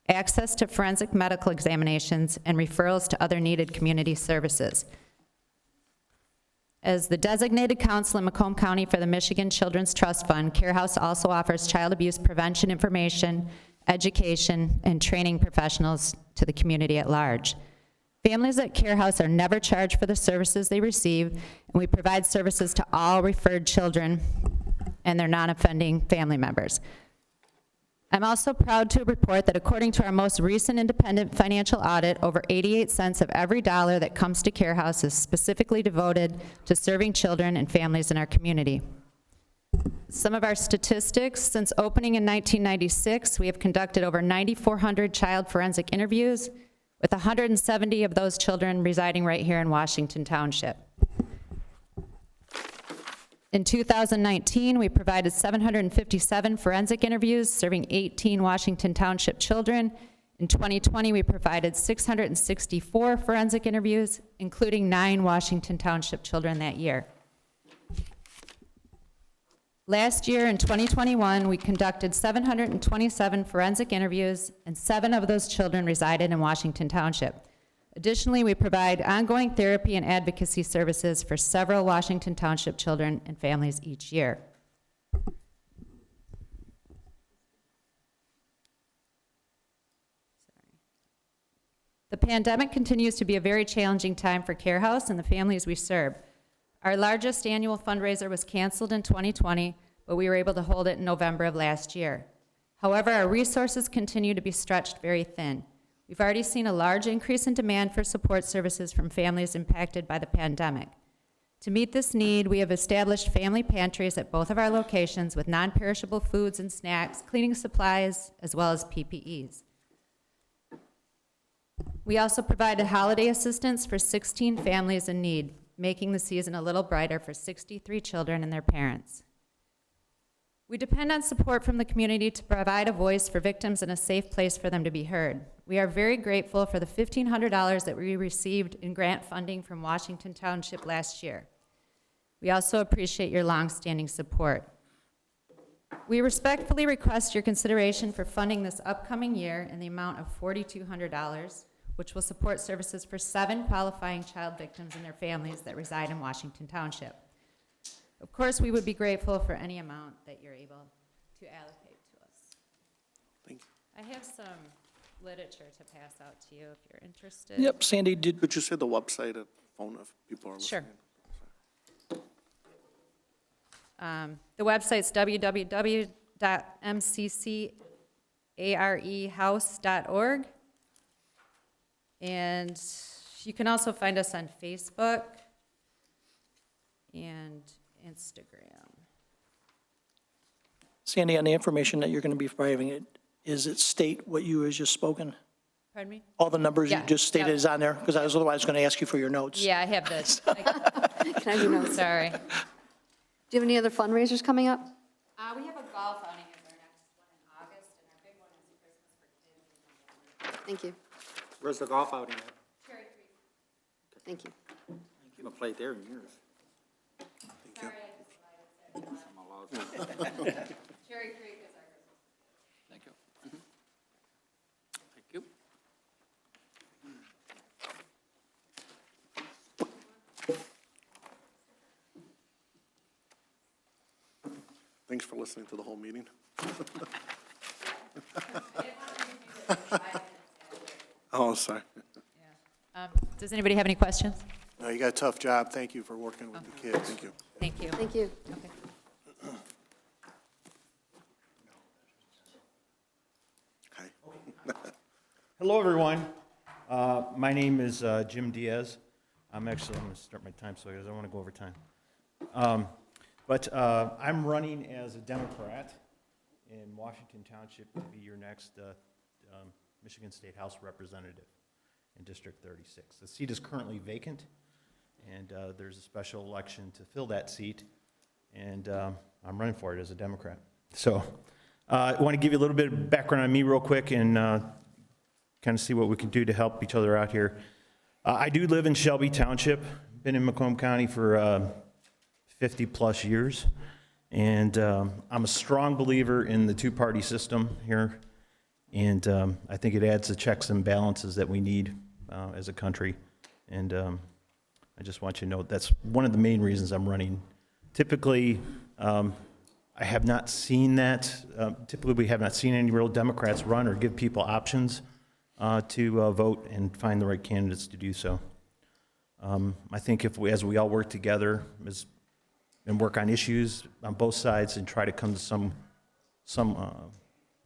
access to forensic medical examinations, and referrals to other needed community services. As the designated counsel in Macomb County for the Michigan Children's Trust Fund, Care House also offers child abuse prevention information, education, and training professionals to the community at large. Families at Care House are never charged for the services they receive, and we provide services to all referred children and their non-offending family members. I'm also proud to report that according to our most recent independent financial audit, over 88 cents of every dollar that comes to Care House is specifically devoted to serving children and families in our community. Some of our statistics: since opening in 1996, we have conducted over 9,400 child forensic interviews, with 170 of those children residing right here in Washington Township. In 2019, we provided 757 forensic interviews serving 18 Washington Township children. In 2020, we provided 664 forensic interviews, including 9 Washington Township children that year. Last year, in 2021, we conducted 727 forensic interviews, and 7 of those children resided in Washington Township. Additionally, we provide ongoing therapy and advocacy services for several Washington Township children and families each year. The pandemic continues to be a very challenging time for Care House and the families we serve. Our largest annual fundraiser was canceled in 2020, but we were able to hold it in November of last year. However, our resources continue to be stretched very thin. We've already seen a large increase in demand for support services from families impacted by the pandemic. To meet this need, we have established family pantries at both of our locations with non-perishable foods and snacks, cleaning supplies, as well as PPEs. We also provided holiday assistance for 16 families in need, making the season a little brighter for 63 children and their parents. We depend on support from the community to provide a voice for victims and a safe place for them to be heard. We are very grateful for the $1,500 that we received in grant funding from Washington Township last year. We also appreciate your longstanding support. We respectfully request your consideration for funding this upcoming year in the amount of $4,200, which will support services for 7 qualifying child victims and their families that reside in Washington Township. Of course, we would be grateful for any amount that you're able to allocate to us. Thank you. I have some literature to pass out to you if you're interested. Yep, Sandy, Could you say the website and phone if people are listening? Sure. The website's www.mccarehouse.org. And you can also find us on Facebook and Instagram. Sandy, on the information that you're going to be providing, is it state what you has just spoken? Pardon me? All the numbers you Yeah, just stated yeah. is on there? Because I was otherwise going to ask you for your notes. Yeah, I have this. Can I do notes? Sorry. Do you have any other fundraisers coming up? We have a golf outing as our next one in August, and our big one is Christmas for Kids in November. Thank you. Where's the golf outing at? Cherry Creek. Thank you. I haven't played there in years. Sorry, I just lied. Cherry Creek is our Christmas. Thank you. Thank you. Thanks for listening to the whole meeting. Oh, sorry. Does anybody have any questions? No, you got a tough job. Thank you for working with the kids. Thank you. Thank you. Thank you. Okay. Hi. Hello, everyone. My name is Jim Diaz. I'm going to start my time so I don't want to go over time. But I'm running as a Democrat in Washington Township to be your next Michigan State House Representative in District 36. The seat is currently vacant, and there's a special election to fill that seat, and I'm running for it as a Democrat. So I want to give you a little bit of background on me real quick and kind of see what we can do to help each other out here. I do live in Shelby Township, been in Macomb County for 50-plus years, and I'm a strong believer in the two-party system here, and I think it adds the checks and balances that we need as a country, and I just want you to know that's one of the main reasons I'm running. Typically, I have not seen that. Typically, we have not seen any real Democrats run or give people options to vote and find the right candidates to do so. I think as we all work together and work on issues on both sides and try to come to some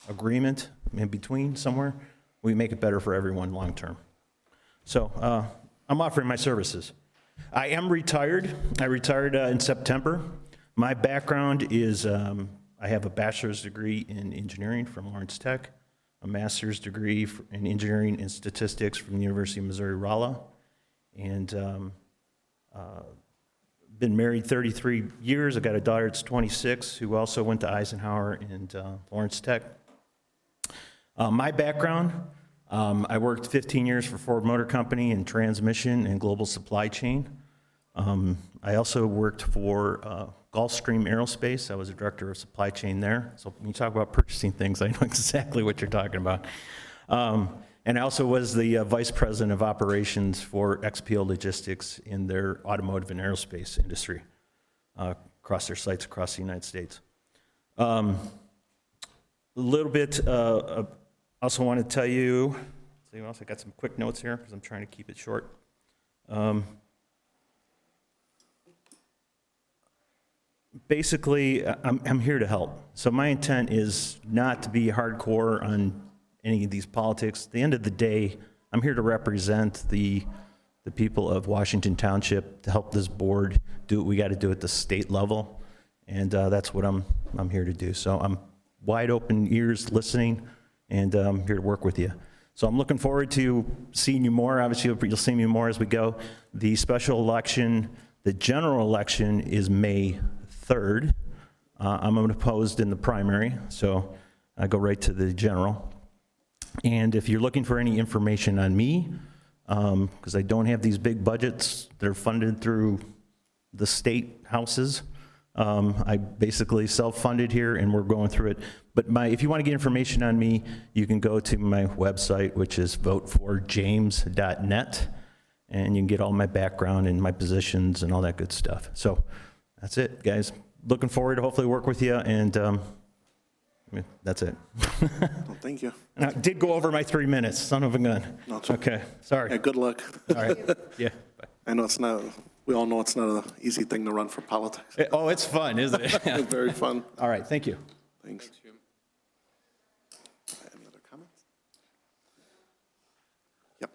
agreement in between somewhere, we make it better for everyone long term. So I'm offering my services. I am retired. I retired in September. My background is I have a bachelor's degree in engineering from Lawrence Tech, a master's degree in engineering and statistics from the University of Missouri-Rolla, and been married 33 years. I got a daughter that's 26 who also went to Eisenhower and Lawrence Tech. My background, I worked 15 years for Ford Motor Company in transmission and global supply chain. I also worked for Gulfstream Aerospace. I was a director of supply chain there. So when you talk about purchasing things, I know exactly what you're talking about. And I also was the vice president of operations for XPO Logistics in their automotive and aerospace industry across their sites across the United States. A little bit, also want to tell you, I got some quick notes here because I'm trying to keep it short. Basically, I'm here to help. So my intent is not to be hardcore on any of these politics. At the end of the day, I'm here to represent the people of Washington Township, to help this board do what we got to do at the state level, and that's what I'm here to do. So I'm wide open ears listening, and I'm here to work with you. So I'm looking forward to seeing you more. Obviously, you'll see me more as we go. The special election, the general election is May 3rd. I'm unopposed in the primary, so I go right to the general. And if you're looking for any information on me, because I don't have these big budgets, they're funded through the state houses. I basically self-funded here, and we're going through it. But if you want to get information on me, you can go to my website, which is voteforjames.net, and you can get all my background and my positions and all that good stuff. So that's it, guys. Looking forward to hopefully work with you, and that's it. Well, thank you. And I did go over my 3 minutes, son of a gun. No, it's okay. Okay, sorry. Yeah, good luck. All right, yeah. Bye. I know it's not, we all know it's not an easy thing to run for politics. Oh, it's fun, isn't it? Very fun. All right, thank you. Thanks. Any other comments? Yep.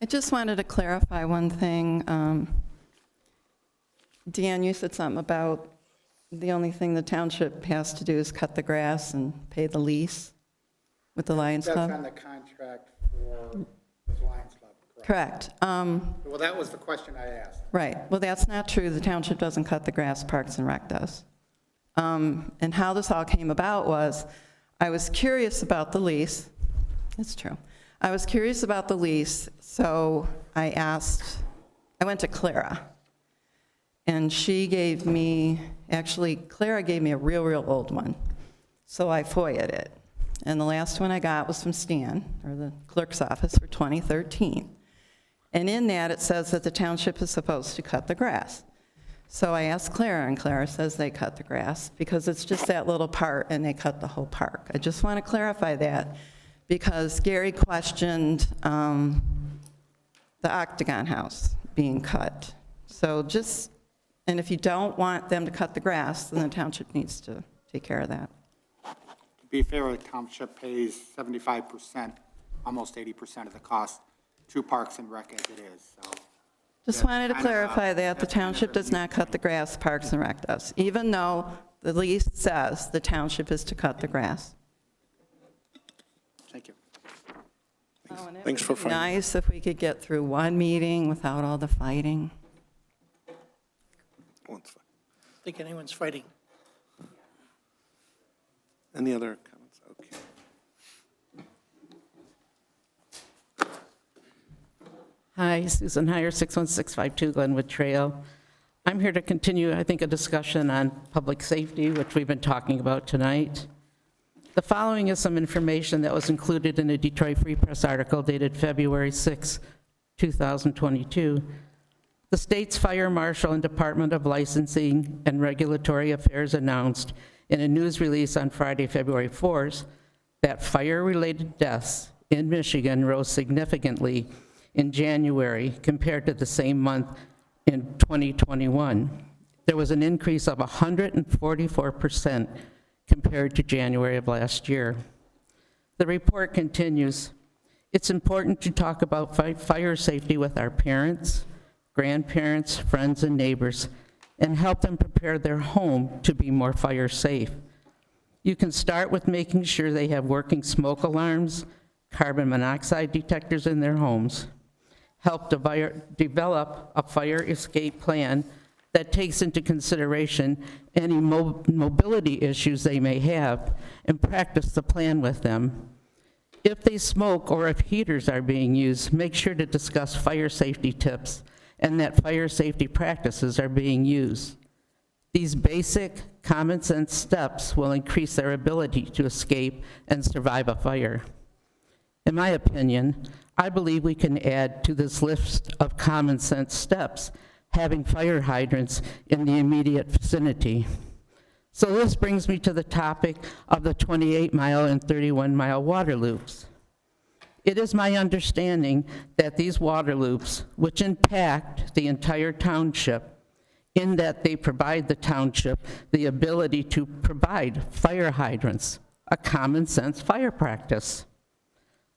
I just wanted to clarify one thing. Dan, you said something about the only thing the township has to do is cut the grass and pay the lease with the Lions Club? That's on the contract for the Lions Club, Correct. Well, that was the question I asked. Right. Well, that's not true. The township doesn't cut the grass, Parks and Rec does. And how this all came about was, I was curious about the lease. It's true. I was curious about the lease, so I went to Clara. And she gave me, actually, Clara gave me a real old one. So I FOIA'd it. And the last one I got was from Stan, or the clerk's office, for 2013. And in that, it says that the township is supposed to cut the grass. So I asked Clara, and Clara says they cut the grass because it's just that little part, and they cut the whole park. I just want to clarify that because Gary questioned the Octagon House being cut. So just, and if you don't want them to cut the grass, then the township needs to take care of that. To be fair, the township pays 75%, almost 80% of the cost to Parks and Rec as it is, so. Just wanted to clarify that the township does not cut the grass, Parks and Rec does, even though the lease says the township is to cut the grass. Thank you. Oh, and it Thanks for would be finding. nice if we could get through one meeting without all the fighting. Oh, it's fine. I think anyone's fighting. Any other comments? Okay. Hi, Susan Heyer, 61652 Glenwood Trail. I'm here to continue, I think, a discussion on public safety, which we've been talking about tonight. The following is some information that was included in a Detroit Free Press article dated February 6, 2022. The state's fire marshal and Department of Licensing and Regulatory Affairs announced in a news release on Friday, February 4th, that fire-related deaths in Michigan rose significantly in January compared to the same month in 2021. There was an increase of 144% compared to January of last year. The report continues, it's important to talk about fire safety with our parents, grandparents, friends, and neighbors, and help them prepare their home to be more fire safe. You can start with making sure they have working smoke alarms, carbon monoxide detectors in their homes. Help develop a fire escape plan that takes into consideration any mobility issues they may have, and practice the plan with them. If they smoke or if heaters are being used, make sure to discuss fire safety tips and that fire safety practices are being used. These basic common sense steps will increase their ability to escape and survive a fire. In my opinion, I believe we can add to this list of common sense steps having fire hydrants in the immediate vicinity. So this brings me to the topic of the 28-mile and 31-mile water loops. It is my understanding that these water loops, which impact the entire township, in that they provide the township the ability to provide fire hydrants, a common sense fire practice.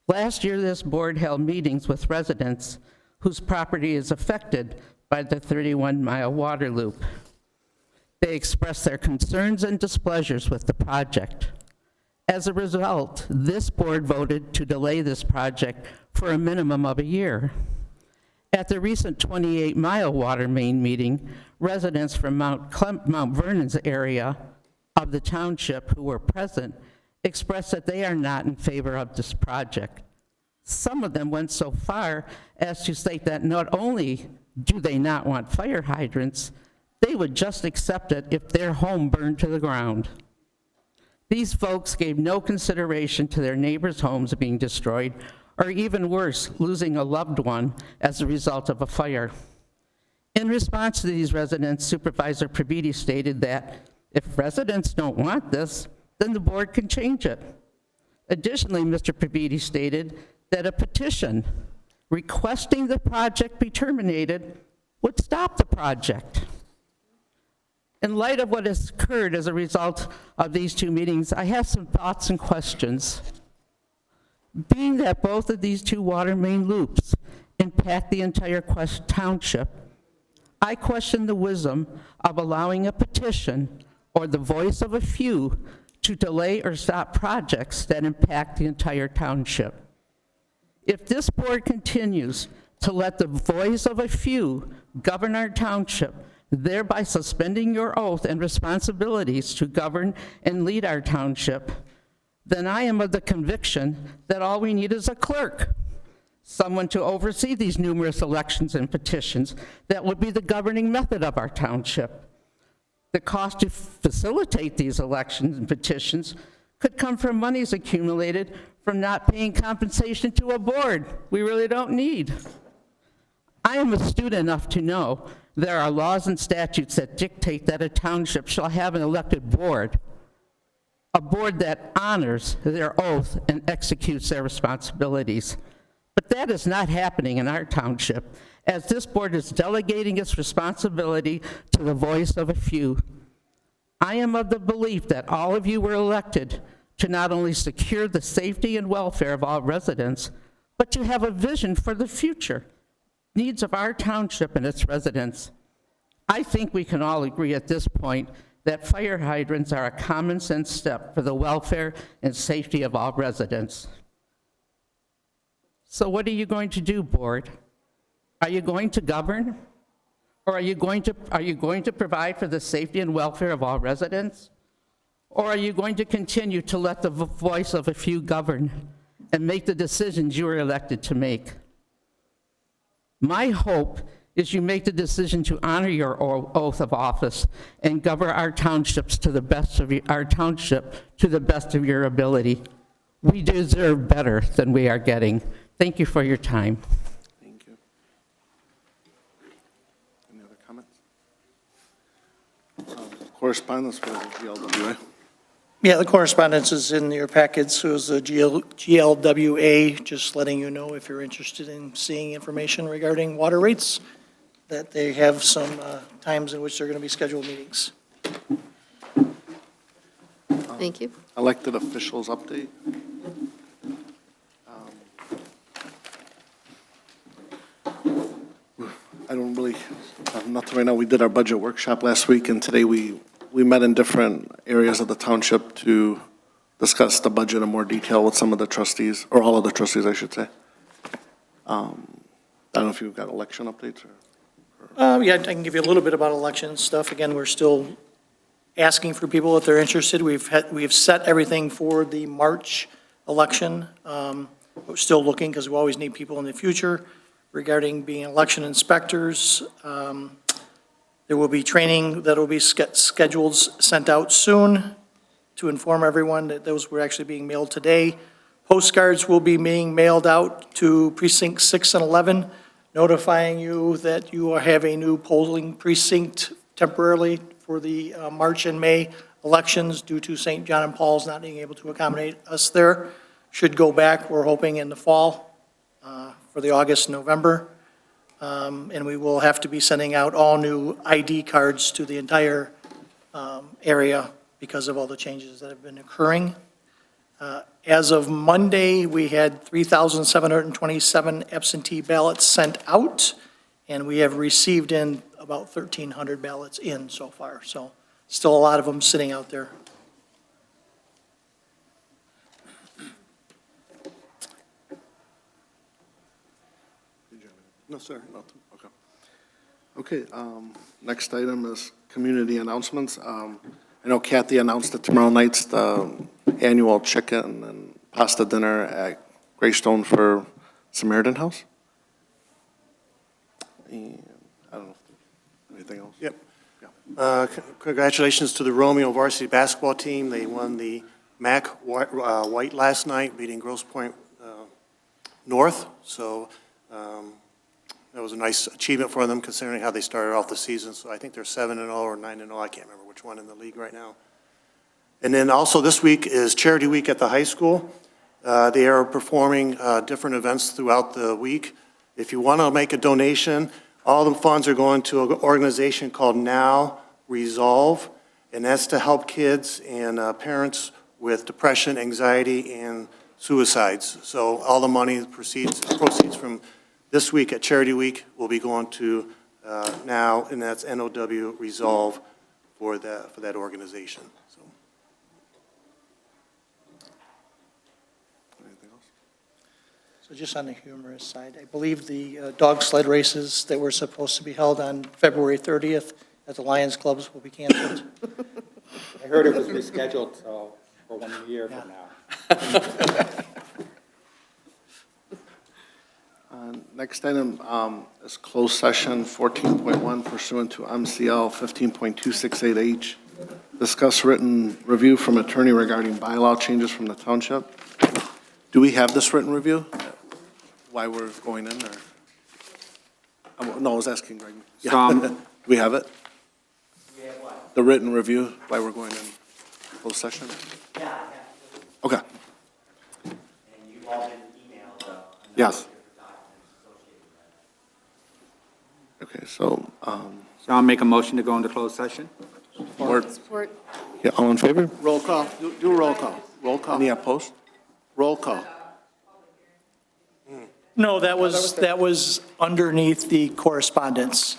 Last year, this board held meetings with residents whose property is affected by the 31-mile water loop. They expressed their concerns and displeasures with the project. As a result, this board voted to delay this project for a minimum of a year. At the recent 28-mile water main meeting, residents from Mount Vernon's area of the township who were present expressed that they are not in favor of this project. Some of them went so far as to state that not only do they not want fire hydrants, they would just accept it if their home burned to the ground. These folks gave no consideration to their neighbors' homes being destroyed, or even worse, losing a loved one as a result of a fire. In response to these residents, Supervisor Pribiti stated that if residents don't want this, then the board can change it. Additionally, Mr. Pribiti stated that a petition requesting the project be terminated would stop the project. In light of what has occurred as a result of these two meetings, I have some thoughts and questions. Being that both of these two water main loops impact the entire township, I question the wisdom of allowing a petition or the voice of a few to delay or stop projects that impact the entire township. If this board continues to let the voice of a few govern our township, thereby suspending your oath and responsibilities to govern and lead our township, then I am of the conviction that all we need is a clerk, someone to oversee these numerous elections and petitions that would be the governing method of our township. The cost to facilitate these elections and petitions could come from monies accumulated from not paying compensation to a board we really don't need. I am astute enough to know there are laws and statutes that dictate that a township shall have an elected board, a board that honors their oath and executes their responsibilities. But that is not happening in our township, as this board is delegating its responsibility to the voice of a few. I am of the belief that all of you were elected to not only secure the safety and welfare of all residents, but to have a vision for the future needs of our township and its residents. I think we can all agree at this point that fire hydrants are a common sense step for the welfare and safety of all residents. So what are you going to do, board? Are you going to govern? Or are you going to provide for the safety and welfare of all residents? Or are you going to continue to let the voice of a few govern and make the decisions you were elected to make? My hope is you make the decision to honor your oath of office and govern our townships to the best of our township to the best of your ability. We deserve better than we are getting. Thank you for your time. Thank you. Any other comments? Correspondence for the GLWA. Yeah, the correspondence is in your packets. So is the GLWA, just letting you know if you're interested in seeing information regarding water rates, that they have some times in which they're going to be scheduled meetings. Thank you. Elected officials update. I don't really have nothing right now. We did our budget workshop last week, and today we met in different areas of the township to discuss the budget in more detail with some of the trustees, or all of the trustees, I should say. I don't know if you've got election updates or. Yeah, I can give you a little bit about election stuff. Again, we're still asking for people if they're interested. We've set everything for the March election. We're still looking because we always need people in the future regarding being election inspectors. There will be training that will be scheduled, sent out soon to inform everyone that those were actually being mailed today. Postcards will be being mailed out to precincts 6 and 11, notifying you that you have a new polling precinct temporarily for the March and May elections due to St. John and Paul's not being able to accommodate us there. Should go back, we're hoping, in the fall for the August, November. And we will have to be sending out all new ID cards to the entire area because of all the changes that have been occurring. As of Monday, we had 3,727 absentee ballots sent out, and we have received in about 1,300 ballots in so far. So still a lot of them sitting out there. No, sir, nothing, okay. Okay, next item is community announcements. I know Kathy announced that tomorrow night's the annual chicken and pasta dinner at Greystone for Samaritan House. And I don't know, anything else? Yep. Congratulations to the Romeo varsity basketball team. They won the MAC White last night, beating Grosse Pointe North. So that was a nice achievement for them considering how they started off the season. So I think they're 7-0 or 9-0. I can't remember which one in the league right now. And then also this week is Charity Week at the high school. They are performing different events throughout the week. If you want to make a donation, all the funds are going to an organization called Now Resolve, and that's to help kids and parents with depression, anxiety, and suicides. So all the money proceeds from this week at Charity Week will be going to Now, and that's NOW Resolve for that organization. So. Anything else? So just on the humorous side, I believe the dog sled races that were supposed to be held on February 30th at the Lions Clubs will be canceled. I heard it was rescheduled, so for 1 year from now. Next item is closed session 14.1 pursuant to MCL 15.268H. Discuss written review from attorney regarding bylaw changes from the township. Do we have this written review? Why we're going in, or? No, I was asking Greg. Yeah. Do we have it? We have what? The written review, why we're going in closed session? Yeah. Okay. And you've all been emailed. Yes. Okay, so. So I'll make a motion to go into closed session. Support. Yeah, all in favor? Roll call. Do a roll call. Roll call. Any opposed? Roll call. No, that was underneath the correspondence.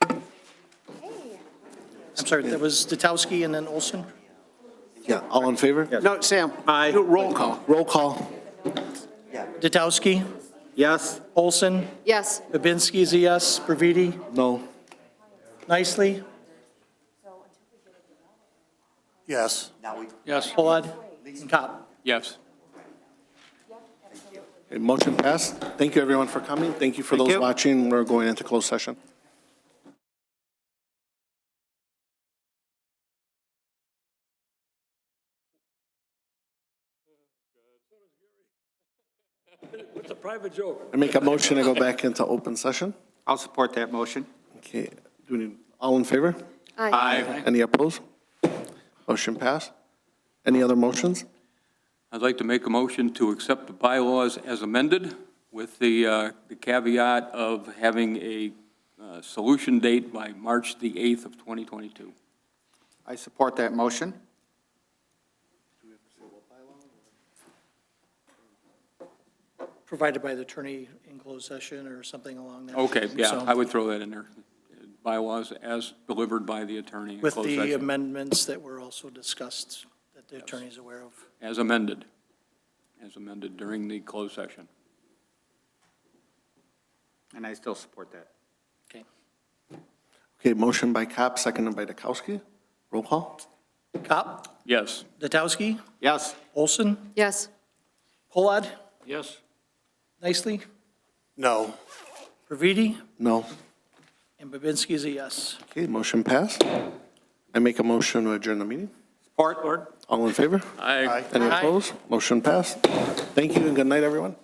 I'm sorry, that was Tatowski and then Olson? Yeah, all in favor? No, Sam. Aye. Roll call. Roll call. Tatowski? Yes. Olson? Yes. Babinski is a yes. Praviti? No. Nicely? Yes. Yes. Fullad? And Kopp? Yes. Okay, motion passed. Thank you, everyone, for coming. Thank you for those watching. We're going into closed session. It's a private joke. I make a motion to go back into open session. I'll support that motion. Okay, do we need, all in favor? Aye. Any opposed? Motion passed. Any other motions? I'd like to make a motion to accept the bylaws as amended with the caveat of having a solution date by March the 8th of 2022. I support that motion. Provided by the attorney in closed session or something along that. Okay, yeah, So, I would throw that in there. Bylaws as delivered by the attorney in with closed the session. amendments that were also discussed that the attorney is aware of. As amended during the closed session. And I still support that. Okay. Okay, motion by Kopp, seconded by Tatowski. Roll call. Kopp? Yes. Tatowski? Yes. Olson? Yes. Pollad? Yes. Nicely? No. Praviti? No. And Babinski is a yes. Okay, motion passed. I make a motion to adjourn the meeting. Support. All in favor? Aye. Any opposed? Motion passed. Thank you and good night, everyone.